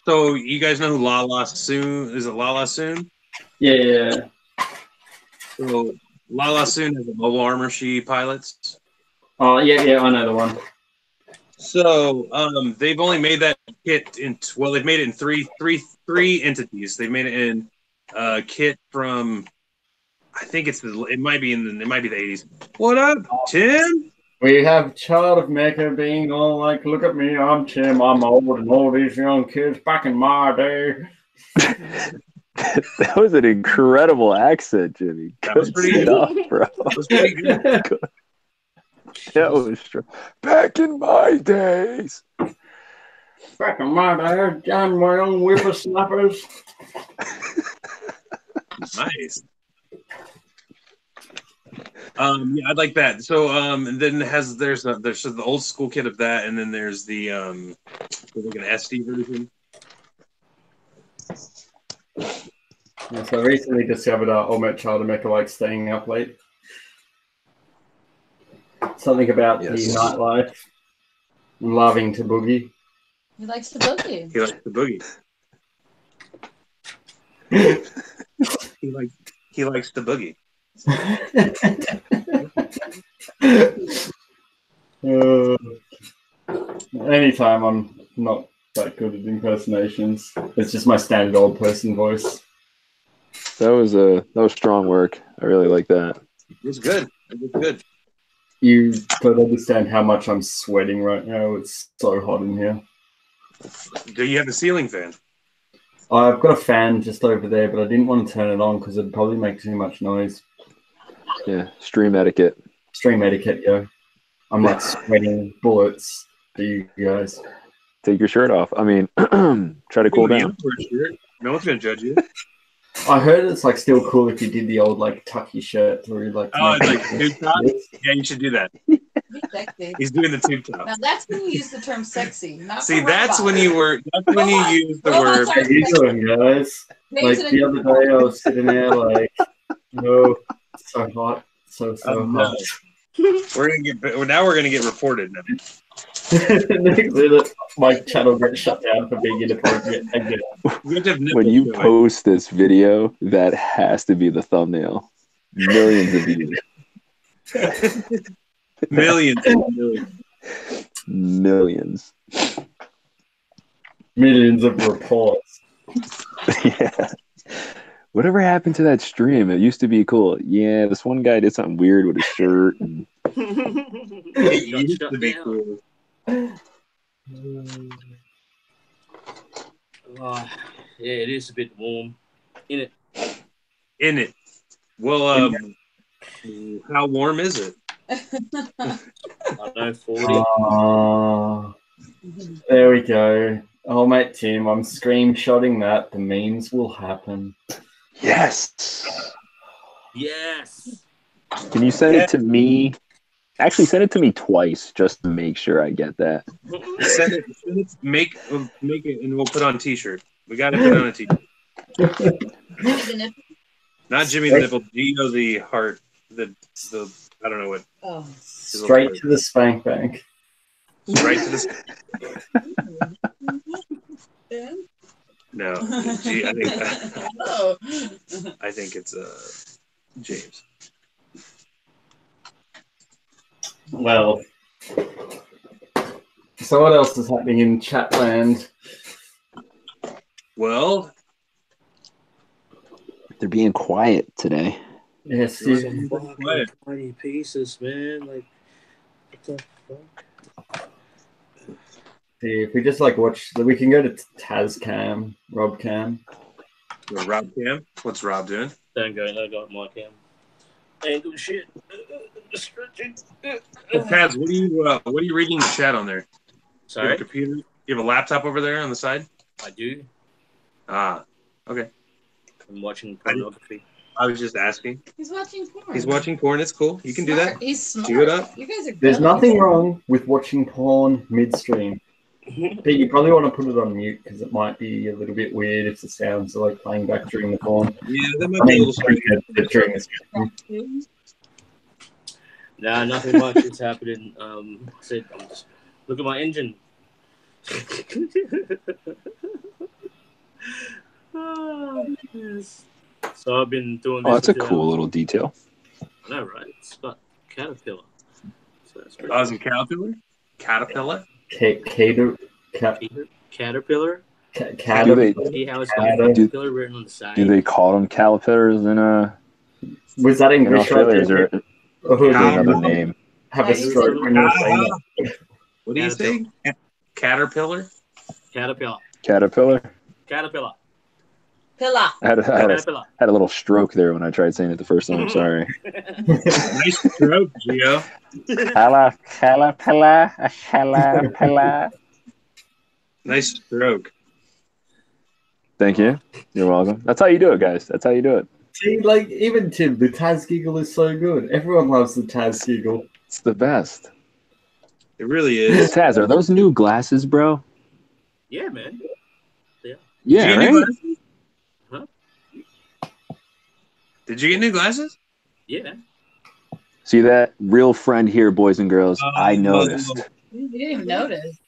Speaker 1: So you guys know who Lala Soon is? It Lala Soon?
Speaker 2: Yeah.
Speaker 1: So Lala Soon is a mobile armor she pilots.
Speaker 2: Oh yeah, I know the one.
Speaker 1: So they've only made that kit they've made it in three entities. They made it in a kit from it might be the 80s. What up, Tim?
Speaker 2: We have Child of Mecha being all like, look at me, I'm Tim, I'm old, and all these young kids back in my day.
Speaker 4: That was an incredible accent, Jimmy.
Speaker 1: That was pretty good,
Speaker 4: bro.
Speaker 1: That was pretty good.
Speaker 4: That was true. Back in my days.
Speaker 2: Back in my day, I'm my own whippersnappers.
Speaker 1: Nice. Yeah, I'd like that. So, and then there's the old school kit of that, and then there's the like an SD version.
Speaker 2: Yeah, so I recently discovered Ultimate Child of Mecha likes staying up late. Something about the nightlife and loving to boogie.
Speaker 5: He likes to boogie.
Speaker 1: He likes the boogie. He likes the boogie.
Speaker 2: Anytime I'm not that good at impersonations. It's just my standard old person voice.
Speaker 4: That was strong work. I really like that.
Speaker 1: It was good. It was good.
Speaker 2: You don't understand how much I'm sweating right now. It's so hot in here.
Speaker 1: Do you have a ceiling fan?
Speaker 2: I've got a fan just over there, but I didn't want to turn it on because it'd probably make too much noise.
Speaker 4: Yeah, stream etiquette.
Speaker 2: Stream etiquette, yo. I'm like sweating bullets to you guys.
Speaker 4: Take your shirt off. I mean, try to cool down.
Speaker 1: No one's gonna judge you.
Speaker 2: I heard it's like still cool if you did the old like tucky shirt where you like.
Speaker 1: Oh, it's like tube top. Yeah, you should do that.
Speaker 5: Sexy.
Speaker 1: He's doing the tube top.
Speaker 5: Now that's when you use the term sexy. Not
Speaker 1: See,
Speaker 5: for
Speaker 1: that's
Speaker 5: robot.
Speaker 1: when you were. That's when you used the word.
Speaker 2: How you doing, guys? Like the other day, I was sitting there like, no, it's so hot, so hot.
Speaker 1: We're gonna get reported now.
Speaker 2: My channel gets shut down for being inappropriate.
Speaker 4: When you post this video, that has to be the thumbnail. Millions of views.
Speaker 1: Millions and millions.
Speaker 2: Millions of reports.
Speaker 4: Yeah. Whatever happened to that stream? It used to be cool. Yeah, this one guy did something weird with his shirt. And...
Speaker 1: it used to be cool.
Speaker 3: Yeah, it is a bit warm. In
Speaker 1: it. Well, how warm is it?
Speaker 3: I don't know, 40.
Speaker 2: There we go. Oh, mate, Tim, I'm screenshotting that. The memes will happen.
Speaker 4: Yes.
Speaker 3: Yes.
Speaker 4: Can you send it to me? Actually, send it to me twice just to make sure I get that.
Speaker 1: Send it. Make it, and we'll put on a t-shirt. We got to put on a t-shirt. Not Jimmy the Nipple. Geo the heart. The I don't know what.
Speaker 5: Oh.
Speaker 2: Straight to the spank bank.
Speaker 1: Straight to the. No, G, I think it's James.
Speaker 2: Well, so what else is happening in Chatland?
Speaker 1: Well,
Speaker 4: they're being quiet today.
Speaker 2: Yes,
Speaker 3: Tiny pieces, man. Like, what the fuck?
Speaker 2: See, if we just like watch, we can go to Taz Cam, Rob Cam.
Speaker 1: Rob Cam? What's Rob doing?
Speaker 3: Don't go my cam. Ain't doing shit. Stretching.
Speaker 1: Taz, what are you reading in the chat on there?
Speaker 3: Sorry?
Speaker 1: You have a computer? You have a laptop over there on the side?
Speaker 3: I do.
Speaker 1: Ah, okay.
Speaker 3: I'm watching pornography.
Speaker 1: I was just asking.
Speaker 5: He's watching porn.
Speaker 1: He's watching porn. It's cool. You can do that.
Speaker 5: He's smart.
Speaker 1: Do it up.
Speaker 5: You guys are.
Speaker 2: There's nothing wrong with watching porn midstream. But you probably want to put it on mute because it might be a little bit weird if the sounds are like playing back during the porn.
Speaker 1: Yeah, that might be a little strange.
Speaker 2: During the
Speaker 3: Nah, nothing much is happening. I said, look at my engine. Yes. So I've been doing this.
Speaker 4: Oh, that's a cool little detail.
Speaker 3: I know, right? It's got Caterpillar. So that's pretty
Speaker 1: Is it Caterpillar? Caterpillar?
Speaker 3: Caterpillar?
Speaker 2: Caterpillar.
Speaker 3: See how it's got Caterpillar written on the side?
Speaker 4: Do they call them calipers in
Speaker 2: Was that English?
Speaker 4: Australia? Is there another name?
Speaker 2: Have a stroke when you're saying that.
Speaker 1: What do you say? Caterpillar?
Speaker 3: Caterpillar.
Speaker 4: Caterpillar?
Speaker 3: Caterpillar.
Speaker 5: Pillar.
Speaker 4: I had a little stroke there when I tried saying it the first time. I'm sorry.
Speaker 1: Nice stroke, Gio.
Speaker 4: Caterpillar.
Speaker 1: Nice stroke.
Speaker 4: Thank you. You're welcome. That's how you do it, guys. That's how you do it.
Speaker 2: See, like, even Tim, the Taz giggle is so good. Everyone loves the Taz giggle.
Speaker 4: It's the best.
Speaker 1: It really is.
Speaker 4: Taz, are those new glasses, bro?
Speaker 3: Yeah, man.
Speaker 4: Yeah, right?
Speaker 3: Huh?
Speaker 1: Did you get new glasses?
Speaker 3: Yeah.
Speaker 4: See that? Real friend here, boys and girls. I noticed.
Speaker 5: You didn't even notice.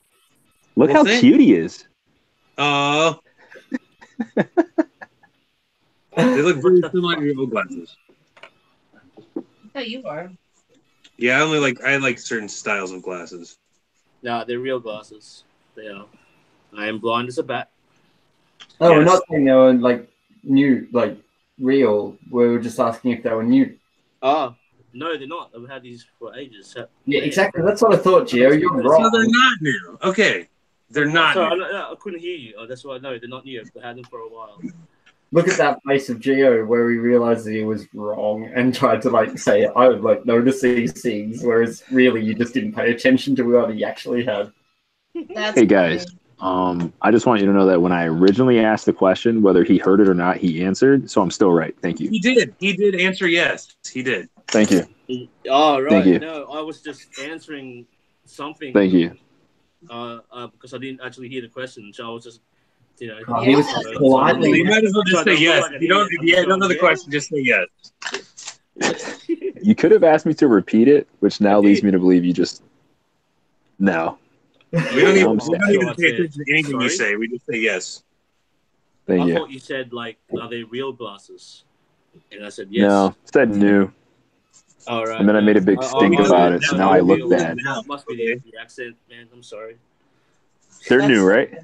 Speaker 4: Look how cute he is.
Speaker 1: Oh. They look very similar to your old glasses.
Speaker 5: Oh, you are.
Speaker 1: Yeah, I like certain styles of glasses.
Speaker 3: No, they're real glasses. They are. I am blind as a bat.
Speaker 2: No, we're
Speaker 1: Yes.
Speaker 2: not saying they were like new, like real. We were just asking if they were new.
Speaker 3: Oh, no, they're not. I've had these for ages.
Speaker 2: Yeah, exactly. That's what I thought, Gio. You're
Speaker 1: So
Speaker 2: wrong.
Speaker 1: they're not new. Okay. They're not
Speaker 3: Sorry,
Speaker 1: new.
Speaker 3: I couldn't hear you. Oh, that's why I know they're not new. I've had them for a while.
Speaker 2: Look at that face of Gio where he realized that he was wrong and tried to like say, I would like notice these things, whereas really you just didn't pay attention to what he actually had.
Speaker 5: That's
Speaker 4: Hey guys,
Speaker 5: funny.
Speaker 4: I just want you to know that when I originally asked the question, whether he heard it or not, he answered. So I'm still right. Thank you.
Speaker 1: He did. He did answer yes. He did.
Speaker 4: Thank you.
Speaker 3: Oh, right.
Speaker 4: Thank you.
Speaker 3: No, I was just answering something.
Speaker 4: Thank you.
Speaker 3: Because I didn't actually hear the question, so I was just, you know.
Speaker 2: Oh, he was
Speaker 5: Yeah.
Speaker 2: politely.
Speaker 1: You might as well just
Speaker 3: So
Speaker 1: say
Speaker 3: I don't
Speaker 1: yes.
Speaker 3: look like
Speaker 1: If you don't,
Speaker 3: an
Speaker 1: if you don't know the
Speaker 3: idiot.
Speaker 1: question, just say yes.
Speaker 4: You could have asked me to repeat it, which now leads me to believe you just no.
Speaker 1: We don't even,
Speaker 4: I'm
Speaker 1: we don't even
Speaker 3: sorry.
Speaker 1: pay attention to anything you
Speaker 3: Sorry?
Speaker 1: say. We just say yes.
Speaker 4: Thank
Speaker 3: I
Speaker 4: you.
Speaker 3: thought you said, like, are they real glasses? And I said, yes.
Speaker 4: No, said new.
Speaker 3: All right.
Speaker 4: And then I made a big stink about it, so now I look bad.
Speaker 3: That must be the accent, man. I'm sorry.
Speaker 4: They're new, right?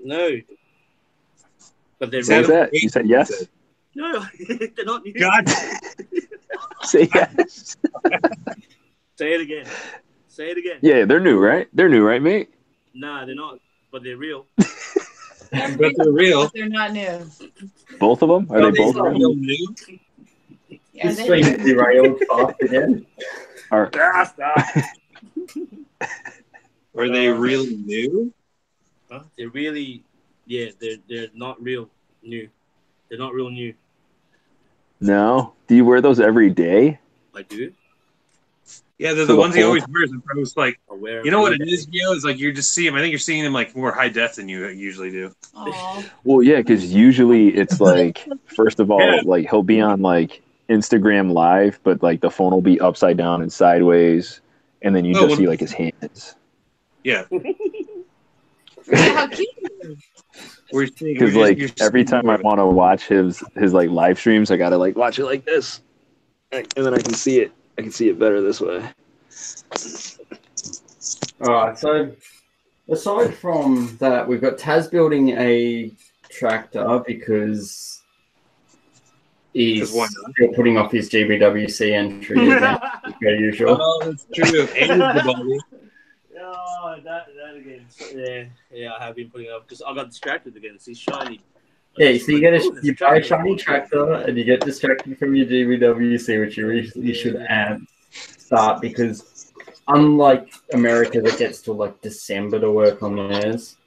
Speaker 3: No. But they're
Speaker 4: What was
Speaker 3: real.
Speaker 4: that? You said yes?
Speaker 3: No, they're not new.
Speaker 1: God.
Speaker 4: Say yes.
Speaker 3: Say it again. Say it again.
Speaker 4: Yeah, they're new, right? They're new, right, mate?
Speaker 3: Nah, they're not. But they're real.
Speaker 1: But they're real.
Speaker 5: They're not new.
Speaker 4: Both of them? Are they both
Speaker 1: real
Speaker 4: real?
Speaker 1: new?
Speaker 5: Yeah,
Speaker 2: This
Speaker 5: they-
Speaker 2: stream derailed fast again.
Speaker 4: All right.
Speaker 1: Are they really new?
Speaker 3: Huh? They're really, yeah, they're not real new. They're not real new.
Speaker 4: No. Do you wear those every day?
Speaker 3: I do.
Speaker 1: Yeah, they're
Speaker 4: So
Speaker 1: the
Speaker 4: the
Speaker 1: ones he
Speaker 4: whole-
Speaker 1: always wears. And I was like,
Speaker 3: I wear.
Speaker 1: you know what it
Speaker 3: them
Speaker 1: is, Gio? Is like you just see him. I think you're seeing him like more high def than you usually do.
Speaker 5: Aw.
Speaker 4: Well, yeah, because usually it's like, first of all,
Speaker 1: Yeah.
Speaker 4: like he'll be on like Instagram Live, but like the phone will be upside down and sideways, and then you
Speaker 1: Oh,
Speaker 4: just
Speaker 1: well-
Speaker 4: see like his hands.
Speaker 1: Yeah,
Speaker 5: How cute.
Speaker 1: we're seeing
Speaker 4: Because
Speaker 1: you're
Speaker 4: like
Speaker 1: seeing
Speaker 4: every
Speaker 1: more
Speaker 4: time I
Speaker 1: of it.
Speaker 4: want to watch his like live streams, I gotta like watch it like this, and then I can see it. I can see it better this way.
Speaker 2: All right, so aside from that, we've got Taz building a tractor because he's
Speaker 1: why not?
Speaker 2: still putting off his GBWC entry again, as per usual.
Speaker 1: Oh, that's true. And the body.
Speaker 3: Oh, that again. Yeah, I have been putting up because I got distracted again. It's shiny.
Speaker 2: Yeah, so you get
Speaker 3: Oh, there's
Speaker 2: you buy a
Speaker 3: tractor.
Speaker 2: shiny tractor and you get distracted from your GBWC, which you should start because unlike America that gets till like December to work on theirs,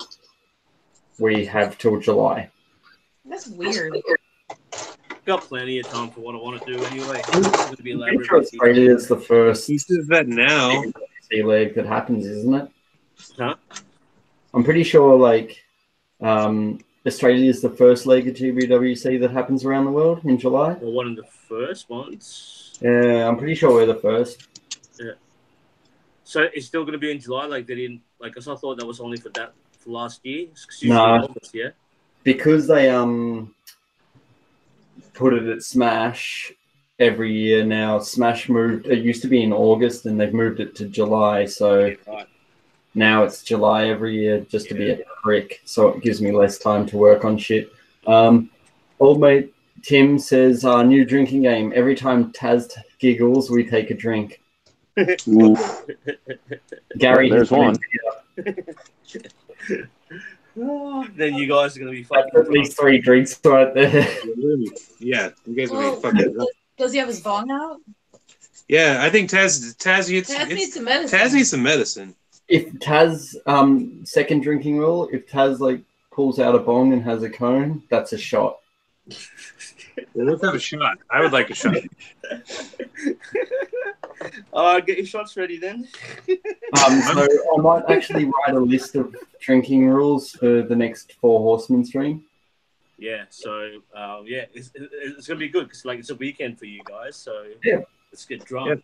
Speaker 2: we have till July.
Speaker 5: That's weird.
Speaker 3: Got plenty of time for what I want to do anyway. It's going to be
Speaker 2: I'm pretty
Speaker 3: elaborate.
Speaker 2: sure Australia is the first
Speaker 1: He says that now.
Speaker 2: sea leg that happens, isn't it?
Speaker 3: Huh?
Speaker 2: I'm pretty sure like Australia is the first leg of GBWC that happens around the world in July.
Speaker 3: Well, one of the first ones.
Speaker 2: Yeah, I'm pretty sure we're the first.
Speaker 3: So it's still going to be in July. Like they didn't. Like, 'cause I thought that was only for last year. It's usually
Speaker 2: No.
Speaker 3: August, yeah.
Speaker 2: Because they put it at Smash every year now. Smash moved. It used to be in August, and they've moved it to July. So
Speaker 3: Right.
Speaker 2: now it's July every year, just to be a prick. So it gives me less time to work on shit. Old mate Tim says, "New drinking game. Every time Taz giggles, we take a drink."
Speaker 4: Oof.
Speaker 2: Gary,
Speaker 4: There's one.
Speaker 3: Oh, then you guys are going to be
Speaker 2: That's
Speaker 3: fucking.
Speaker 2: at least 3 drinks right there.
Speaker 1: Yeah, you guys will
Speaker 5: Well,
Speaker 1: be fucking.
Speaker 5: does he have his bong out?
Speaker 1: Yeah, I think Taz
Speaker 5: Taz needs some medicine.
Speaker 1: Taz needs some medicine.
Speaker 2: If Taz, second drinking rule, if Taz like pulls out a bong and has a cone, that's a shot.
Speaker 1: Well, let's have a shot. I would like a shot.
Speaker 3: Get your shots ready then.
Speaker 2: So I might actually write a list of drinking rules for the next Four Horsemen stream.
Speaker 3: Yeah. So it's going to be good because like it's a weekend for you guys. So
Speaker 2: Yeah.
Speaker 3: let's get drunk.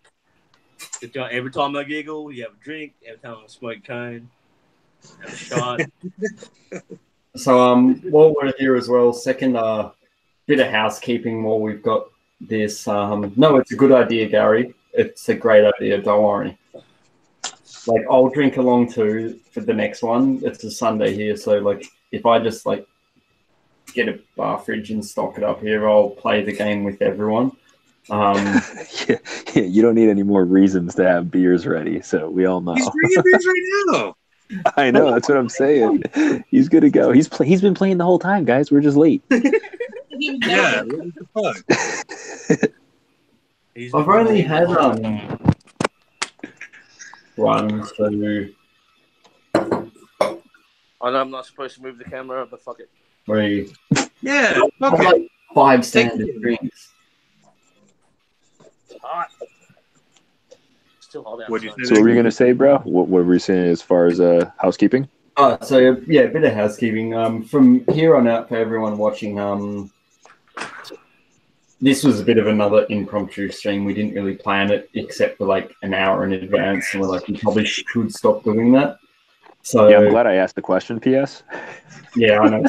Speaker 3: Get drunk. Every time I giggle, you have a drink. Every time I smoke cone, have a shot.
Speaker 2: So while we're here as well, second bit of housekeeping while we've got this. No, it's a good idea, Gary. It's a great idea. Don't worry. Like, I'll drink along too for the next one. It's a Sunday here, so like, if I just like get a bar fridge and stock it up here, I'll play the game with everyone.
Speaker 4: Yeah, you don't need any more reasons to have beers ready. So we all know.
Speaker 1: He's drinking beers right now.
Speaker 4: I know. That's what I'm saying. He's good to go. He's been playing the whole time, guys. We're just late.
Speaker 1: Yeah, what the fuck?
Speaker 2: I've only had one, two,
Speaker 3: I know I'm not supposed to move the camera, but fuck it.
Speaker 2: three.
Speaker 1: Yeah,
Speaker 2: I've
Speaker 1: okay.
Speaker 2: like 5 standard drinks.
Speaker 3: Hot. Still hot outside.
Speaker 1: What'd you say?
Speaker 4: So what were you gonna say, bro? What were you saying as far as housekeeping?
Speaker 2: So yeah, a bit of housekeeping. From here on out, for everyone watching, this was a bit of another impromptu stream. We didn't really plan it except for like an hour in advance, and we're like, we probably should stop doing that. So
Speaker 4: Yeah, I'm glad I asked the question. P.S.
Speaker 2: yeah, I know.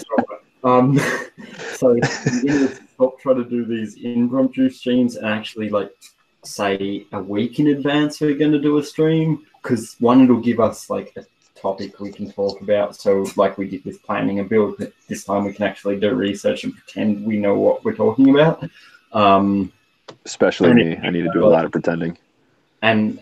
Speaker 2: So we're gonna stop trying to do these impromptu streams and actually like say a week in advance we're going to do a stream, because one, it'll give us like a topic we can talk about. So like we did with planning a build, but this time we can actually do research and pretend we know what we're talking about.
Speaker 4: Especially me. I need to do a lot of pretending.
Speaker 2: And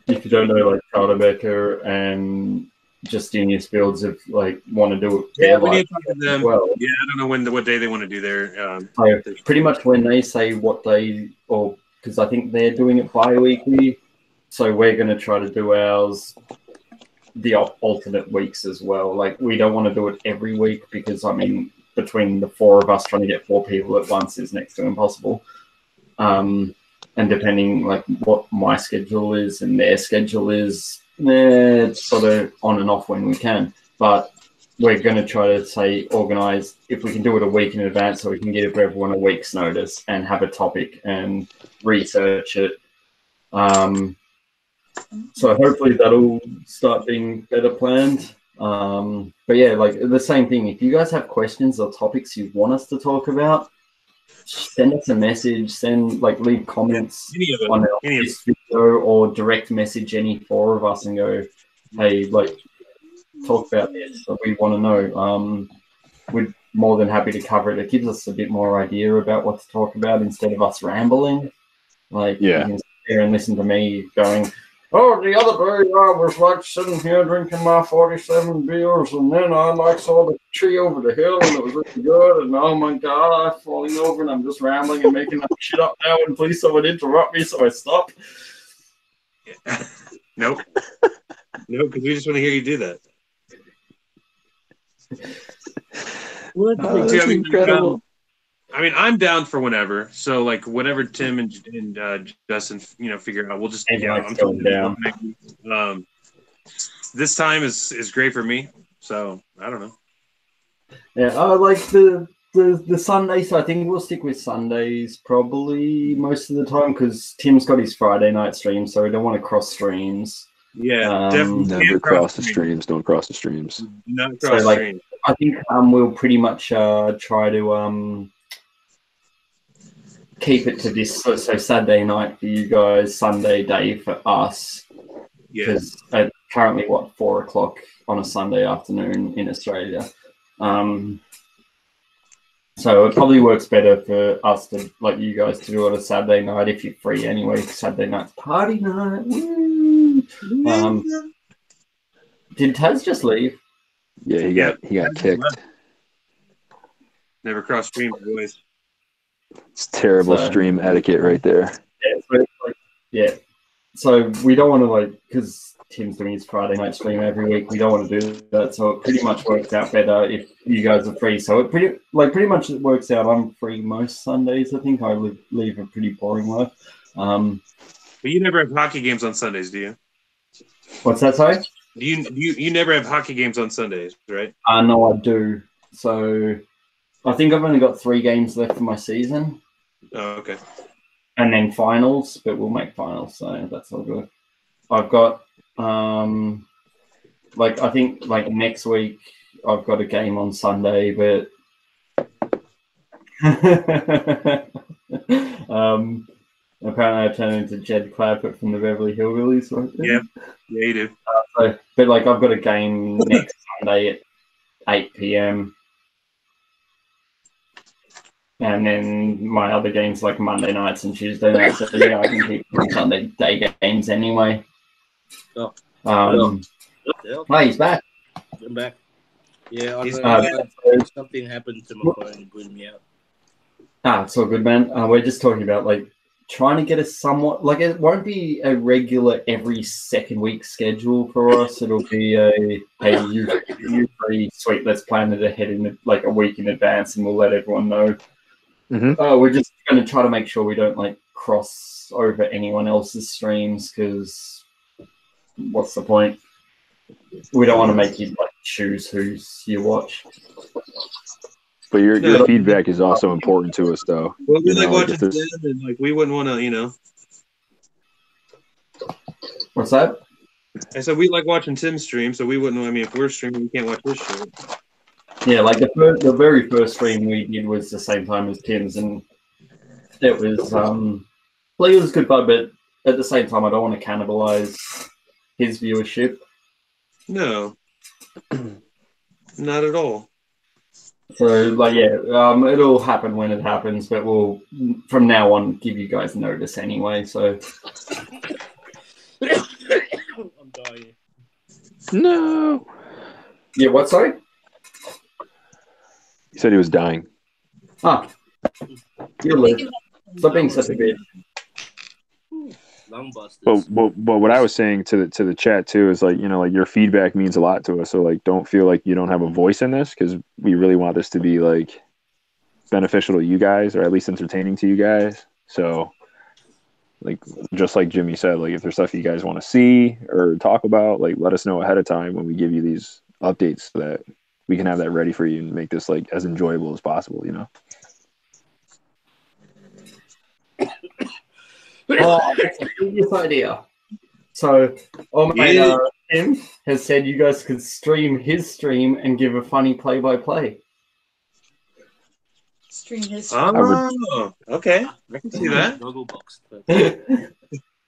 Speaker 2: if you don't know, like Calderbecker and Justinius builds of like want to do it.
Speaker 1: Yeah, we need to talk to them.
Speaker 2: Well.
Speaker 1: Yeah, I don't know what day they want to do their.
Speaker 2: So pretty much when they say what day, or because I think they're doing it bi-weekly, so we're going to try to do ours the alternate weeks as well. Like, we don't want to do it every week because, I mean, between the 4 of us trying to get 4 people at once is next to impossible. And depending like what my schedule is and their schedule is, it's sort of on and off when we can. But we're going to try to say organize if we can do it a week in advance, so we can give everyone a week's notice and have a topic and research it. So hopefully that'll start being better planned. But yeah, like the same thing. If you guys have questions or topics you want us to talk about, send us a message. Leave comments on this video, or direct message any 4 of us and go, hey, like, talk about this. So we want to know. We're more than happy to cover it. It gives us a bit more idea about what to talk about instead of us rambling. Like, you can sit there and listen to me going, oh, the other day I was like sitting here drinking my 47 beers, and then I like saw the tree over the hill, and it was really good, and oh my god, I'm falling over, and I'm just rambling and making up shit up now, and please someone interrupt me, so I stop.
Speaker 1: Nope. Nope, because we just want to hear you do that.
Speaker 4: Incredible.
Speaker 1: I mean, I'm down for whenever. So, like, whenever Tim and Justin, figure out, we'll just. I'm totally down. This time is great for me. So I don't know.
Speaker 2: Yeah, I like the Sunday. So I think we'll stick with Sundays probably most of the time, because Tim's got his Friday night stream, so we don't want to cross streams.
Speaker 1: Yeah, definitely.
Speaker 4: Never cross the streams. Don't cross the streams.
Speaker 1: Not cross the streams.
Speaker 2: I think we'll pretty much try to keep it to this. So Saturday night for you guys, Sunday day for us. Because currently, 4 o'clock on a Sunday afternoon in Australia. So it probably works better for us to, like, you guys to do it on a Saturday night if you're free anyway. Saturday night's party night. Woo! Did Taz just leave?
Speaker 4: Yeah, he got kicked.
Speaker 1: Never cross streams, boys.
Speaker 4: It's terrible stream etiquette right there.
Speaker 2: So we don't want to, because Tim's doing his Friday night stream every week, we don't want to do that. So it pretty much works out better if you guys are free. So it pretty much it works out. I'm free most Sundays. I think I leave a pretty boring life.
Speaker 1: But you never have hockey games on Sundays, do you?
Speaker 2: What's that, sorry?
Speaker 1: You never have hockey games on Sundays, right?
Speaker 2: No, I do. So I think I've only got 3 games left for my season.
Speaker 1: Oh, okay.
Speaker 2: And then finals, but we'll make finals, so that's all good. I've got, I think, next week I've got a game on Sunday, but Apparently, I turned into Jed Clapper from the Beverly Hillbillies. Right there.
Speaker 1: Yep. Yeah, you do.
Speaker 2: But like, I've got a game next Sunday at 8 p.m. And then my other games like Monday nights and Tuesday nights. So yeah, I can keep doing Sunday day games anyway.
Speaker 3: Oh.
Speaker 2: Hey, he's back.
Speaker 3: I'm back. Yeah, I
Speaker 1: He's
Speaker 3: heard something happened to my phone and blew me out.
Speaker 2: It's all good, man. We're just talking about like trying to get a somewhat like it won't be a regular every second week schedule for us. It'll be a hey, you free, sweet. Let's plan it ahead in like a week in advance, and we'll let everyone know. We're just going to try to make sure we don't like cross over anyone else's streams because what's the point? We don't want to make you like choose who you watch.
Speaker 4: But your feedback is also important to us, though.
Speaker 1: Well, we like
Speaker 4: like,
Speaker 1: watching them, and like we wouldn't want to,
Speaker 2: What's that?
Speaker 1: I said we like watching Tim's stream, so we wouldn't. I mean, if we're streaming, we can't watch this shit.
Speaker 2: Yeah, like the very first stream we did was the same time as Tim's, and it was like it was good fun, but at the same time, I don't want to cannibalize his viewership.
Speaker 1: No, not at all.
Speaker 2: So, like, yeah, it'll happen when it happens, but we'll from now on give you guys notice anyway. So,
Speaker 3: I'm dying.
Speaker 4: No.
Speaker 2: yeah, what? Sorry.
Speaker 4: He said he was dying.
Speaker 2: You'll live. Stop being such a bitch.
Speaker 4: But what I was saying to the chat too is like, like your feedback means a lot to us. So like, don't feel like you don't have a voice in this because we really want this to be like beneficial to you guys or at least entertaining to you guys. So like, just like Jimmy said, like if there's stuff you guys want to see or talk about, like let us know ahead of time when we give you these updates so that we can have that ready for you and make this like as enjoyable as possible,
Speaker 2: Oh, that's a genius idea. So, Tim has said you guys could stream his stream and give a funny play-by-play.
Speaker 5: Stream his.
Speaker 1: Oh, okay. I can see that.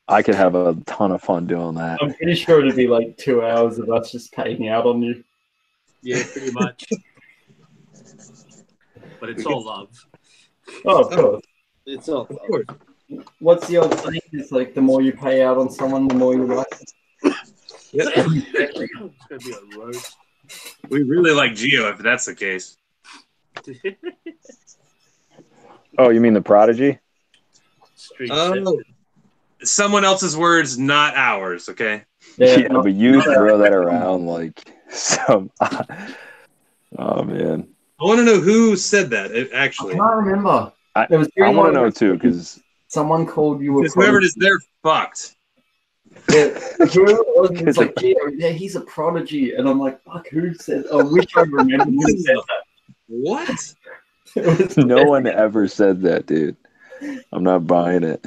Speaker 4: I could have a ton of fun doing that.
Speaker 2: I'm pretty sure it'd be like 2 hours of us just paying out on you.
Speaker 3: Yeah, pretty much. But it's all love.
Speaker 2: Oh, of course.
Speaker 3: It's all
Speaker 1: Of course.
Speaker 2: What's the old saying? It's like the more you pay out on someone, the more you like it.
Speaker 1: Yep.
Speaker 3: It's gonna be a roast.
Speaker 1: We really like Geo if that's the case.
Speaker 4: Oh, you mean the Prodigy?
Speaker 1: Someone else's words, not ours, okay?
Speaker 4: Yeah, but you throw that around like some. Oh man,
Speaker 1: I want to know who said that. Actually,
Speaker 2: I can't remember.
Speaker 4: I want to know too because
Speaker 2: someone called you a
Speaker 1: whoever it is, they're fucked.
Speaker 2: Yeah, whoever it was, it's like, yeah, he's a prodigy, and I'm like, fuck, who said? I wish I remembered who said that.
Speaker 1: What?
Speaker 4: No one ever said that, dude. I'm not buying it.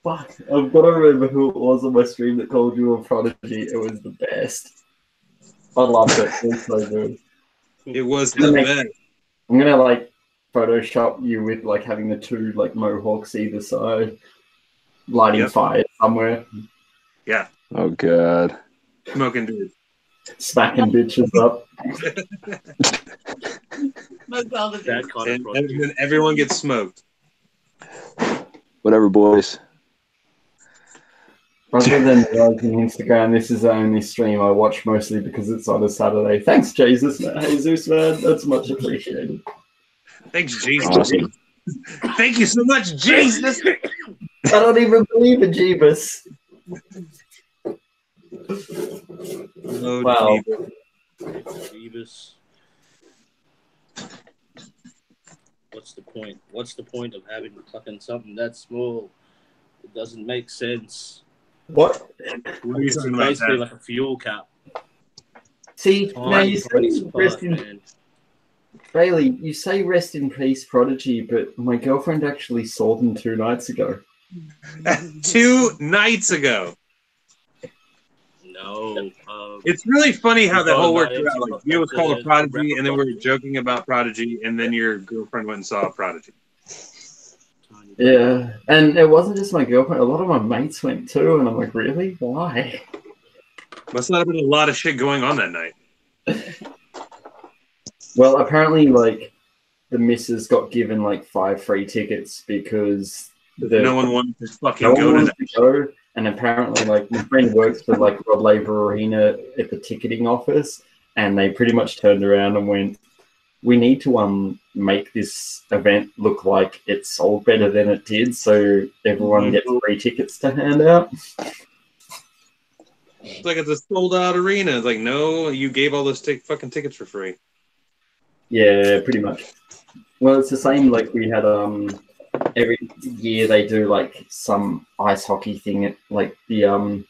Speaker 2: Fuck, I've got to remember who it was on my stream that called you a prodigy. It was the best. I loved it. It was so good.
Speaker 1: It was the best.
Speaker 2: I'm gonna like Photoshop you with like having the two like mohawks either side, lighting fire somewhere.
Speaker 1: Yeah.
Speaker 4: Oh god.
Speaker 1: Smoking dude.
Speaker 2: Smacking bitches up.
Speaker 1: And then everyone gets smoked.
Speaker 4: Whatever, boys.
Speaker 2: Rather than liking Instagram, this is the only stream I watch mostly because it's on a Saturday. Thanks, Jesus, man. That's much appreciated.
Speaker 1: Thanks, Jesus.
Speaker 4: Awesome.
Speaker 1: Thank you so much, Jesus.
Speaker 2: I don't even believe in Jeebus.
Speaker 1: Oh,
Speaker 2: wow.
Speaker 3: Jeebus. What's the point? What's the point of having fucking something that small? It doesn't make sense.
Speaker 2: What?
Speaker 1: What are you
Speaker 3: It's
Speaker 1: talking about?
Speaker 3: basically like a fuel cap.
Speaker 2: See, now you say rest in Bailey, you say rest in peace, Prodigy, but my girlfriend actually saw them 2 nights ago.
Speaker 1: 2 nights ago.
Speaker 3: No.
Speaker 1: It's really funny how
Speaker 3: You
Speaker 1: that
Speaker 3: thought
Speaker 1: whole
Speaker 3: about
Speaker 1: worked
Speaker 3: it,
Speaker 1: out.
Speaker 3: you
Speaker 1: Like,
Speaker 3: thought
Speaker 1: you was
Speaker 3: like
Speaker 1: called a
Speaker 3: the
Speaker 1: prodigy,
Speaker 3: rapper
Speaker 1: and then we were
Speaker 3: Prodigy.
Speaker 1: joking about prodigy, and then your girlfriend went and saw a prodigy.
Speaker 2: Yeah, and it wasn't just my girlfriend. A lot of my mates went too, and I'm like, really? Why?
Speaker 1: Must not have been a lot of shit going on that night.
Speaker 2: Well, apparently, like, the missus got given like 5 free tickets because
Speaker 1: No one wanted to fucking
Speaker 2: no
Speaker 1: go
Speaker 2: one
Speaker 1: to
Speaker 2: wanted
Speaker 1: that.
Speaker 2: to go. And apparently, like, my friend works for like Rod Laver Arena at the ticketing office, and they pretty much turned around and went, "We need to make this event look like it sold better than it did, so everyone gets free tickets to hand out."
Speaker 1: It's like it's a sold out arena. It's like, no, you gave all those fucking tickets for free.
Speaker 2: Yeah, pretty much. Well, it's the same. Like, we had every year they do like some ice hockey thing at like the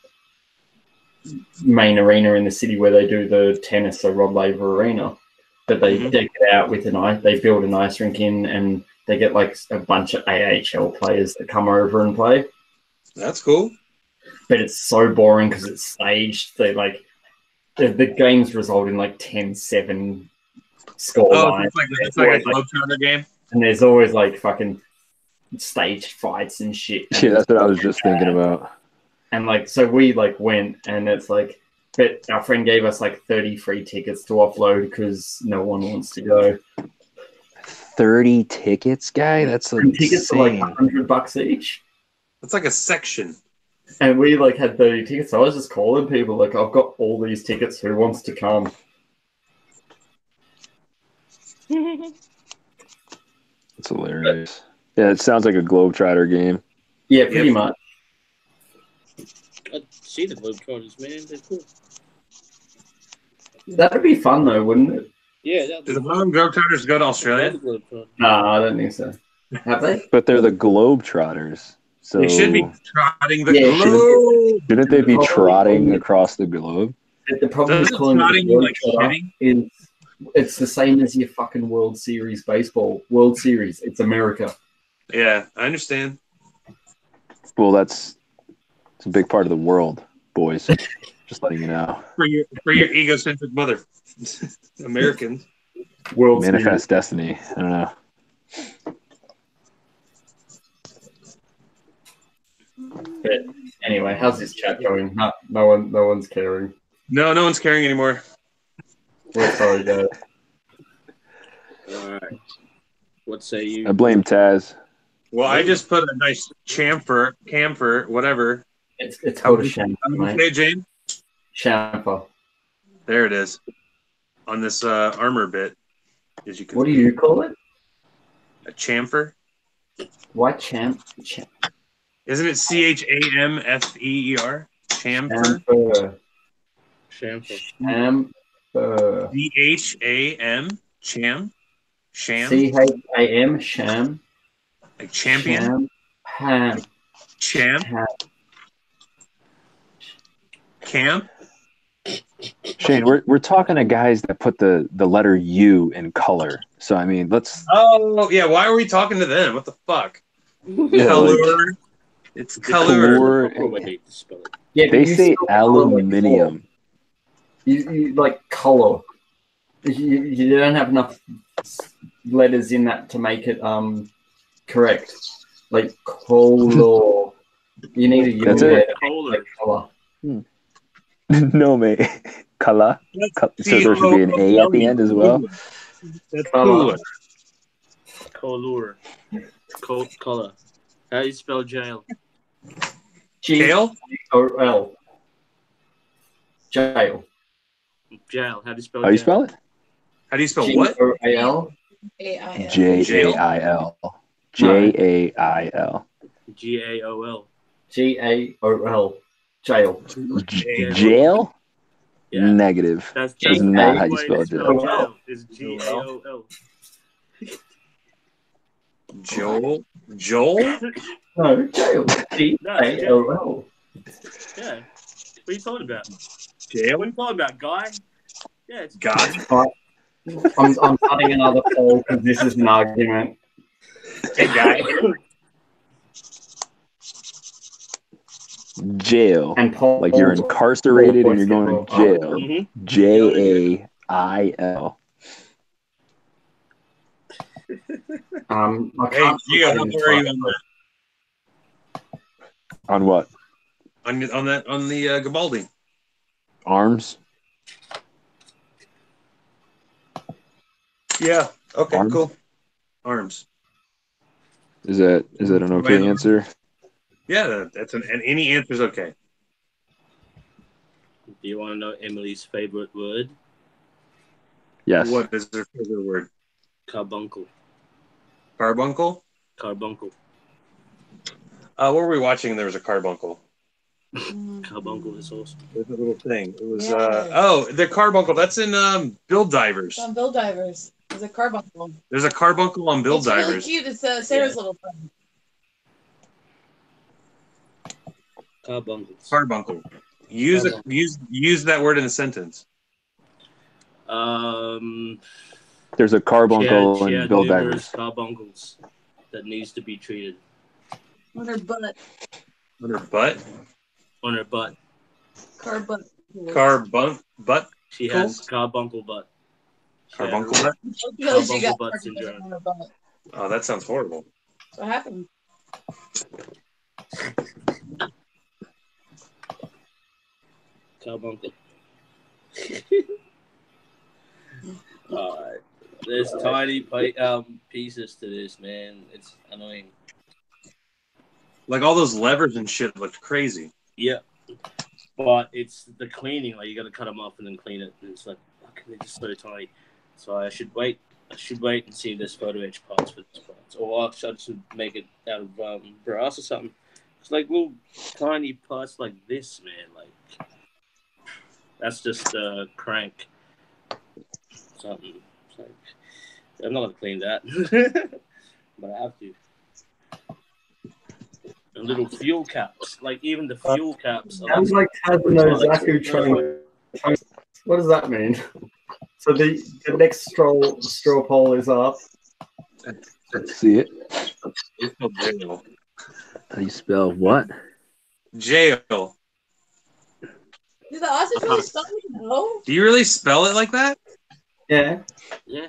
Speaker 2: main arena in the city where they do the tennis, so Rod Laver Arena. But they deck it out with an ice. They build an ice rink in, and they get like a bunch of AHL players that come over and play.
Speaker 1: That's cool.
Speaker 2: But it's so boring because it's staged. They like the games result in like 10-7 score line.
Speaker 1: It's like a Globetrotter game.
Speaker 2: And there's always like fucking staged fights and shit.
Speaker 4: Yeah, that's what I was just thinking about.
Speaker 2: And like, so we like went, and it's like, but our friend gave us like 30 free tickets to offload because no one wants to go.
Speaker 4: 30 tickets, guy? That's
Speaker 2: And tickets are like
Speaker 4: insane.
Speaker 2: $100 each.
Speaker 1: It's like a section.
Speaker 2: And we like had 30 tickets. So I was just calling people like, I've got all these tickets. Who wants to come?
Speaker 4: It's hilarious. Yeah, it sounds like a Globetrotter game.
Speaker 2: Yeah, pretty much.
Speaker 3: I'd see the Globetrotters, man. They're cool.
Speaker 2: That'd be fun though, wouldn't it?
Speaker 3: Yeah, that'd
Speaker 1: Do
Speaker 3: be
Speaker 1: the Harlem Globetrotters go to Australia?
Speaker 2: No, I don't think so. Have they?
Speaker 4: But they're the Globetrotters. So
Speaker 1: They should be trotting the
Speaker 2: Yeah,
Speaker 1: globe.
Speaker 4: shouldn't they be
Speaker 2: Probably.
Speaker 4: trotting across the globe?
Speaker 2: The problem is
Speaker 1: Doesn't
Speaker 2: calling
Speaker 1: trotting
Speaker 2: it
Speaker 1: like
Speaker 2: Globetrotter
Speaker 1: shitting?
Speaker 2: is it's the same as your fucking World Series baseball. World Series, it's America.
Speaker 1: Yeah, I understand.
Speaker 4: Well, it's a big part of the world, boys. Just letting you know.
Speaker 1: For your egocentric mother. Americans.
Speaker 2: World
Speaker 4: Manifest destiny. I don't know.
Speaker 2: But anyway, how's this chat going? No one's caring.
Speaker 1: No one's caring anymore.
Speaker 2: We're sorry, guys.
Speaker 3: All right. What say you?
Speaker 4: I blame Taz.
Speaker 1: Well, I just put a nice camphor, whatever.
Speaker 2: It's called a chamfer,
Speaker 1: How do you
Speaker 2: mate.
Speaker 1: say it, Jane?
Speaker 2: Chamfer.
Speaker 1: There it is. On this armor bit. As you can
Speaker 2: What do
Speaker 1: see.
Speaker 2: you call it?
Speaker 1: A chamfer?
Speaker 2: Why chamfer?
Speaker 1: Isn't it CHAMFEER? Chamfer?
Speaker 2: Chamfer.
Speaker 3: Chamfer.
Speaker 2: Chamfer.
Speaker 1: DHAM? Cham? Sham?
Speaker 2: CHAM. Sham.
Speaker 1: Like champion?
Speaker 2: Ham.
Speaker 1: Cham?
Speaker 2: Ham.
Speaker 1: Camp?
Speaker 4: Shane, we're talking to guys that put the letter U in color. So I mean, let's.
Speaker 1: Oh, yeah. Why are we talking to them? What the fuck?
Speaker 4: Yeah,
Speaker 1: Color. It's color.
Speaker 4: color.
Speaker 3: Proper way to spell it.
Speaker 2: Yeah, but
Speaker 4: They
Speaker 2: you
Speaker 4: say
Speaker 2: still colour like
Speaker 4: aluminium.
Speaker 2: you like color. You don't have enough letters in that to make it correct. Like color. You need a U
Speaker 4: That's
Speaker 2: there
Speaker 4: it.
Speaker 2: to make like color.
Speaker 4: No, mate. Color. So there should be an A at the end as well.
Speaker 1: That's
Speaker 2: Color.
Speaker 1: cooler.
Speaker 3: Color. How do you spell jail?
Speaker 1: Kale?
Speaker 2: G-O-L. Jail.
Speaker 3: Jail. How do you spell
Speaker 4: How do you
Speaker 3: jail?
Speaker 4: spell it?
Speaker 1: How do you spell what?
Speaker 2: G-O-A-L.
Speaker 5: AIL.
Speaker 4: Jail. Jail.
Speaker 3: Gaol.
Speaker 2: G-A-O-L. Jail.
Speaker 4: Jail?
Speaker 3: Yeah.
Speaker 4: Negative.
Speaker 3: That's
Speaker 4: not
Speaker 3: the
Speaker 4: how you
Speaker 3: way
Speaker 4: spell
Speaker 3: to
Speaker 4: jail.
Speaker 3: jail. Is G-A-O-L.
Speaker 1: Joel? Joel?
Speaker 2: No, jail. G-A-O-L.
Speaker 3: Yeah. What are you talking about?
Speaker 1: Jail?
Speaker 3: What are you talking about, guy? Yeah, it's
Speaker 1: God.
Speaker 2: I'm starting another poll because this is an argument.
Speaker 1: Hey, guy.
Speaker 4: Jail.
Speaker 2: And Paul,
Speaker 4: Like you're incarcerated and you're going to jail.
Speaker 3: Mm-hmm.
Speaker 4: Jail.
Speaker 2: I
Speaker 1: Hey,
Speaker 2: can't
Speaker 1: Gio, how far are you on that?
Speaker 4: On what?
Speaker 1: On the Gabaldi.
Speaker 4: Arms?
Speaker 1: Yeah. Okay.
Speaker 4: Arms?
Speaker 1: Cool. Arms.
Speaker 4: Is that an okay answer?
Speaker 1: Yeah, and any answer is okay.
Speaker 3: Do you want to know Emily's favorite word?
Speaker 4: Yes.
Speaker 1: What is her favorite word?
Speaker 3: Carbuncle.
Speaker 1: Carbuncle?
Speaker 3: Carbuncle.
Speaker 1: What were we watching? There was a carbuncle.
Speaker 3: Carbuncle is awesome.
Speaker 1: There's a little thing. It was
Speaker 5: Yes.
Speaker 1: the carbuncle. That's in Build Divers.
Speaker 5: It's on Bill Divers. There's a carbuncle.
Speaker 1: There's a carbuncle on Build
Speaker 5: It's really
Speaker 1: Divers.
Speaker 5: cute. It's Sarah's little friend.
Speaker 3: Carbuncles.
Speaker 1: Carbuncle. Use that word in a sentence.
Speaker 4: There's a carbuncle
Speaker 3: she
Speaker 4: in
Speaker 3: had
Speaker 4: Build
Speaker 3: numerous
Speaker 4: Divers.
Speaker 3: carbuncles that needs to be treated.
Speaker 5: On her butt.
Speaker 1: On her butt.
Speaker 3: On her butt.
Speaker 1: Butt.
Speaker 3: She has carbuncle butt.
Speaker 1: Carbuncle butt.
Speaker 5: Because she
Speaker 3: Carbuncle
Speaker 5: got
Speaker 3: butt syndrome.
Speaker 5: on her butt.
Speaker 1: Oh, that sounds horrible.
Speaker 5: That's what happened.
Speaker 3: Carbuncle. Alright. There's tiny pieces to this, man. It's annoying.
Speaker 1: Like all those levers and shit looked crazy.
Speaker 3: Yeah. But it's the cleaning. Like, you got to cut them off and then clean it. And it's like, fucking, they're just so tiny. So I should wait. And see if there's photo etch parts for this parts. Or I should make it out of brass or something. It's like little tiny parts like this, man. Like, that's just a crank. Something. It's like, I'm not going to clean that. But I have to. And little fuel caps. Like, even the fuel caps.
Speaker 2: Sounds like Kazano Zaku trying. What does that mean? So the next straw poll is up.
Speaker 4: Let's see it.
Speaker 1: It's called jail.
Speaker 4: How do you spell what?
Speaker 1: Jail.
Speaker 5: Did the Aussies really spell it? No.
Speaker 1: Do you really spell it like that?
Speaker 2: Yeah.
Speaker 3: Yeah.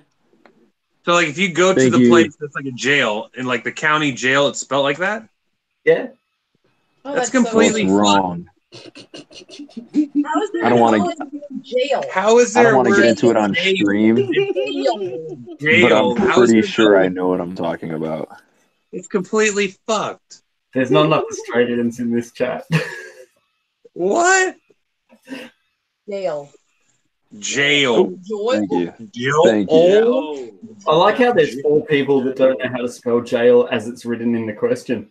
Speaker 1: So, like, if you go to the place that's like a jail, in like the county jail, it's spelled like that?
Speaker 2: Yeah.
Speaker 5: Oh,
Speaker 1: That's
Speaker 5: so
Speaker 1: completely
Speaker 4: What's wrong?
Speaker 5: How is there
Speaker 4: I don't wanna-
Speaker 5: jail?
Speaker 1: How is
Speaker 4: I
Speaker 1: there
Speaker 4: don't want to
Speaker 1: a
Speaker 4: get
Speaker 1: word
Speaker 4: into it on
Speaker 1: jail?
Speaker 4: stream,
Speaker 1: Jail.
Speaker 4: but I'm
Speaker 1: How is
Speaker 4: pretty
Speaker 1: there
Speaker 4: sure
Speaker 1: no-
Speaker 4: I know what I'm talking about.
Speaker 1: It's completely fucked.
Speaker 2: There's not enough Australians in this chat.
Speaker 1: What?
Speaker 5: Jail.
Speaker 1: Jail.
Speaker 5: Joy.
Speaker 4: Thank you.
Speaker 1: Jail.
Speaker 4: Thank you.
Speaker 3: Oh.
Speaker 2: I like how there's 4 people that don't know how to spell jail as it's written in the question.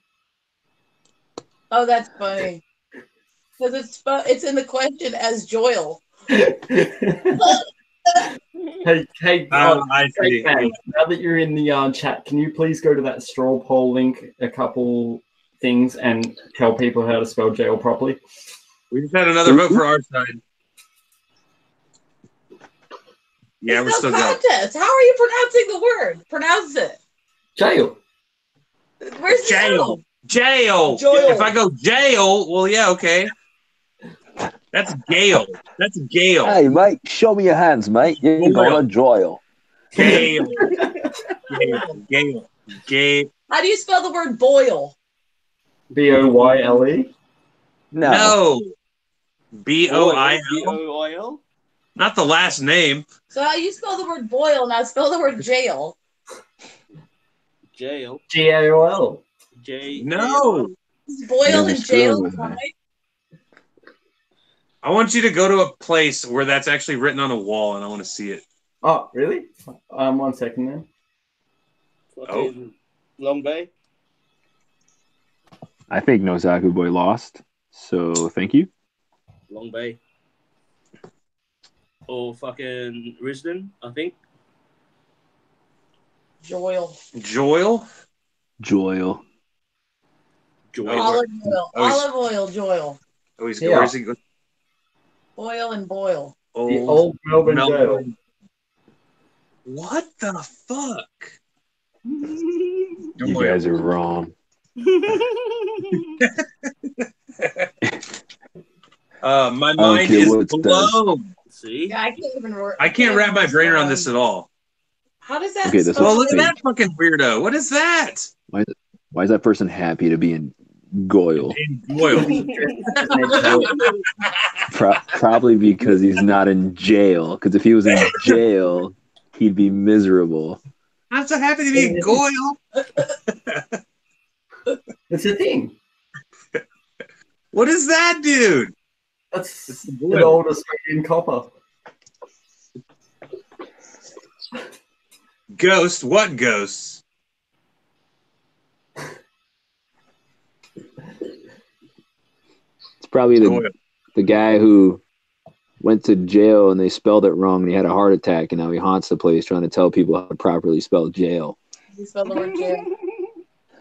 Speaker 5: Oh, that's funny. Because it's in the question as Joyle.
Speaker 2: Hey,
Speaker 1: I see.
Speaker 2: Bang, now that you're in the chat, can you please go to that straw poll link a couple things and tell people how to spell jail properly?
Speaker 1: We just had another vote for our side. Yeah, we're
Speaker 5: It's
Speaker 1: still
Speaker 5: no
Speaker 1: going.
Speaker 5: contest. How are you pronouncing the word? Pronounce it.
Speaker 2: Jail.
Speaker 5: Where's the
Speaker 1: Jail.
Speaker 5: L?
Speaker 1: Jail.
Speaker 5: Joyle.
Speaker 1: If I go jail, well, yeah, okay. That's Gale. That's Gale.
Speaker 4: Hey, mate, show me your hands, mate. You're going to jail.
Speaker 1: Gale. Gale.
Speaker 5: How do you spell the word boil?
Speaker 2: Boyle.
Speaker 1: No. B-O-I-L.
Speaker 3: B-O-I-L?
Speaker 1: Not the last name.
Speaker 5: So how you spell the word boil, now spell the word jail.
Speaker 3: Jail.
Speaker 2: G-A-O-L.
Speaker 3: J.
Speaker 1: No.
Speaker 5: Is boil and jail
Speaker 4: screwing with me.
Speaker 5: fine?
Speaker 1: I want you to go to a place where that's actually written on a wall, and I want to see it.
Speaker 2: Oh, really? 1 second then.
Speaker 3: Fucking Long Bay.
Speaker 4: I think no Zaku Boy lost, so thank you.
Speaker 3: Long Bay. Or fucking Risden, I think.
Speaker 5: Joil.
Speaker 1: Joyle?
Speaker 4: Joyle.
Speaker 3: Joy.
Speaker 5: Olive oil.
Speaker 1: Oh, he's-
Speaker 5: Olive oil, Joil.
Speaker 1: Oh, he's
Speaker 2: Yeah.
Speaker 1: where's he going?
Speaker 5: Boil and boil.
Speaker 2: The old Melbourne jail.
Speaker 1: What the fuck?
Speaker 4: You guys are wrong.
Speaker 1: My
Speaker 4: don't
Speaker 1: mind
Speaker 4: care
Speaker 1: is
Speaker 4: what it says.
Speaker 1: blown.
Speaker 3: See?
Speaker 5: Yeah, I can't even.
Speaker 1: I can't wrap my brain around this at all.
Speaker 5: How does that?
Speaker 4: Okay, this
Speaker 1: Well,
Speaker 4: is
Speaker 1: look at
Speaker 4: fake.
Speaker 1: that fucking weirdo. What is that?
Speaker 4: Why is that person happy to be in Goyle?
Speaker 1: In Doyle.
Speaker 4: Probably because he's not in jail. Because if he was in jail, he'd be miserable.
Speaker 1: I'm so happy to be in Goyle.
Speaker 2: It's a thing.
Speaker 1: What is that, dude?
Speaker 2: That's
Speaker 1: the
Speaker 2: the oldest Australian copper.
Speaker 1: Ghost? What ghosts?
Speaker 4: It's probably
Speaker 1: Goyle.
Speaker 4: the guy who went to jail and they spelled it wrong and he had a heart attack and now he haunts the place trying to tell people how to properly spell jail.
Speaker 5: You spell the word jail.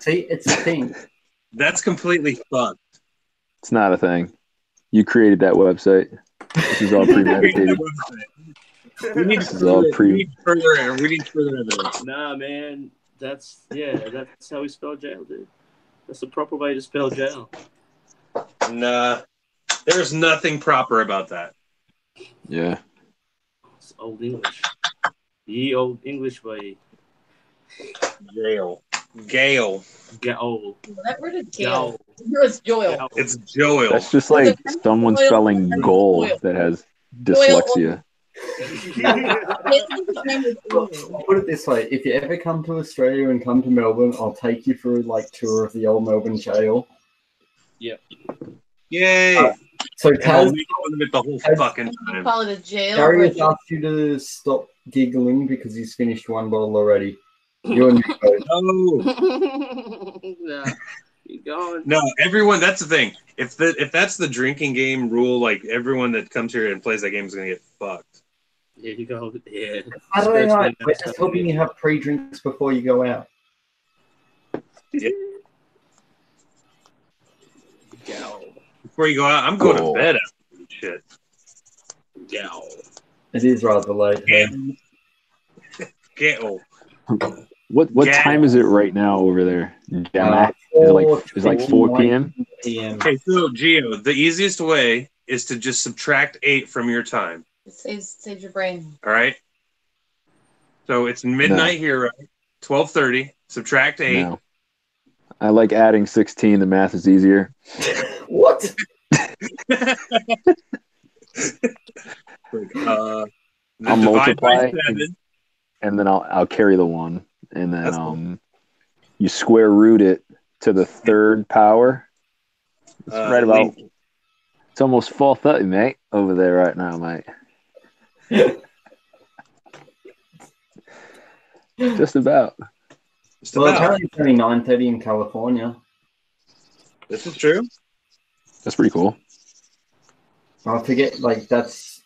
Speaker 2: See, it's a thing.
Speaker 1: That's completely fucked.
Speaker 4: It's not a thing. You created that website. This is all premeditated.
Speaker 1: We need
Speaker 4: This is all
Speaker 1: further evidence.
Speaker 3: Nah, man. That's how we spell jail, dude. That's the proper way to spell jail.
Speaker 1: Nah, there's nothing proper about that.
Speaker 4: Yeah.
Speaker 3: It's old English. Ye old English way.
Speaker 1: Jail. Gale.
Speaker 3: Gaol.
Speaker 5: That word is
Speaker 3: Gaol.
Speaker 5: jail. It's Joel.
Speaker 1: It's Joel.
Speaker 4: That's just like someone
Speaker 5: Doyle.
Speaker 4: spelling goal that has dyslexia.
Speaker 5: His name is Joel.
Speaker 2: I'll put it this way: if you ever come to Australia and come to Melbourne, I'll take you for like tour of the old Melbourne jail.
Speaker 1: Yay!
Speaker 2: So
Speaker 1: And I'll
Speaker 2: Taz,
Speaker 1: make fun of it the whole fucking
Speaker 5: You
Speaker 1: time.
Speaker 5: call it a jail.
Speaker 2: Gary
Speaker 5: or
Speaker 2: has asked you to stop giggling because he's finished one bottle already. You and me both.
Speaker 1: No,
Speaker 3: Nah, keep going.
Speaker 1: no, everyone. That's the thing. If that's the drinking game rule, like everyone that comes here and plays that game is gonna get fucked.
Speaker 3: Here you go. Yeah.
Speaker 2: I don't know.
Speaker 3: Especially
Speaker 2: We're just hoping you have pre-drinks before you go out.
Speaker 3: Gaol.
Speaker 1: Before you go out, I'm going
Speaker 4: Cool.
Speaker 1: to bed after this shit.
Speaker 3: Gaol.
Speaker 2: It is rather late.
Speaker 1: Yeah. Gale.
Speaker 4: What
Speaker 1: Yeah.
Speaker 4: time is it right now over there? Gemma? Is it like 4 p.m.?
Speaker 2: p.m.
Speaker 1: Okay, so Gio, the easiest way is to just subtract 8 from your time.
Speaker 5: It saves your brain.
Speaker 1: All right. So it's midnight here, right? 12:30. Subtract 8.
Speaker 4: No. I like adding 16. The math is easier.
Speaker 2: What?
Speaker 1: I'll
Speaker 4: I'll multiply
Speaker 1: 7.
Speaker 4: and then I'll carry the 1. And then
Speaker 1: That's cool.
Speaker 4: you square root it to the 3rd power. It's right about. It's almost 4:30, mate, over there right now, mate. Just about.
Speaker 1: Just
Speaker 2: Well,
Speaker 1: about.
Speaker 2: apparently it's only 9:30 in California.
Speaker 1: This is true.
Speaker 4: That's pretty cool.
Speaker 2: I forget, like, that's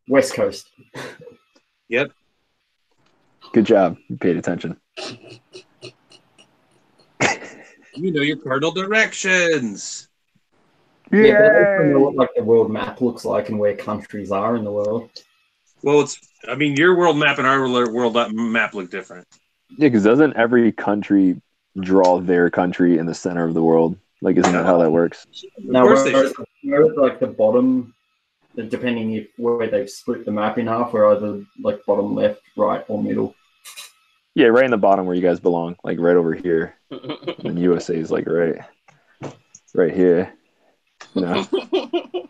Speaker 2: West Coast.
Speaker 1: Yep.
Speaker 4: Good job. You paid attention.
Speaker 1: You know your cardinal directions.
Speaker 2: Yeah, but I also know what like the world map looks like and where countries are in the world.
Speaker 1: Well, your world map and our world map look different.
Speaker 4: Yeah, because doesn't every country draw their country in the center of the world? Like, isn't that how that works?
Speaker 2: Now,
Speaker 1: course they
Speaker 2: we're at like the bottom, depending if where they've split the map in half, we're either like bottom left, right, or middle.
Speaker 4: Yeah, right in the bottom where you guys belong, like right over here. And USA is like right here. No.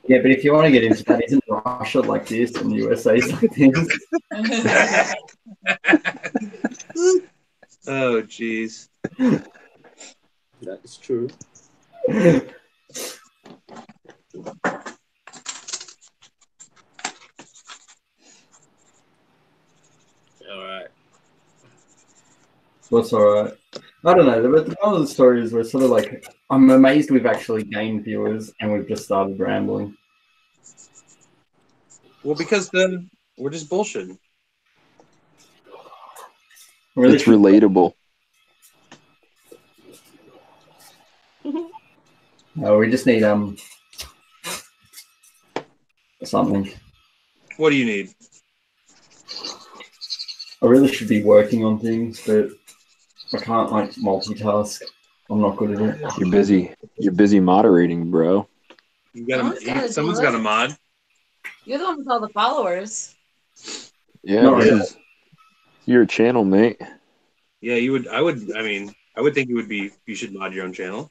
Speaker 2: Yeah, but if you want to get into that, isn't Russia like this and the USA is like this?
Speaker 1: Oh, jeez.
Speaker 3: That is true. All right.
Speaker 2: What's all right? I don't know. But one of the stories were sort of like, I'm amazed we've actually gained viewers and we've just started rambling.
Speaker 1: Well, because then we're just bullshitting.
Speaker 2: Really
Speaker 4: It's relatable.
Speaker 2: No, we just need something.
Speaker 1: What do you need?
Speaker 2: I really should be working on things, but I can't like multitask. I'm not good at it.
Speaker 4: You're busy. You're busy moderating, bro.
Speaker 1: You got someone's got a mod.
Speaker 5: You're the one with all the followers.
Speaker 4: Yeah,
Speaker 2: Not
Speaker 4: this
Speaker 2: really.
Speaker 4: is your channel, mate.
Speaker 1: Yeah, you would. I mean, I would think you should mod your own channel.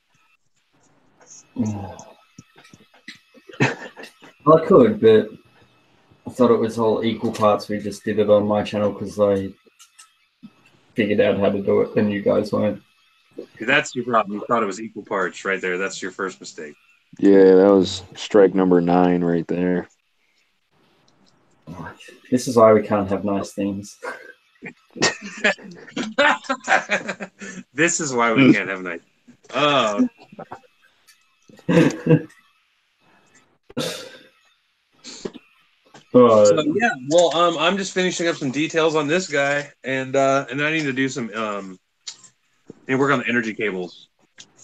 Speaker 2: I could, but I thought it was all equal parts. We just did it on my channel because I figured out how to do it, and you guys weren't.
Speaker 1: See, that's your problem. You thought it was equal parts right there. That's your first mistake.
Speaker 4: Yeah, that was strike number 9 right there.
Speaker 2: This is why we can't have nice things.
Speaker 1: This is why we can't have night. Oh, so yeah. Well, I'm just finishing up some details on this guy, and I need to do some work on the energy cables.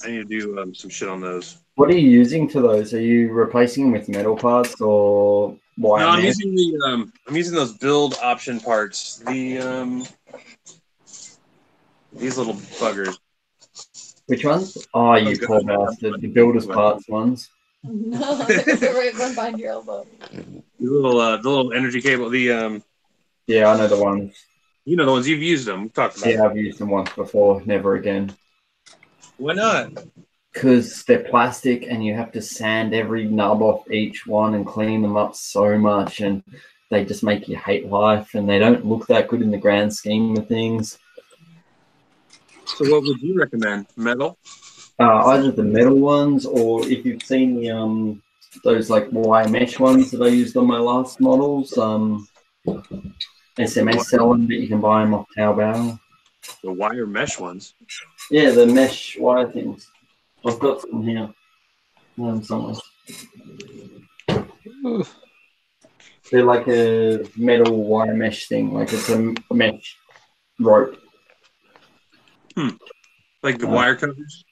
Speaker 1: I need to do some shit on those.
Speaker 2: What are you using for those? Are you replacing them with metal parts or wire?
Speaker 1: No, I'm
Speaker 2: mesh?
Speaker 1: using I'm using those build option parts. The these little buggers.
Speaker 2: Which ones? Oh, you poor bastard. The builder's parts ones.
Speaker 5: No, right behind your elbow.
Speaker 1: The little energy cable. The
Speaker 2: Yeah, I know the ones.
Speaker 1: you know the ones you've used them. We've talked about.
Speaker 2: Yeah, I've used them once before. Never again.
Speaker 1: Why not?
Speaker 2: Because they're plastic and you have to sand every nub off each one and clean them up so much, and they just make you hate life, and they don't look that good in the grand scheme of things.
Speaker 1: So what would you recommend? Metal?
Speaker 2: Either the metal ones, or if you've seen the those like wire mesh ones that I used on my last models, SMS selling, but you can buy them off Taobao.
Speaker 1: The wire mesh ones.
Speaker 2: Yeah, the mesh wire things. I've got some here. Somewhere. They're like a metal wire mesh thing, like it's a mesh rope.
Speaker 1: Like the wire covers?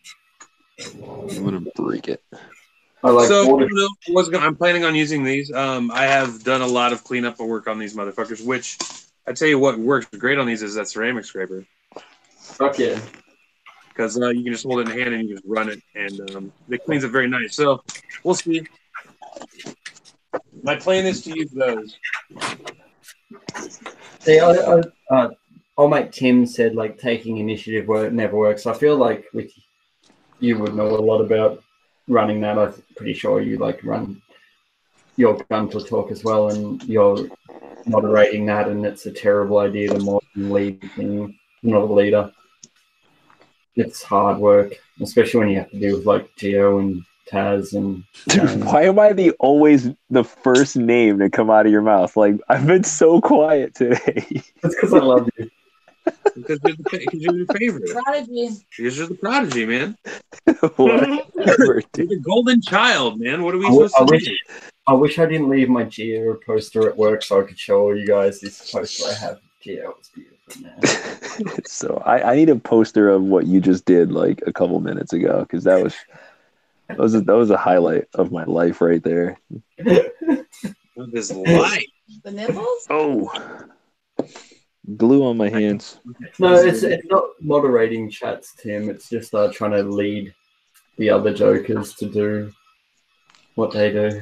Speaker 4: I'm gonna break it.
Speaker 2: I like
Speaker 1: So I'm planning on using these. I have done a lot of cleanup work on these motherfuckers, which I tell you what works great on these is that ceramic scraper.
Speaker 2: Fuck yeah.
Speaker 1: Because you can just hold it in hand and you just run it, and it cleans it very nice. So we'll see. My plan is to use those.
Speaker 2: See, I'll make Tim said like taking initiative never works. I feel like with you would know a lot about running that. I'm pretty sure you like run your Gunpla talk as well, and you're moderating that, and it's a terrible idea to more than lead thing. I'm not a leader. It's hard work, especially when you have to deal with like Geo and Tas and.
Speaker 4: Dude, why am I always the first name to come out of your mouth? Like I've been so quiet today.
Speaker 2: That's because I love you.
Speaker 1: Because you're the favorite.
Speaker 5: Prodigy.
Speaker 1: Because you're the prodigy, man.
Speaker 4: Whatever,
Speaker 1: You're the golden child, man. What are we
Speaker 2: I
Speaker 1: supposed to
Speaker 2: wish-
Speaker 1: do?
Speaker 2: I wish I didn't leave my Geo poster at work so I could show you guys this poster I have. Geo, it's beautiful, man.
Speaker 4: So I need a poster of what you just did like a couple minutes ago, because that was a highlight of my life right there.
Speaker 1: Of his life.
Speaker 5: The nipples?
Speaker 4: Oh, glue on my hands.
Speaker 2: No, it's not moderating chats, Tim. It's just trying to lead the other jokers to do what they do.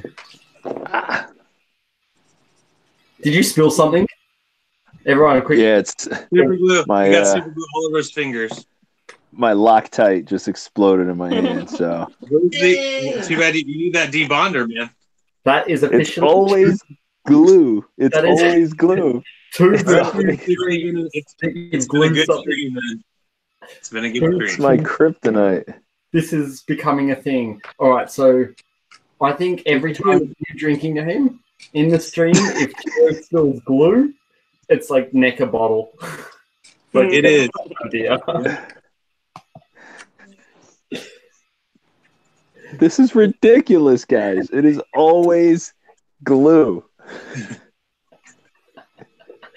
Speaker 2: Did you spill something? Everyone, quick.
Speaker 4: Yeah, it's
Speaker 1: Super glue.
Speaker 4: My,
Speaker 1: You got super glue all over his fingers.
Speaker 4: my Loctite just exploded in my hand. So
Speaker 1: Too bad you need that debonder, man.
Speaker 2: That is
Speaker 4: it's
Speaker 2: officially
Speaker 4: always glue. It's
Speaker 2: That is-
Speaker 4: always glue.
Speaker 2: two
Speaker 1: It's
Speaker 2: You've
Speaker 1: been a
Speaker 2: glued
Speaker 1: good
Speaker 2: something.
Speaker 1: stream, man. It's been a good
Speaker 4: It's
Speaker 1: stream.
Speaker 4: my kryptonite.
Speaker 2: This is becoming a thing. All right, so I think every time you're drinking to him in the stream, if Geo spills glue, it's like neck a bottle. Like
Speaker 1: It is.
Speaker 2: idea.
Speaker 4: This is ridiculous, guys. It is always glue,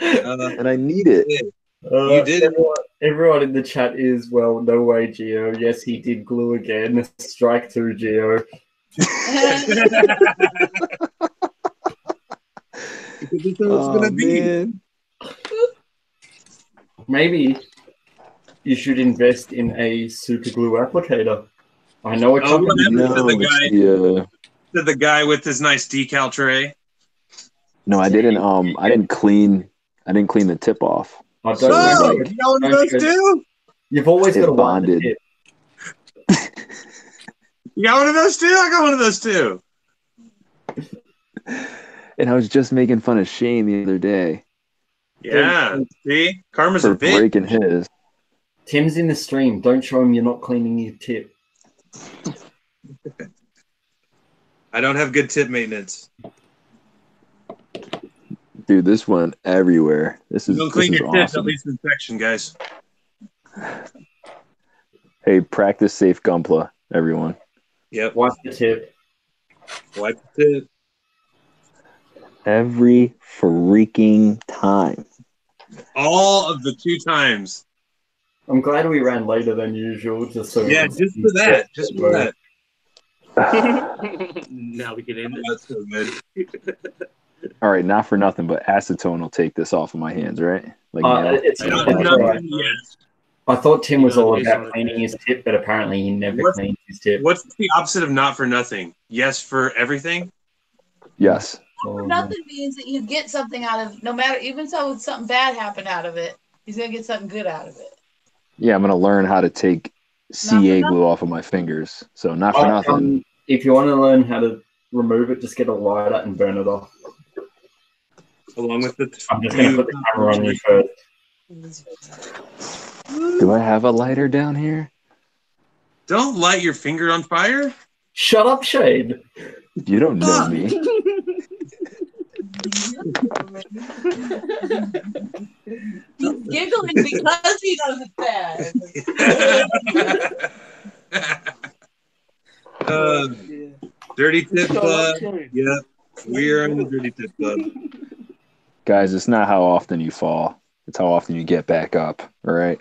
Speaker 4: and I need it.
Speaker 1: You did it.
Speaker 2: Everyone in the chat is, well, no way, Geo. Yes, he did glue again. Strike 2, Geo.
Speaker 1: Because it's gonna be.
Speaker 4: Man.
Speaker 2: Maybe you should invest in a super glue applicator. I know a company.
Speaker 1: The guy with his nice decal tray.
Speaker 4: No, I didn't. I didn't clean the tip off.
Speaker 2: I don't know.
Speaker 1: You got one of those too?
Speaker 2: You've always got a
Speaker 4: bonded.
Speaker 2: tip.
Speaker 1: You got one of those too? I got one of those too.
Speaker 4: And I was just making fun of Shane the other day.
Speaker 1: Yeah, see? Karma's a bitch.
Speaker 4: Breaking his.
Speaker 2: Tim's in the stream. Don't show him you're not cleaning your tip.
Speaker 1: I don't have good tip maintenance.
Speaker 4: Dude, this went everywhere.
Speaker 1: Don't clean your tips,
Speaker 4: awesome.
Speaker 1: at least in section, guys.
Speaker 4: Hey, practice safe Gunpla, everyone.
Speaker 1: Yep.
Speaker 2: Wipe the tip.
Speaker 1: Wipe the tip.
Speaker 4: Every freaking time.
Speaker 1: All of the 2 times.
Speaker 2: I'm glad we ran later than usual, just so.
Speaker 1: Yeah, just for that. Just for that.
Speaker 3: Now we can end it.
Speaker 1: That's so good.
Speaker 4: All right, not for nothing, but acetone will take this off of my hands, right? Like,
Speaker 2: I thought Tim was all about cleaning his tip, but apparently he never cleans his tip.
Speaker 1: What's the opposite of not for nothing? Yes for everything?
Speaker 4: Yes.
Speaker 5: Not for nothing means that you get something out of, no matter, even so something bad happened out of it, he's going to get something good out of it.
Speaker 4: Yeah, I'm going to learn how to take CA glue off of my fingers. So not for nothing.
Speaker 2: If you want to learn how to remove it, just get a lighter and burn it off.
Speaker 1: Along with the...
Speaker 2: I'm just going to put the camera on you first.
Speaker 4: Do I have a lighter down here?
Speaker 1: Don't light your finger on fire.
Speaker 2: Shut up, Shade.
Speaker 4: You don't know me.
Speaker 5: He's giggling because he knows it's bad.
Speaker 1: Dirty Tip Club. Yeah, we're in the Dirty Tip Club.
Speaker 4: Guys, it's not how often you fall. It's how often you get back up. All right?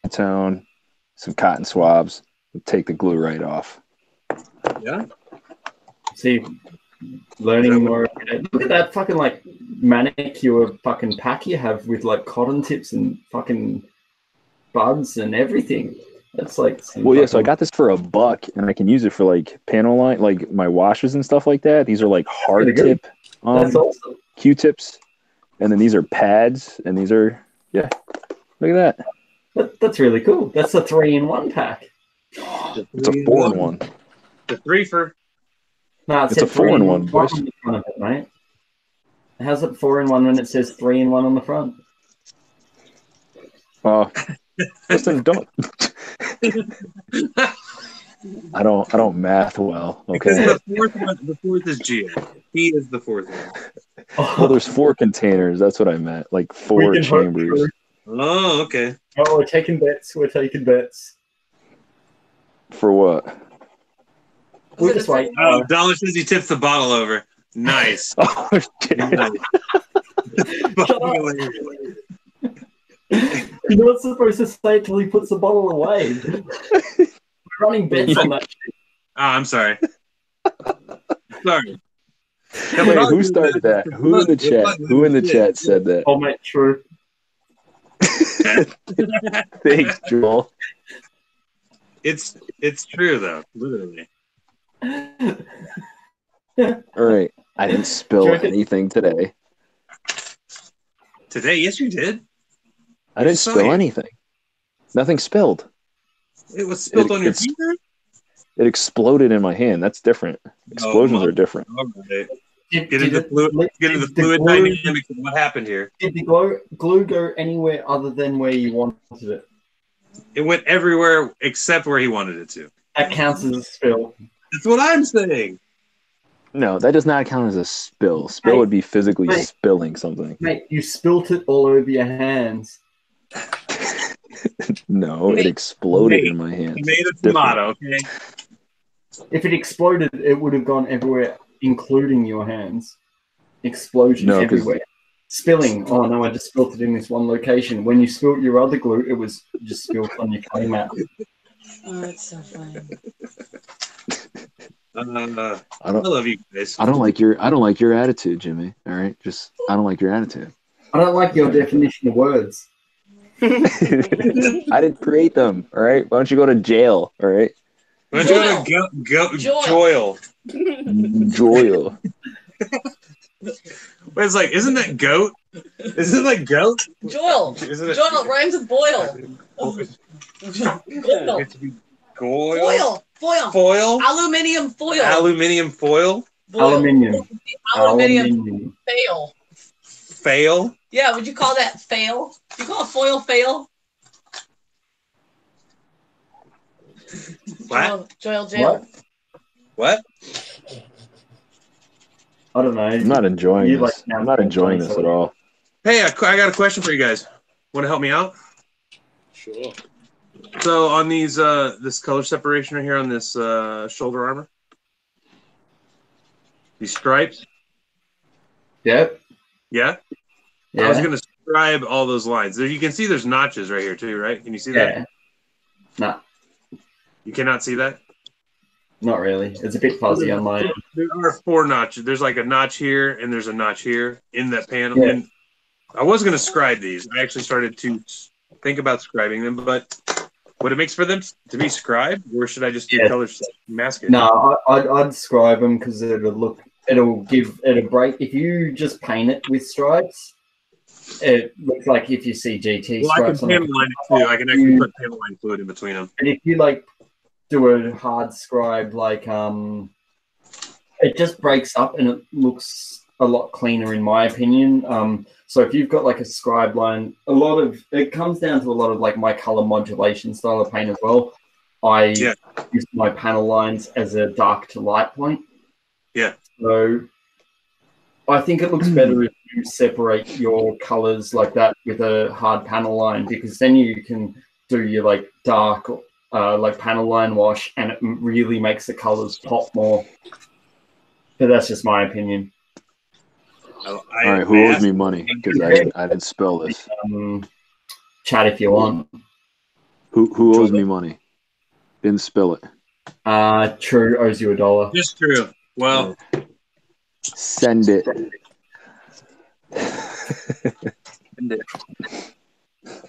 Speaker 4: Acetone, some cotton swabs. Take the glue right off.
Speaker 1: Yeah.
Speaker 2: See, learning more. Look at that fucking like manicure fucking pack you have with like cotton tips and fucking buds and everything. That's like.
Speaker 4: Well, yeah. So I got this for $1, and I can use it for like panel line, like my washes and stuff like that. These are like hard tip,
Speaker 2: That's awesome.
Speaker 4: Q-tips, and then these are pads, and these are Look at that.
Speaker 2: That's really cool. That's a 3-in-1 pack.
Speaker 4: It's a 4-in-1.
Speaker 1: The 3 for.
Speaker 2: No,
Speaker 4: it's a 4-in-1, boys.
Speaker 2: Right? How's it 4-in-1 when it says 3-in-1 on the front?
Speaker 4: Listen, don't. I don't math well. Okay.
Speaker 1: The fourth is Geo. He is the 4th one.
Speaker 4: Well, there's 4 containers. That's what I meant. Like 4 chambers.
Speaker 1: Oh, okay.
Speaker 2: Oh, we're taking bets.
Speaker 4: For what?
Speaker 2: We'll just wait.
Speaker 1: Dollar says he tips the bottle over. Nice.
Speaker 4: Oh, shit.
Speaker 2: You're not supposed to say it till he puts the bottle away. We're running bets on that shit.
Speaker 1: I'm sorry. Sorry.
Speaker 4: Wait, who started that? Who in the chat? Who in the chat said that?
Speaker 2: Oh, mate, true.
Speaker 4: Thanks, Joel.
Speaker 1: It's true though, literally.
Speaker 4: All right. I didn't spill anything today.
Speaker 1: Today? Yes, you did.
Speaker 4: I didn't spill anything. Nothing spilled.
Speaker 1: It was spilled on your finger?
Speaker 4: It exploded in my hand. That's different. Explosions are different.
Speaker 1: All right. Get into the fluid dynamics of what happened here.
Speaker 2: Did the glue go anywhere other than where you wanted it?
Speaker 1: It went everywhere except where he wanted it to.
Speaker 2: That counts as a spill.
Speaker 1: That's what I'm saying.
Speaker 4: No, that does not count as a spill. Spill would be physically spilling something.
Speaker 2: Mate, you spilt it all over your hands.
Speaker 4: No, it exploded in my hands.
Speaker 1: He made a tomato, okay?
Speaker 2: If it exploded, it would have gone everywhere, including your hands. Explosion everywhere. Spilling. Oh no, I just spilt it in this one location. When you spilt your other glue, it was just spilt on your cutting mat.
Speaker 5: Oh, that's so funny.
Speaker 1: I love you guys.
Speaker 4: I don't like your attitude, Jimmy. All right, I don't like your attitude.
Speaker 2: I don't like your definition of words.
Speaker 4: I didn't create them. All right. Why don't you go to jail? All right.
Speaker 1: Why don't you go to
Speaker 5: Joel.
Speaker 4: Joel.
Speaker 1: But it's like, isn't that goat? Isn't it like goat?
Speaker 5: Joel.
Speaker 1: Isn't it?
Speaker 5: Joel rhymes with boil. Goyle.
Speaker 1: Goyle.
Speaker 5: Foil.
Speaker 1: Foil.
Speaker 5: Aluminium foil.
Speaker 1: Aluminium foil.
Speaker 5: Boil.
Speaker 2: Aluminium.
Speaker 5: Aluminium fail.
Speaker 1: Fail.
Speaker 5: Yeah, would you call that fail? Do you call a foil fail?
Speaker 1: What?
Speaker 5: Joel jail.
Speaker 1: What?
Speaker 2: I don't know.
Speaker 4: I'm not enjoying this. I'm not enjoying this at all.
Speaker 1: Hey, I got a question for you guys. Want to help me out?
Speaker 3: Sure.
Speaker 1: So on these, this color separation right here on this shoulder armor, these stripes.
Speaker 2: Yep.
Speaker 1: Yeah.
Speaker 2: Yeah.
Speaker 1: I was gonna describe all those lines. There, you can see there's notches right here too, right? Can you see that?
Speaker 2: No,
Speaker 1: You cannot see that.
Speaker 2: not really. It's a bit fuzzy on my.
Speaker 1: There are 4 notches. There's like a notch here, and there's a notch here in that panel.
Speaker 2: Yeah.
Speaker 1: And I was gonna scribe these. I actually started to think about scribing them, but would it makes for them to be scribed, or should I just do color mask it?
Speaker 2: No, I'd scribe them because it'll break. If you just paint it with stripes, it looks like if you see GT
Speaker 1: Well, I can
Speaker 2: stripes on
Speaker 1: panel
Speaker 2: it.
Speaker 1: line it too. I can actually put panel line fluid in between them.
Speaker 2: And if you like do a hard scribe, like it just breaks up and it looks a lot cleaner in my opinion. So if you've got like a scribe line, it comes down to a lot of like my color modulation style of paint as well. I use my panel lines as a dark to light point.
Speaker 1: Yeah.
Speaker 2: So I think it looks better if you separate your colors like that with a hard panel line, because then you can do your like dark like panel line wash, and it really makes the colors pop more. But that's just my opinion.
Speaker 4: All right, who owes me money? Because I didn't spell this.
Speaker 2: Chat if you want.
Speaker 4: Who owes me money? Didn't spill it.
Speaker 2: True owes you $1.
Speaker 1: Just true. Well,
Speaker 4: send it.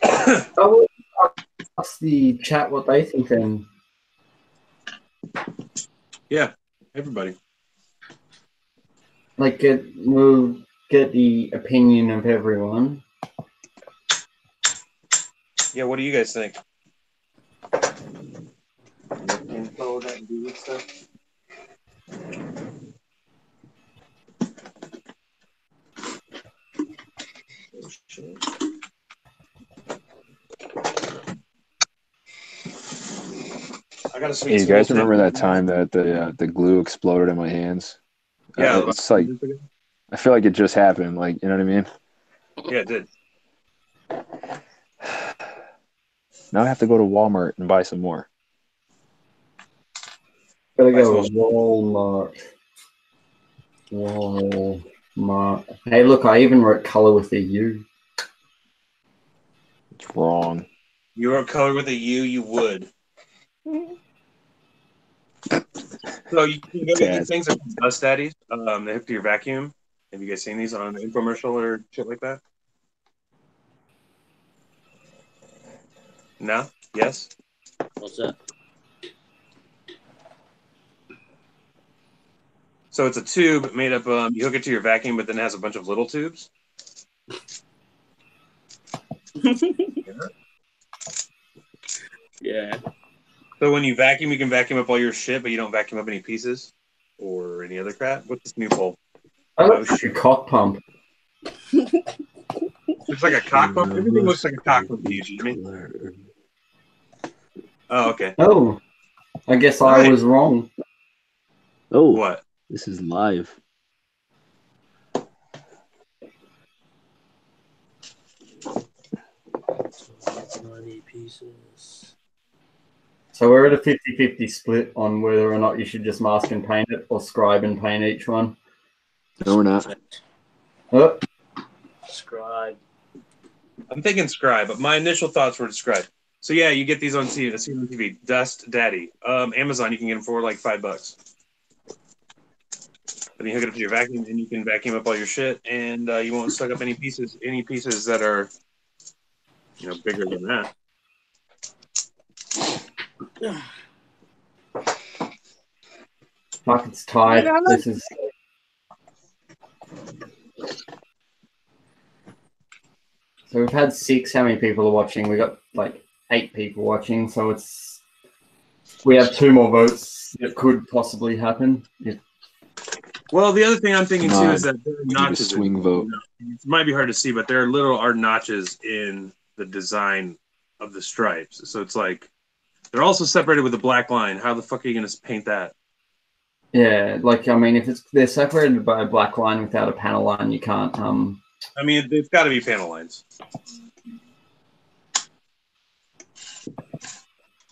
Speaker 2: I will ask the chat what they think then.
Speaker 1: Yeah, everybody.
Speaker 2: Like, we'll get the opinion of everyone.
Speaker 1: Yeah, what do you guys think? I got a
Speaker 4: Hey, you guys remember that time that the glue exploded in my hands?
Speaker 1: Yeah,
Speaker 4: it's like I feel like it just happened. Like, you know what I mean?
Speaker 1: Yeah, it did.
Speaker 4: Now I have to go to Walmart and buy some more.
Speaker 2: Gotta go to Walmart. Walmart. Hey, look, I even wrote color with a U.
Speaker 4: It's wrong.
Speaker 1: You wrote color with a U, you would. So you can go get these things at Dust Daddies. They hook to your vacuum. Have you guys seen these on an infomercial or shit like that? No? Yes?
Speaker 3: What's that?
Speaker 1: So it's a tube made up, you hook it to your vacuum, but then it has a bunch of little tubes.
Speaker 3: Yeah.
Speaker 1: So when you vacuum, you can vacuum up all your shit, but you don't vacuum up any pieces or any other crap. What's this new pole?
Speaker 2: I look like a cock pump.
Speaker 1: Looks like a cock pump. Everything looks like a cock pump to you, Jimmy. Oh, okay.
Speaker 2: Oh, I guess I was wrong.
Speaker 4: Oh,
Speaker 1: what?
Speaker 4: This is live.
Speaker 3: 90 pieces.
Speaker 2: So we're at a 50-50 split on whether or not you should just mask and paint it or scribe and paint each one.
Speaker 4: No, we're not.
Speaker 2: Oh.
Speaker 3: Scribe.
Speaker 1: I'm thinking scribe, but my initial thoughts were scribe. So yeah, you get these on TV. Dust Daddy. Amazon, you can get them for like $5. But you hook it up to your vacuum, and you can vacuum up all your shit, and you won't suck up any pieces that are, bigger than that.
Speaker 2: Fuck, it's tied. This is. So we've had 6. How many people are watching? We got like 8 people watching. So it's. We have 2 more votes that could possibly happen.
Speaker 1: Well, the other thing I'm thinking too is that there are
Speaker 4: Need a
Speaker 1: notches.
Speaker 4: swing vote.
Speaker 1: It might be hard to see, but there are notches in the design of the stripes. So it's like they're also separated with a black line. How the fuck are you going to paint that?
Speaker 2: Yeah, like I mean, if they're separated by a black line without a panel line, you can't.
Speaker 1: I mean, it's got to be panel lines.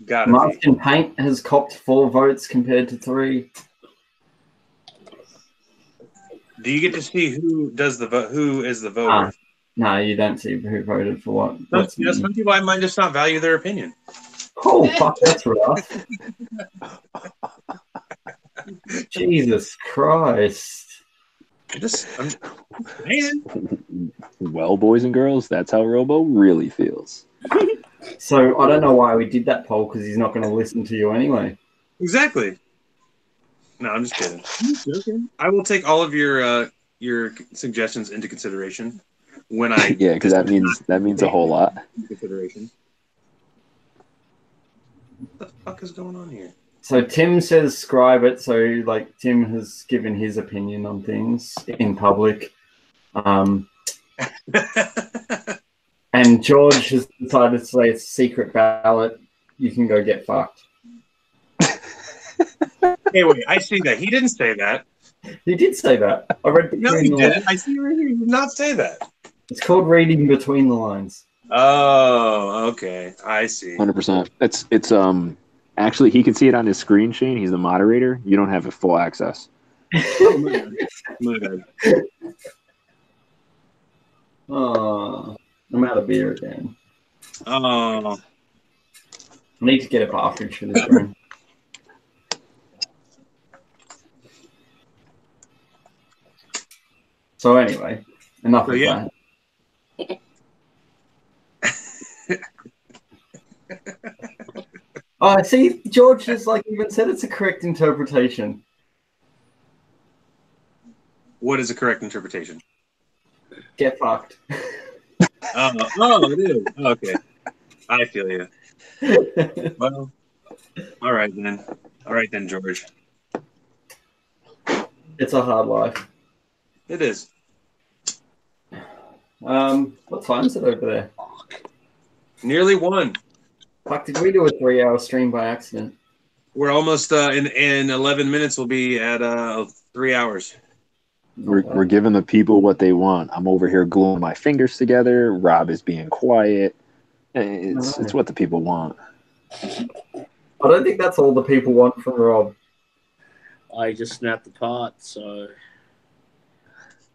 Speaker 1: Got to be.
Speaker 2: Marston Paint has copped 4 votes compared to 3.
Speaker 1: Do you get to see who does the vote? Who is the voter?
Speaker 2: No, you don't see who voted for what.
Speaker 1: Some people I might just not value their opinion.
Speaker 2: Oh, fuck, that's rough. Jesus Christ.
Speaker 1: Man.
Speaker 4: Well, boys and girls, that's how Robo really feels.
Speaker 2: So I don't know why we did that poll, because he's not going to listen to you anyway.
Speaker 1: Exactly. No, I'm just kidding. I'm joking. I will take all of your suggestions into consideration when I.
Speaker 4: Yeah, because that means a whole lot.
Speaker 1: Consideration. What the fuck is going on here?
Speaker 2: So Tim says scribe it. So like Tim has given his opinion on things in public, and George has decided to say it's a secret ballot. You can go get fucked.
Speaker 1: Hey, wait! I see that he didn't say that.
Speaker 2: He did say that. I read.
Speaker 1: No, he didn't. I see right here. He did not say that.
Speaker 2: It's called reading between the lines.
Speaker 1: Oh, okay. I see.
Speaker 4: 100%. It's actually he can see it on his screen, Shane. He's the moderator. You don't have full access.
Speaker 1: Oh, my bad.
Speaker 2: Oh, I'm out of beer again.
Speaker 1: Oh.
Speaker 2: I need to get a cartridge for this room. So anyway, enough of that. Oh, I see. George has even said it's a correct interpretation.
Speaker 1: What is a correct interpretation?
Speaker 2: Get fucked.
Speaker 1: Oh, it is. Okay. I feel you. Well, all right then. All right then, George.
Speaker 2: It's a hard life.
Speaker 1: It is.
Speaker 2: What time is it over there?
Speaker 1: Nearly 1.
Speaker 2: Fuck, did we do a 3-hour stream by accident?
Speaker 1: We're almost in 11 minutes. We'll be at 3 hours.
Speaker 4: We're giving the people what they want. I'm over here gluing my fingers together. Rob is being quiet. It's what the people want.
Speaker 2: I don't think that's all the people want from Rob.
Speaker 3: I just snapped apart, so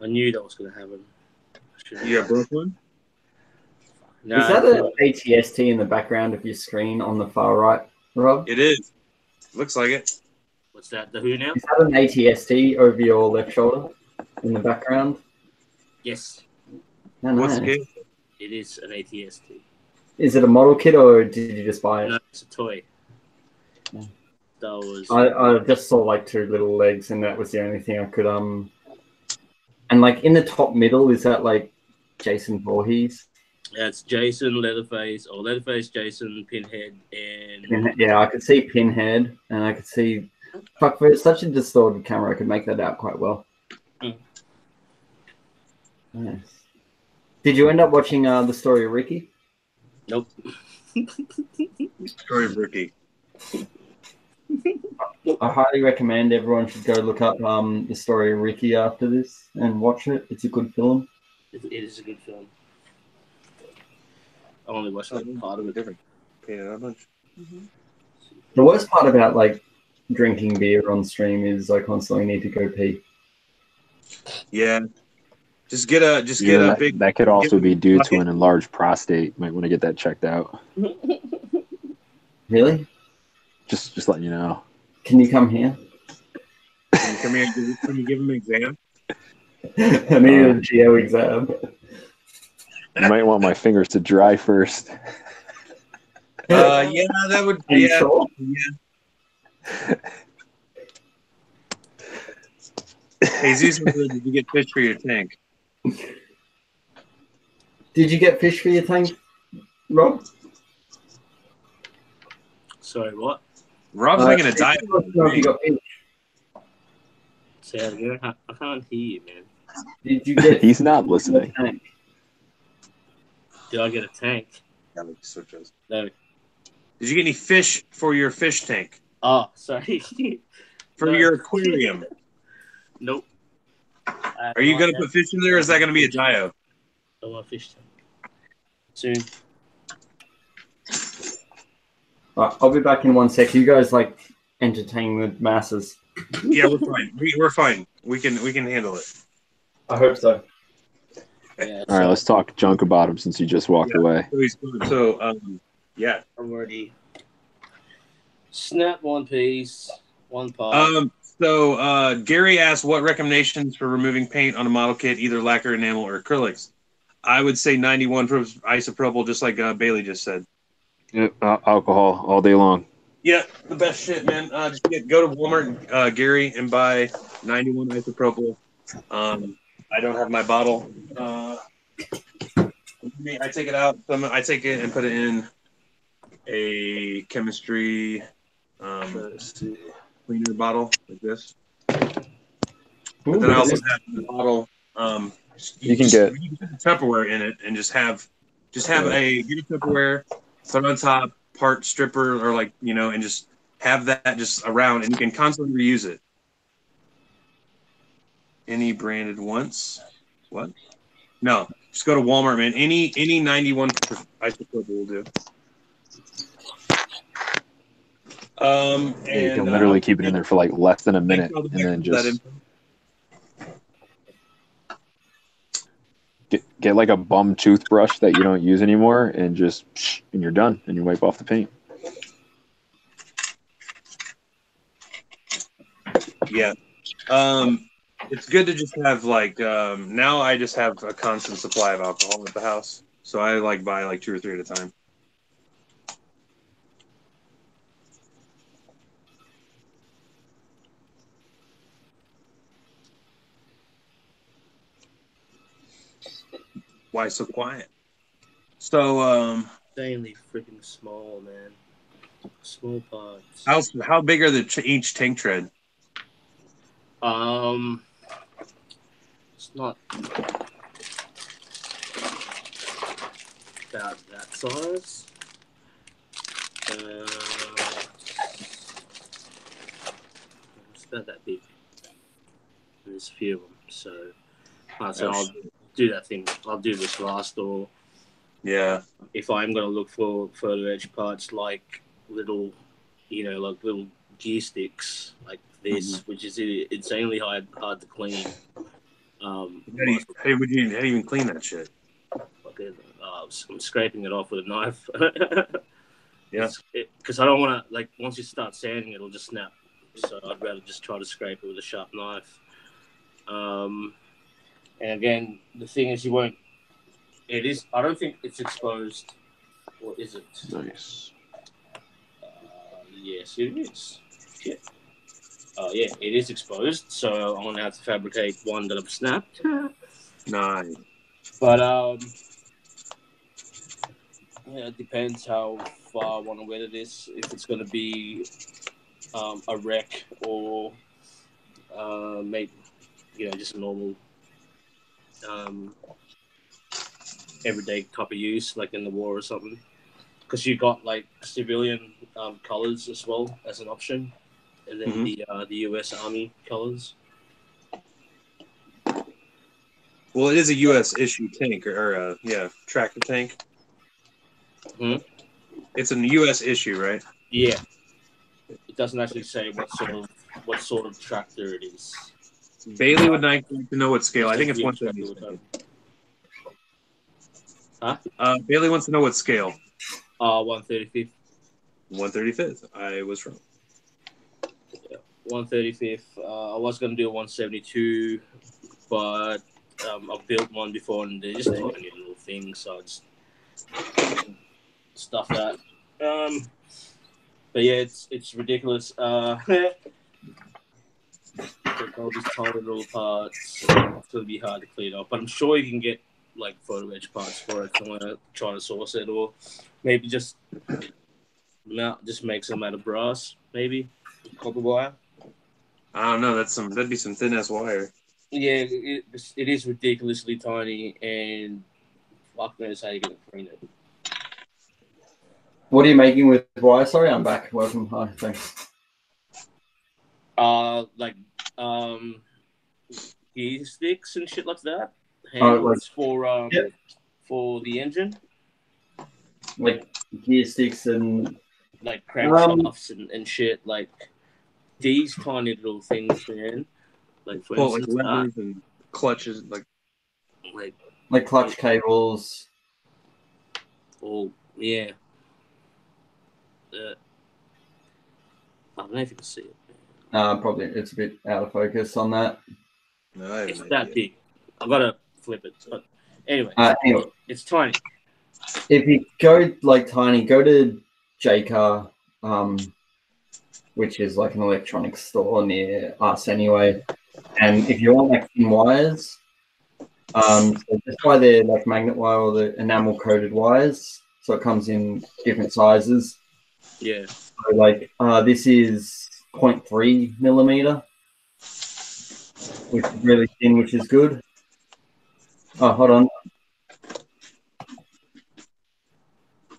Speaker 3: I knew that was going to happen.
Speaker 1: You got both one?
Speaker 3: No,
Speaker 2: Is that an ATST in the background of your screen on the far right, Rob?
Speaker 1: It is. Looks like it.
Speaker 3: What's that? The who now?
Speaker 2: Is that an ATST over your left shoulder in the background?
Speaker 3: Yes.
Speaker 2: No, no.
Speaker 1: What's the game?
Speaker 3: It is an ATST.
Speaker 2: Is it a model kit or did you just buy it?
Speaker 3: No, it's a toy.
Speaker 2: Yeah.
Speaker 3: That was.
Speaker 2: I just saw 2 little legs, and that was the only thing I could And in the top middle, is that Jason Voorhees?
Speaker 3: That's Jason, Leatherface, Jason, Pinhead, and
Speaker 2: yeah, I could see Pinhead, and I could see. Fuck, for such a distorted camera, I could make that out quite well. Nice. Did you end up watching the story of Ricky?
Speaker 3: Nope.
Speaker 1: Story of Ricky.
Speaker 2: I highly recommend everyone should go look up the story of Ricky after this and watch it. It's a good film.
Speaker 3: It is a good film. I only watched part of it.
Speaker 1: Different. Paid it a bunch.
Speaker 2: The worst part about drinking beer on stream is I constantly need to go pee.
Speaker 1: Yeah. Just get a big.
Speaker 4: That could also be due to an enlarged prostate. Might want to get that checked out.
Speaker 2: Really?
Speaker 4: Just letting you know.
Speaker 2: Can you come here?
Speaker 1: Can you come here? Can you give him an exam?
Speaker 2: I need a Geo exam.
Speaker 4: You might want my fingers to dry first.
Speaker 1: Yeah, that would. Yeah,
Speaker 2: Sure?
Speaker 1: yeah. Hey, Zeus, did you get fish for your tank?
Speaker 2: Did you get fish for your tank, Rob?
Speaker 3: Sorry, what?
Speaker 1: Rob's making a diet.
Speaker 2: I don't know if you got fish.
Speaker 3: Say that again. I can't hear you, man.
Speaker 2: Did you get?
Speaker 4: He's not listening.
Speaker 3: Did I get a tank?
Speaker 1: Yeah, like switches.
Speaker 3: No.
Speaker 1: Did you get any fish for your fish tank?
Speaker 3: Oh, sorry.
Speaker 1: For
Speaker 3: No.
Speaker 1: your aquarium?
Speaker 3: Nope.
Speaker 1: Are you going to put fish in there, or is that going to be a dio?
Speaker 3: I want a fish tank. Soon.
Speaker 2: Right, I'll be back in 1 sec. You guys like entertain the masses.
Speaker 1: Yeah, we're fine. We're fine. We can handle it.
Speaker 2: I hope so.
Speaker 3: Yeah,
Speaker 4: All right, let's talk junk about him since you just walked away.
Speaker 1: Yeah.
Speaker 3: I'm ready. Snap one piece, one part.
Speaker 1: So Gary asked what recommendations for removing paint on a model kit, either lacquer, enamel, or acrylics. I would say 91 proof isopropyl, just like Bailey just said.
Speaker 4: Yep, alcohol all day long.
Speaker 1: Yeah, the best shit, man. Just go to Walmart, Gary, and buy 91 isopropyl. I don't have my bottle. I take it out. I take it and put it in a chemistry cleaner bottle like this. But then I also have the bottle.
Speaker 4: You can get
Speaker 1: Tupperware in it and get a Tupperware, put it on top, part stripper or and just have that just around, and you can constantly reuse it. Any branded once? What? No, just go to Walmart, man. Any 91 isopropyl will do.
Speaker 4: you can literally keep it in there for like less than a minute, and then just get like a bum toothbrush that you don't use anymore, and you're done, and you wipe off the paint.
Speaker 1: Yeah. It's good to just have now I just have a constant supply of alcohol at the house. So I buy 2 or 3 at a time. Why so quiet? So
Speaker 3: Insanely freaking small, man. Small parts.
Speaker 1: how big are each tank tread?
Speaker 3: It's not about that size. It's about that big. There's a few of them, so I'll do that thing. I'll do this last, or if I'm going to look for further edge parts like little gear sticks like this, which is insanely hard to clean.
Speaker 1: How do you even clean that shit?
Speaker 3: I'm scraping it off with a knife.
Speaker 1: Yeah,
Speaker 3: because I don't want to once you start sanding, it'll just snap. So I'd rather just try to scrape it with a sharp knife. And again, the thing is, you won't. It is. I don't think it's exposed, or is it?
Speaker 4: Nice.
Speaker 3: Yes, it is. Shit. Yeah, it is exposed. So I'm gonna have to fabricate one that I've snapped.
Speaker 1: Nice.
Speaker 3: But it depends how far I want to weather this. If it's gonna be a wreck or maybe just a normal everyday type of use, like in the war or something. Because you got civilian colors as well as an option, and then the U.S. Army colors.
Speaker 1: Well, it is a U.S. issue tank or tractor tank. It's a U.S. issue, right?
Speaker 3: Yeah. It doesn't actually say what sort of tractor it is.
Speaker 1: Bailey would like to know what scale. I think it's 170.
Speaker 3: Huh?
Speaker 1: Bailey wants to know what scale.
Speaker 3: 135th.
Speaker 1: 135th. I was wrong.
Speaker 3: Yeah, 135th. I was going to do a 172, but I've built one before and they're just tiny little things, so it's stuff that. But yeah, it's ridiculous. All these tiny little parts. It's gonna be hard to clean up, but I'm sure you can get like photo etch parts for it if you want to try to source it, or maybe just make some out of brass, maybe copper wire.
Speaker 1: I don't know. That'd be some thin ass wire.
Speaker 3: Yeah, it is ridiculously tiny, and fuck knows how you're gonna clean it.
Speaker 2: What are you making with wire? Sorry, I'm back. Welcome. Hi, thanks.
Speaker 3: Like gear sticks and shit like that.
Speaker 2: Like,
Speaker 3: for the engine.
Speaker 2: Like gear sticks and
Speaker 3: like crankshafts and shit. Like these tiny little things, man. Like for instance,
Speaker 1: like levers and clutches,
Speaker 2: like clutch cables.
Speaker 3: Oh yeah. I don't know if you can see it.
Speaker 2: Probably it's a bit out of focus on that.
Speaker 1: No,
Speaker 3: it's that big. I've got to flip it. But anyway, it's tiny.
Speaker 2: If you go like tiny, go to JCar, which is like an electronics store near us anyway. And if you want like thin wires, so that's why they're like magnet wire or the enamel coated wires. So it comes in different sizes.
Speaker 3: Yeah.
Speaker 2: So like this is 0.3 millimeter, which is really thin, which is good. Oh, hold on.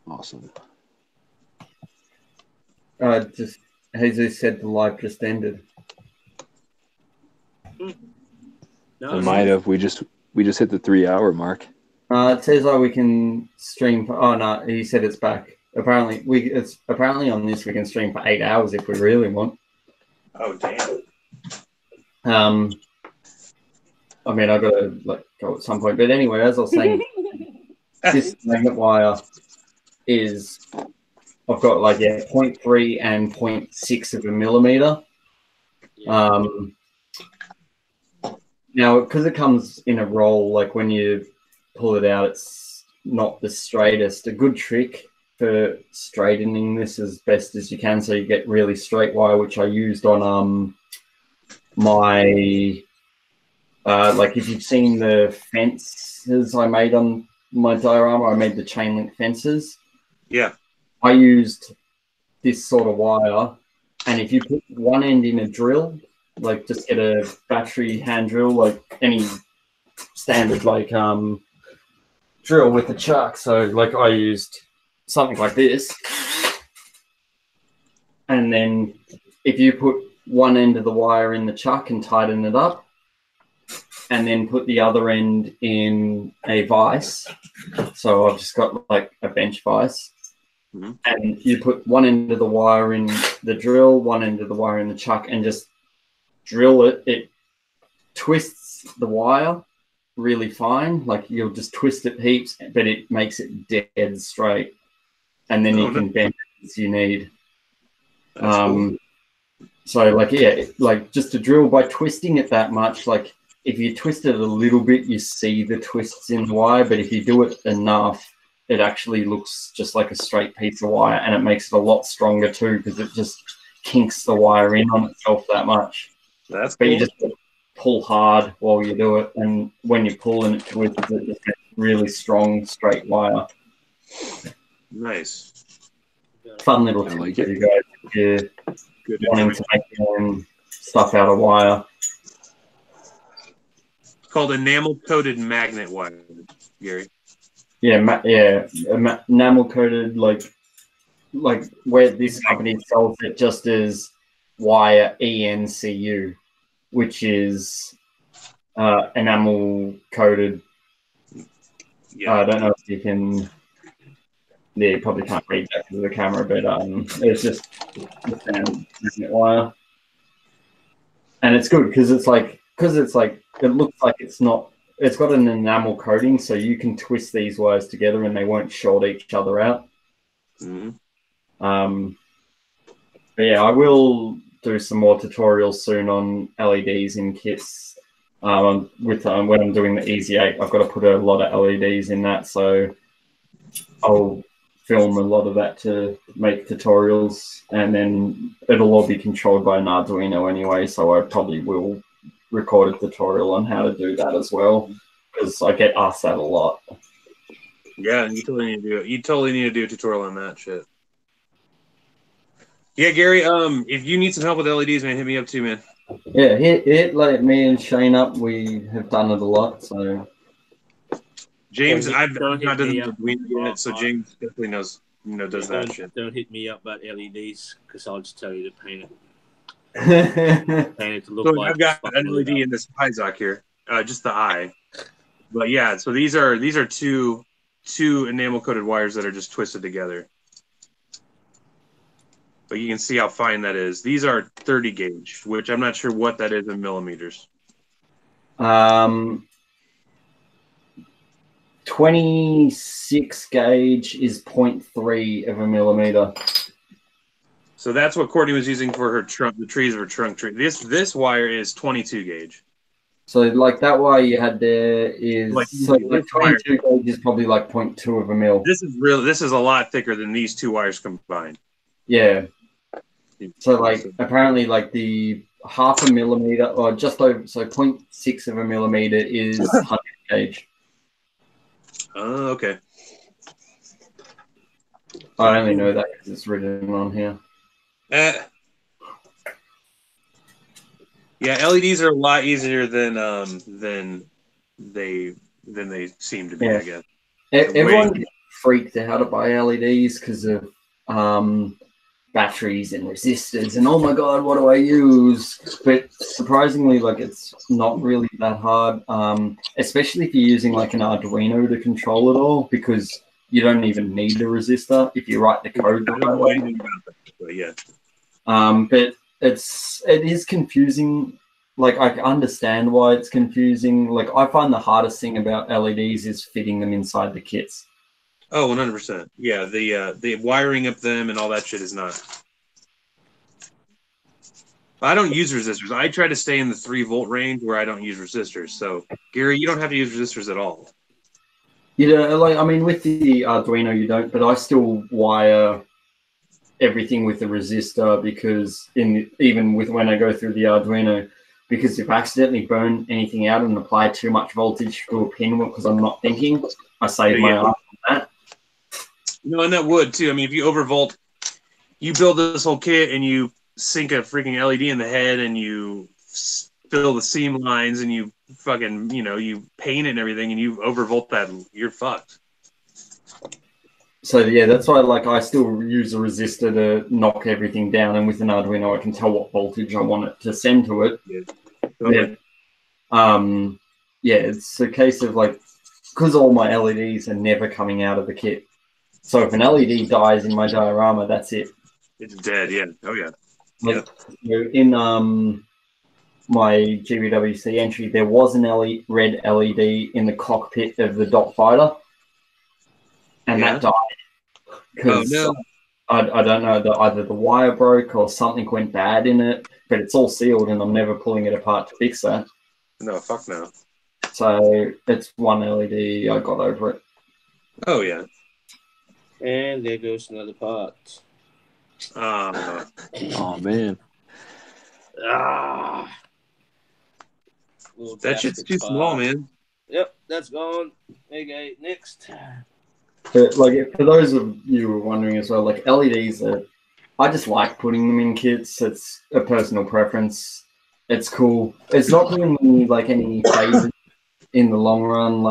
Speaker 4: Awesome.
Speaker 2: Just Jesus said the live just ended.
Speaker 4: No, it might have. We just hit the 3-hour mark.
Speaker 2: It says we can stream for. Oh no, he said it's back. Apparently on this we can stream for 8 hours if we really want.
Speaker 1: Oh damn.
Speaker 2: I mean, I've got to like go at some point, but anyway, as I was saying, this magnet wire is I've got like 0.3 and 0.6 of a millimeter.
Speaker 3: Yeah.
Speaker 2: Now, because it comes in a roll, like when you pull it out, it's not the straightest. A good trick for straightening this as best as you can, so you get really straight wire, which I used on my like if you've seen the fences I made on my diorama, I made the chain link fences.
Speaker 1: Yeah.
Speaker 2: I used this sort of wire, and if you put one end in a drill, like just get a battery hand drill, like any standard like drill with a chuck. So like I used something like this, and then if you put one end of the wire in the chuck and tighten it up, and then put the other end in a vise. So I've just got like a bench vise.
Speaker 1: Mm-hmm.
Speaker 2: And you put one end of the wire in the drill, one end of the wire in the chuck, and just drill it. It twists the wire really fine. Like you'll just twist it heaps, but it makes it dead straight. And then you can bend it as you need.
Speaker 1: Cool.
Speaker 2: So like, yeah, like just to drill by twisting it that much, like if you twist it a little bit, you see the twists in the wire, but if you do it enough, it actually looks just like a straight piece of wire, and it makes it a lot stronger too, because it just kinks the wire in on itself that much.
Speaker 1: That's
Speaker 2: but
Speaker 1: cool.
Speaker 2: You just pull hard while you do it, and when you pull and it twists, it just gets really strong, straight wire.
Speaker 1: Nice.
Speaker 2: Fun little tip
Speaker 4: like
Speaker 2: for
Speaker 4: it.
Speaker 2: you guys if you're wanting to make your own stuff out of wire.
Speaker 1: It's called enamel-coated magnet wire, Gary.
Speaker 2: Yeah, enamel coated, like where this company sells it just as wire ENCU, which is enamel coated.
Speaker 1: Yeah.
Speaker 2: I don't know if you can. Yeah, you probably can't read that because of the camera, but it's just magnet wire, and it's good because it's like it looks like it's not. It's got an enamel coating, so you can twist these wires together and they won't short each other out.
Speaker 1: Mm-hmm.
Speaker 2: But yeah, I will do some more tutorials soon on LEDs in kits. When I'm doing the Easy 8, I've got to put a lot of LEDs in that, so I'll film a lot of that to make tutorials, and then it'll all be controlled by an Arduino anyway, so I probably will record a tutorial on how to do that as well, because I get asked that a lot.
Speaker 1: Yeah, and you totally need to do it. You totally need to do a tutorial on that shit. Yeah, Gary. If you need some help with LEDs, man, hit me up too, man.
Speaker 2: Yeah, hit like me and Shane up. We have done it a lot, so.
Speaker 1: James, I've
Speaker 3: Don't
Speaker 1: not
Speaker 3: hit
Speaker 1: done
Speaker 3: me
Speaker 1: the
Speaker 3: up.
Speaker 1: Wii yet, so James definitely knows, does that shit.
Speaker 3: Don't hit me up about LEDs because I'll just tell you to paint it. Paint it to look
Speaker 1: So
Speaker 3: like
Speaker 1: I've got an LED in this Hyzok here, just the eye. But yeah, so these are two enamel coated wires that are just twisted together. But you can see how fine that is. These are 30 gauge, which I'm not sure what that is in millimeters.
Speaker 2: 26 gauge is 0.3 of a millimeter.
Speaker 1: So that's what Courtney was using for her trunk, the trees of her trunk tree. This wire is 22 gauge.
Speaker 2: So like that wire you had there is
Speaker 1: like
Speaker 2: 22 gauge is probably like 0.2 of a mil.
Speaker 1: This is a lot thicker than these two wires combined.
Speaker 2: Yeah. So like apparently like the half a millimeter or just over 0.6 of a millimeter is 100 gauge.
Speaker 1: Oh, okay.
Speaker 2: I only know that because it's written on here.
Speaker 1: Yeah, LEDs are a lot easier than they seem to be. Yeah. I guess
Speaker 2: everyone gets freaked out to buy LEDs because of batteries and resistors and oh my god, what do I use? But surprisingly, like it's not really that hard, especially if you're using like an Arduino to control it all, because you don't even need a resistor if you write the code the right way.
Speaker 1: But yeah.
Speaker 2: But it is confusing. Like I understand why it's confusing. Like I find the hardest thing about LEDs is fitting them inside the kits.
Speaker 1: Oh, 100%. Yeah, the wiring of them and all that shit is not. I don't use resistors. I try to stay in the 3-volt range where I don't use resistors. So, Gary, you don't have to use resistors at all.
Speaker 2: Like I mean, with the Arduino you don't, but I still wire everything with the resistor because even with when I go through the Arduino, because if I accidentally burn anything out and apply too much voltage to a pin because I'm not thinking, I save my arm on that.
Speaker 1: And that would too. I mean, if you overvolt, you build this whole kit and you sink a freaking LED in the head and you fill the seam lines and you fucking, you paint it and everything and you overvolt that, you're fucked.
Speaker 2: So yeah, that's why I still use a resistor to knock everything down, and with an Arduino I can tell what voltage I want it to send to it.
Speaker 1: Yeah. Totally.
Speaker 2: It's a case of because all my LEDs are never coming out of the kit. So if an LED dies in my diorama, that's it.
Speaker 1: It's dead, yeah. Oh yeah.
Speaker 2: In my GBWC entry, there was an red LED in the cockpit of the dot fighter, and that died. Because I don't know, either the wire broke or something went bad in it, but it's all sealed and I'm never pulling it apart to fix that.
Speaker 1: No, fuck no.
Speaker 2: So it's one LED, I got over it.
Speaker 1: Oh, yeah.
Speaker 3: And there goes another part.
Speaker 4: Oh, man.
Speaker 1: That shit's too small, man.
Speaker 3: Yep, that's gone. Okay, next.
Speaker 2: But for those of you who are wondering as well, LEDs I just like putting them in kits. It's a personal preference. It's cool. It's not doing me any favors in the long run.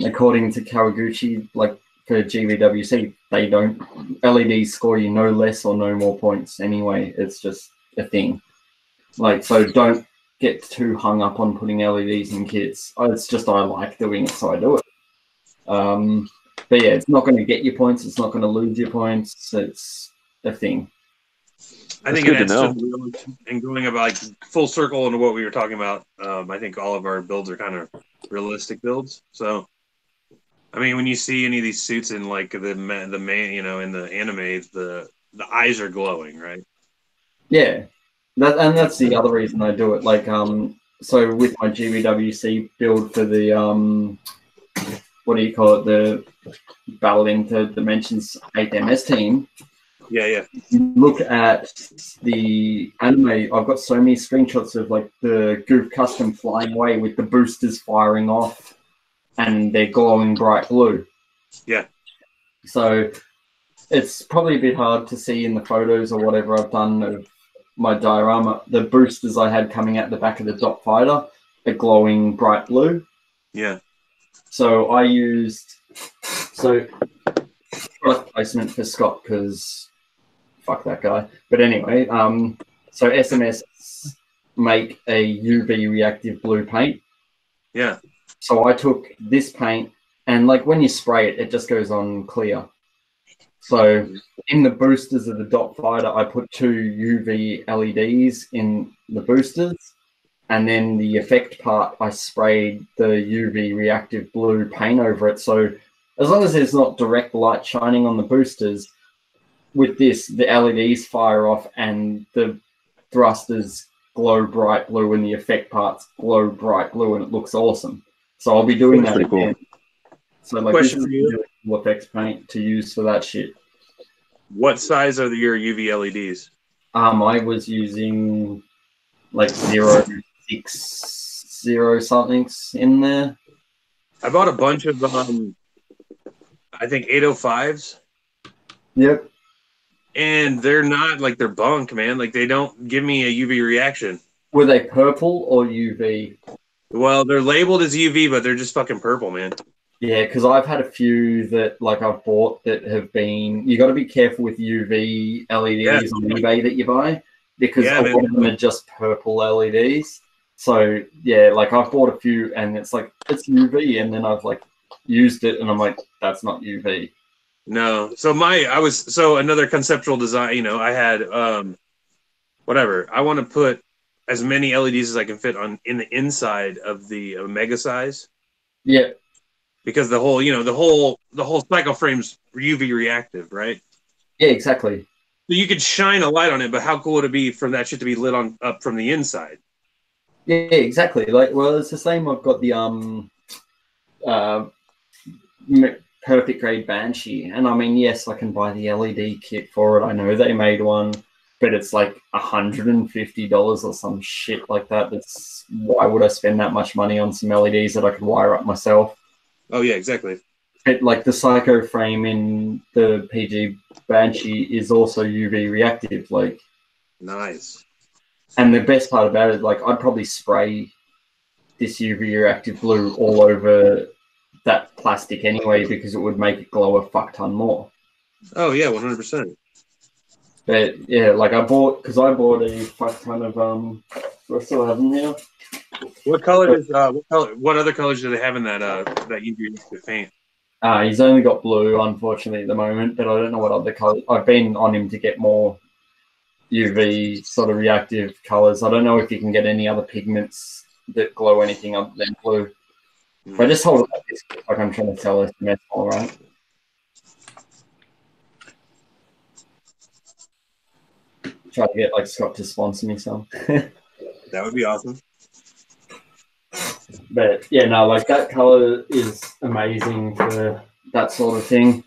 Speaker 2: According to Kawaguchi, for GVWC, they don't. LEDs score you no less or no more points anyway. It's just a thing. So don't get too hung up on putting LEDs in kits. It's just I like doing it, so I do it. But yeah, it's not going to get you points. It's not going to lose your points. It's a thing.
Speaker 1: I think it adds to and going about full circle into what we were talking about. I think all of our builds are kind of realistic builds. So, I mean, when you see any of these suits in the man, in the anime, the eyes are glowing, right?
Speaker 2: Yeah, that's the other reason I do it. so with my GBWC build for the what do you call it, the Battle into Dimensions 8 MS team,
Speaker 1: Yeah.
Speaker 2: look at the anime. I've got so many screenshots of like the Goof Custom flying away with the boosters firing off and they're glowing bright blue.
Speaker 1: Yeah.
Speaker 2: So it's probably a bit hard to see in the photos or whatever I've done of my diorama. The boosters I had coming out the back of the Dot Fighter are glowing bright blue.
Speaker 1: Yeah.
Speaker 2: So I used product placement for Scott because fuck that guy. But anyway, so SMS make a UV reactive blue paint.
Speaker 1: Yeah.
Speaker 2: So I took this paint and like when you spray it, it just goes on clear. So in the boosters of the Dot Fighter, I put 2 UV LEDs in the boosters. And then the effect part, I sprayed the UV reactive blue paint over it. So as long as there's not direct light shining on the boosters, with this, the LEDs fire off and the thrusters glow bright blue and the effect parts glow bright blue and it looks awesome. So I'll be doing that
Speaker 4: pretty
Speaker 2: again.
Speaker 4: cool.
Speaker 2: So like
Speaker 1: Question
Speaker 2: this
Speaker 1: for
Speaker 2: is
Speaker 1: you.
Speaker 2: really cool effects paint to use for that shit.
Speaker 1: What size are your UV LEDs?
Speaker 2: I was using like 0.60 somethings in there.
Speaker 1: I bought a bunch of I think 805s.
Speaker 2: Yep.
Speaker 1: And they're not like they're bunk, man. Like they don't give me a UV reaction.
Speaker 2: Were they purple or UV?
Speaker 1: Well, they're labeled as UV, but they're just fucking purple, man.
Speaker 2: Yeah, because I've had a few that like I've bought that have been. You got to be careful with UV LEDs on eBay that you buy because a lot of them are just purple LEDs. So yeah, like I've bought a few and it's like it's UV, and then I've like used it and I'm like that's not UV.
Speaker 1: No. So another conceptual design, I had whatever. I want to put as many LEDs as I can fit in the inside of the Mega size.
Speaker 2: Yeah.
Speaker 1: Because the whole cycle frame's UV reactive, right?
Speaker 2: Yeah, exactly.
Speaker 1: So you could shine a light on it, but how cool would it be for that shit to be lit up from the inside?
Speaker 2: Yeah, exactly. Like, well, it's the same. I've got the perfect grade Banshee, and I mean, yes, I can buy the LED kit for it. I know they made one, but it's like $150 or some shit like that. Why would I spend that much money on some LEDs that I could wire up myself?
Speaker 1: Oh yeah, exactly.
Speaker 2: But like the Psycho frame in the PG Banshee is also UV reactive. Like,
Speaker 1: nice.
Speaker 2: And the best part about it, like, I'd probably spray this UV reactive blue all over that plastic anyway because it would make it glow a fuck ton more.
Speaker 1: Oh yeah, 100%.
Speaker 2: But yeah, like I bought a fuck ton of I still have them here.
Speaker 1: What color is what other colors do they have in that UV reactive paint?
Speaker 2: He's only got blue, unfortunately, at the moment, but I don't know what other colors. I've been on him to get more UV sort of reactive colors. I don't know if you can get any other pigments that glow anything other than blue. If I just hold it like this, like I'm trying to sell this mess, all right? Try to get like Scott to sponsor me some.
Speaker 1: That would be awesome.
Speaker 2: But yeah, no, like that color is amazing for that sort of thing.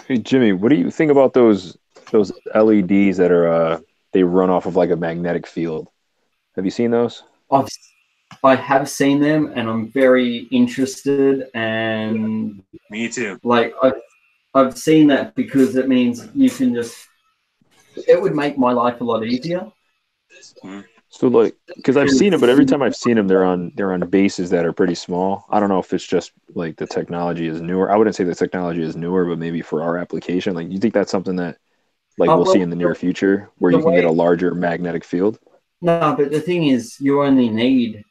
Speaker 4: Hey Jimmy, what do you think about those LEDs that are they run off of like a magnetic field? Have you seen those?
Speaker 2: I have seen them, and I'm very interested. And
Speaker 1: me too.
Speaker 2: Like I've seen that because it means you can just. It would make my life a lot easier.
Speaker 4: So like, because I've seen them, but every time I've seen them, they're on bases that are pretty small. I don't know if it's just like the technology is newer. I wouldn't say the technology is newer, but maybe for our application, like you think that's something that like we'll see in the near future where you can get a larger magnetic field?
Speaker 2: No, but the thing is, you only need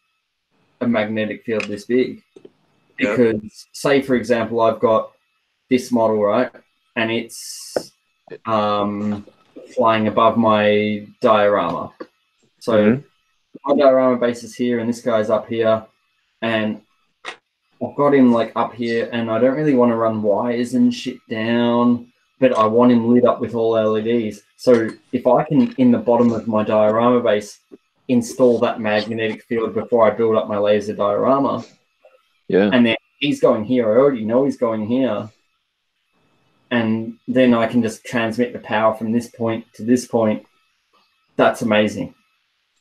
Speaker 2: a magnetic field this big because, say, for example, I've got this model, right, and it's flying above my diorama. So my diorama base is here, and this guy's up here, and I've got him like up here, and I don't really want to run wires and shit down but I want him lit up with all LEDs. So if I can, in the bottom of my diorama base, install that magnetic field before I build up my laser diorama, and then he's going here, I already know he's going here, and then I can just transmit the power from this point to this point. That's amazing.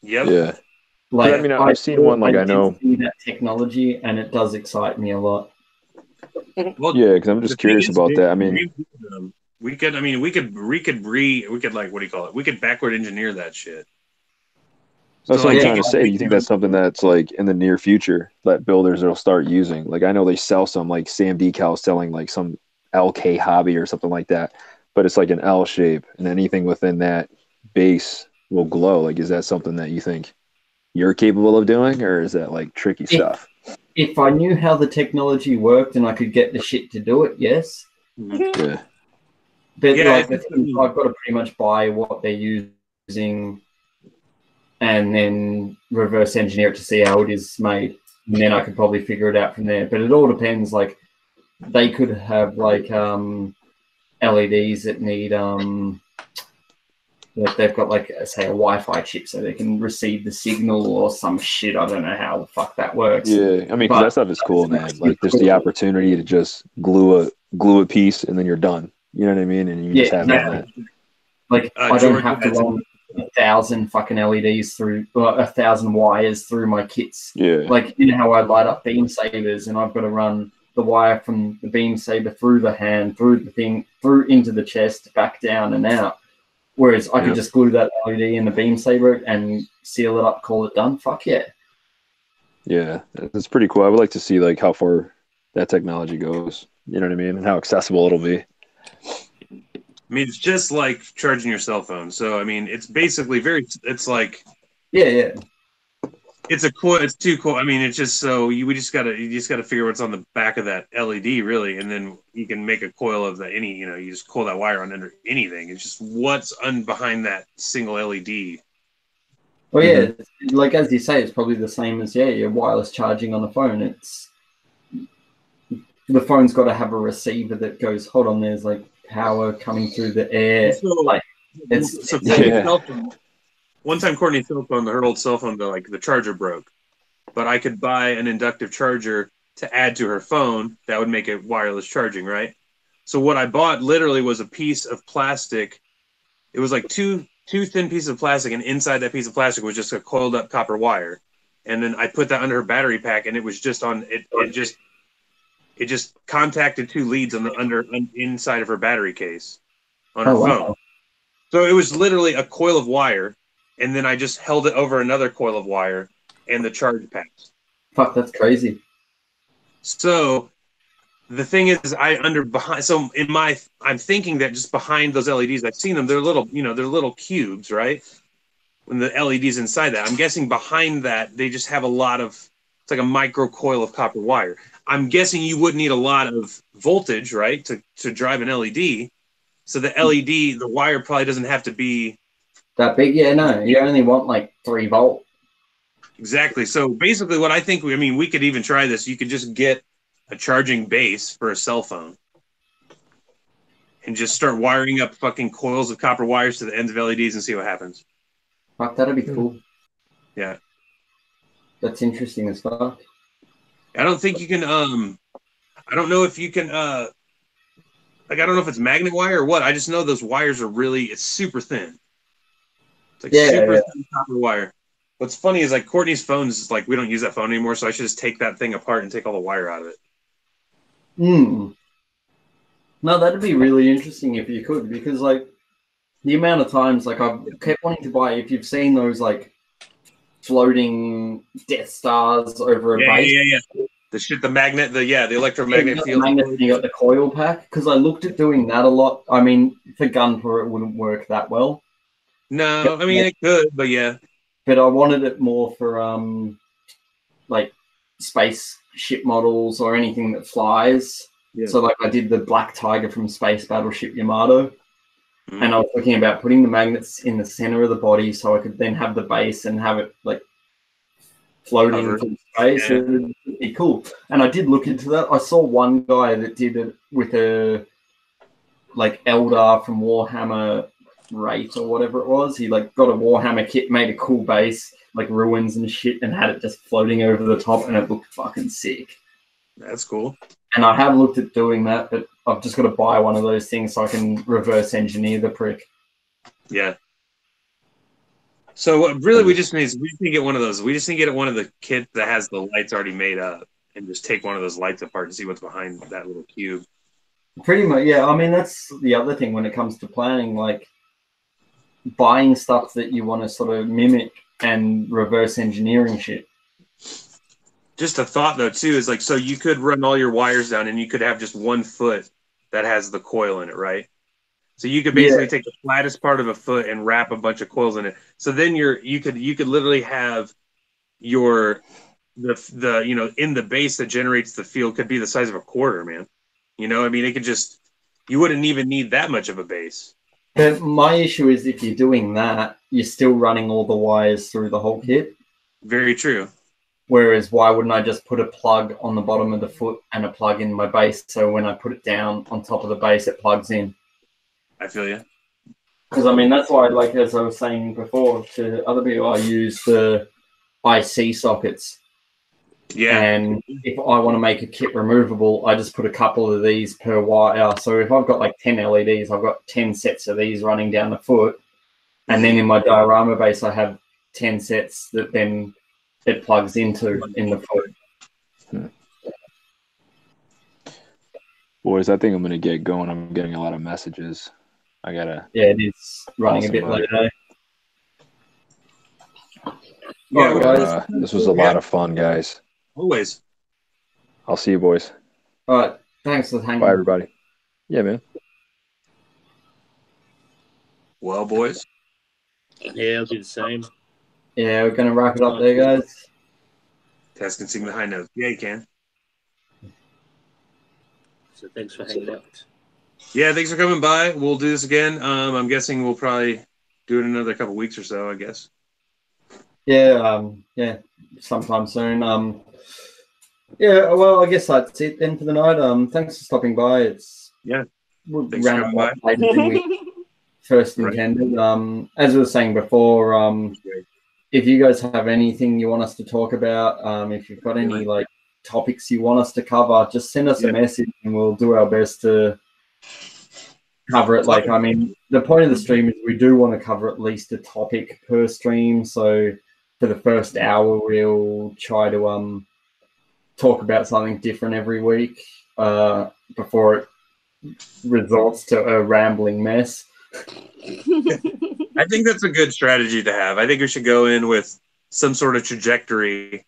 Speaker 1: Yep.
Speaker 4: Yeah.
Speaker 2: Like,
Speaker 4: I mean, I've seen one, like, I know
Speaker 2: that technology, and it does excite me a lot.
Speaker 1: Well,
Speaker 4: yeah, because I'm just curious about that. I mean,
Speaker 1: we could like, what do you call it? We could backward engineer that shit.
Speaker 4: that's
Speaker 1: So,
Speaker 4: what I'm
Speaker 1: like,
Speaker 4: trying to say. Do you think that's something that's like in the near future that builders will start using? Like, I know they sell some, like Sam Decal selling like some LK hobby or something like that, but it's like an L shape, and anything within that base will glow. Like, is that something that you think you're capable of doing, or is that like tricky stuff?
Speaker 2: If I knew how the technology worked and I could get the shit to do it, yes.
Speaker 4: Yeah.
Speaker 2: But
Speaker 1: Yeah,
Speaker 2: like I've got to pretty much buy what they're using and then reverse engineer it to see how it is made. And then I could probably figure it out from there. But it all depends. Like, they could have like LEDs that need like they've got like, say, a Wi-Fi chip so they can receive the signal or some shit. I don't know how the fuck that works.
Speaker 4: Yeah, I mean, because that stuff is cool, man. Like, there's the opportunity to just glue a piece and then you're done. You know what I mean? And you just have it on that.
Speaker 2: Like, I don't have to run 1,000 fucking LEDs through, 1,000 wires through my kits.
Speaker 4: Yeah.
Speaker 2: Like, you know how I light up beam sabers and I've got to run the wire from the beam saber through the hand, through the thing, through into the chest, back down and out. Whereas I could just glue that LED in the beam saber and seal it up, call it done. Fuck yeah.
Speaker 4: Yeah, that's pretty cool. I would like to see like how far that technology goes. You know what I mean? And how accessible it'll be.
Speaker 1: I mean, it's just like charging your cell phone. So, I mean, it's basically it's like...
Speaker 2: Yeah.
Speaker 1: It's too cool. I mean, it's just so you just gotta figure what's on the back of that LED, really, and then you can make a coil of you just coil that wire on under anything. It's just what's behind that single LED.
Speaker 2: Well, yeah, like as you say, it's probably the same as your wireless charging on the phone. It's the phone's got to have a receiver that goes, hold on, there's like power coming through the air.
Speaker 1: One time, Courtney's cell phone, her old cell phone, the charger broke. But I could buy an inductive charger to add to her phone that would make it wireless charging, right? So what I bought literally was a piece of plastic. It was like two thin pieces of plastic, and inside that piece of plastic was just a coiled up copper wire. And then I put that under her battery pack, and it was just on it. It just contacted two leads on the inside of her battery case on her phone. Wow. So it was literally a coil of wire. And then I just held it over another coil of wire and the charge packs.
Speaker 2: Fuck, that's crazy.
Speaker 1: So the thing is, I'm thinking that just behind those LEDs, I've seen them, they're little cubes, right? When the LEDs inside that, I'm guessing behind that, they just have it's like a micro coil of copper wire. I'm guessing you would need a lot of voltage, right? To drive an LED. So the LED, the wire probably doesn't have to be
Speaker 2: that big. Yeah, no, you only want like 3 volt.
Speaker 1: Exactly. So basically what I think, we could even try this. You could just get a charging base for a cell phone and just start wiring up fucking coils of copper wires to the ends of LEDs and see what happens.
Speaker 2: Fuck, that'd be cool.
Speaker 1: Yeah.
Speaker 2: That's interesting as fuck.
Speaker 1: I don't think you can, I don't know if you can, I don't know if it's magnet wire or what. I just know those wires are it's super thin. It's like super thin copper wire. What's funny is like Courtney's phone is like, we don't use that phone anymore, so I should just take that thing apart and take all the wire out of it.
Speaker 2: No, that'd be really interesting if you could, because like the amount of times like I've kept wanting to buy, if you've seen those like floating Death Stars over a base.
Speaker 1: Yeah. The magnet, the electromagnet field.
Speaker 2: You got the coil pack, because I looked at doing that a lot. I mean, for Gunpla, it wouldn't work that well.
Speaker 1: No, it could, but yeah.
Speaker 2: But I wanted it more for like space ship models or anything that flies. Yeah. So like I did the Black Tiger from Space Battleship Yamato. And I was thinking about putting the magnets in the center of the body so I could then have the base and have it like floating through space. Yeah. It'd be cool. And I did look into that. I saw one guy that did it with like Eldar from Warhammer Rate or whatever it was. He like got a Warhammer kit, made a cool base, like ruins and shit, and had it just floating over the top, and it looked fucking sick.
Speaker 1: That's cool.
Speaker 2: And I have looked at doing that, but I've just got to buy one of those things so I can reverse engineer the prick.
Speaker 1: Yeah. So really, we just need to get one of those. We just need to get one of the kits that has the lights already made up, and just take one of those lights apart and see what's behind that little cube.
Speaker 2: Pretty much, yeah. I mean, that's the other thing when it comes to planning, like buying stuff that you want to sort of mimic and reverse engineering shit.
Speaker 1: Just a thought though too is like, so you could run all your wires down and you could have just one foot that has the coil in it, right? So you could basically take the flattest part of a foot and wrap a bunch of coils in it. So then you could literally have your the you know, in the base that generates the field could be the size of a quarter, man. You know, I mean, it could just, you wouldn't even need that much of a base.
Speaker 2: But my issue is if you're doing that, you're still running all the wires through the whole kit.
Speaker 1: Very true.
Speaker 2: Whereas why wouldn't I just put a plug on the bottom of the foot and a plug in my base, so when I put it down on top of the base, it plugs in?
Speaker 1: I feel you.
Speaker 2: Because, I mean, that's why, like, as I was saying before to other people, I use the IC sockets.
Speaker 1: Yeah.
Speaker 2: And if I want to make a kit removable, I just put a couple of these per wire. So if I've got like 10 LEDs, I've got 10 sets of these running down the foot. And then in my diorama base, I have 10 sets that then it plugs into in the foot.
Speaker 4: Boys, I think I'm going to get going. I'm getting a lot of messages. I got to...
Speaker 2: Yeah, it is running a bit late, eh?
Speaker 1: Yeah,
Speaker 4: this was a lot of fun, guys.
Speaker 1: Always.
Speaker 4: I'll see you, boys.
Speaker 2: All right. Thanks for hanging.
Speaker 4: Bye, everybody. Yeah, man.
Speaker 1: Well, boys.
Speaker 3: Yeah, I'll do the same.
Speaker 2: Yeah, we're going to wrap it up there, guys.
Speaker 1: Tess can sing the high notes. Yeah, you can.
Speaker 3: So thanks for hanging out.
Speaker 1: Yeah, thanks for coming by. We'll do this again. I'm guessing we'll probably do it in another couple weeks or so, I guess.
Speaker 2: Yeah, yeah, sometime soon. Yeah, well, I guess that's it then for the night. Thanks for stopping by. It's
Speaker 1: thanks for
Speaker 2: ran
Speaker 1: coming by.
Speaker 2: later than we first intended. As we were saying before, if you guys have anything you want us to talk about, if you've got any like topics you want us to cover, just send us a message and we'll do our best to cover it. Like, I mean, the point of the stream is we do want to cover at least a topic per stream. So for the first hour, we'll try to talk about something different every week before it resorts to a rambling mess.
Speaker 1: I think that's a good strategy to have. I think we should go in with some sort of trajectory,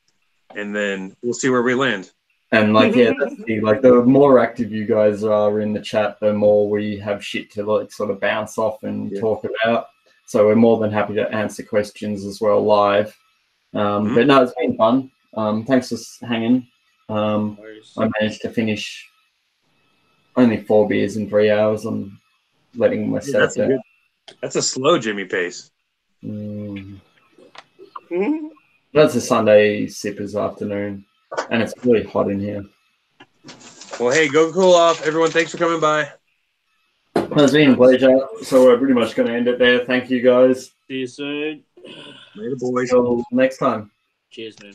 Speaker 1: and then we'll see where we land.
Speaker 2: And like, yeah, that's the more active you guys are in the chat, the more we have shit to like sort of bounce off and talk about. So we're more than happy to answer questions as well live. But no, it's been fun. Thanks for hanging. I managed to finish only 4 beers in 3 hours. I'm letting myself down.
Speaker 1: That's a slow Jimmy pace.
Speaker 2: That's a Sunday sippers afternoon, and it's really hot in here.
Speaker 1: Well, hey, go cool off. Everyone, thanks for coming by.
Speaker 2: It's been a pleasure. So we're pretty much going to end it there. Thank you, guys.
Speaker 3: See you soon.
Speaker 1: Later, boys.
Speaker 2: Till next time.
Speaker 3: Cheers, man.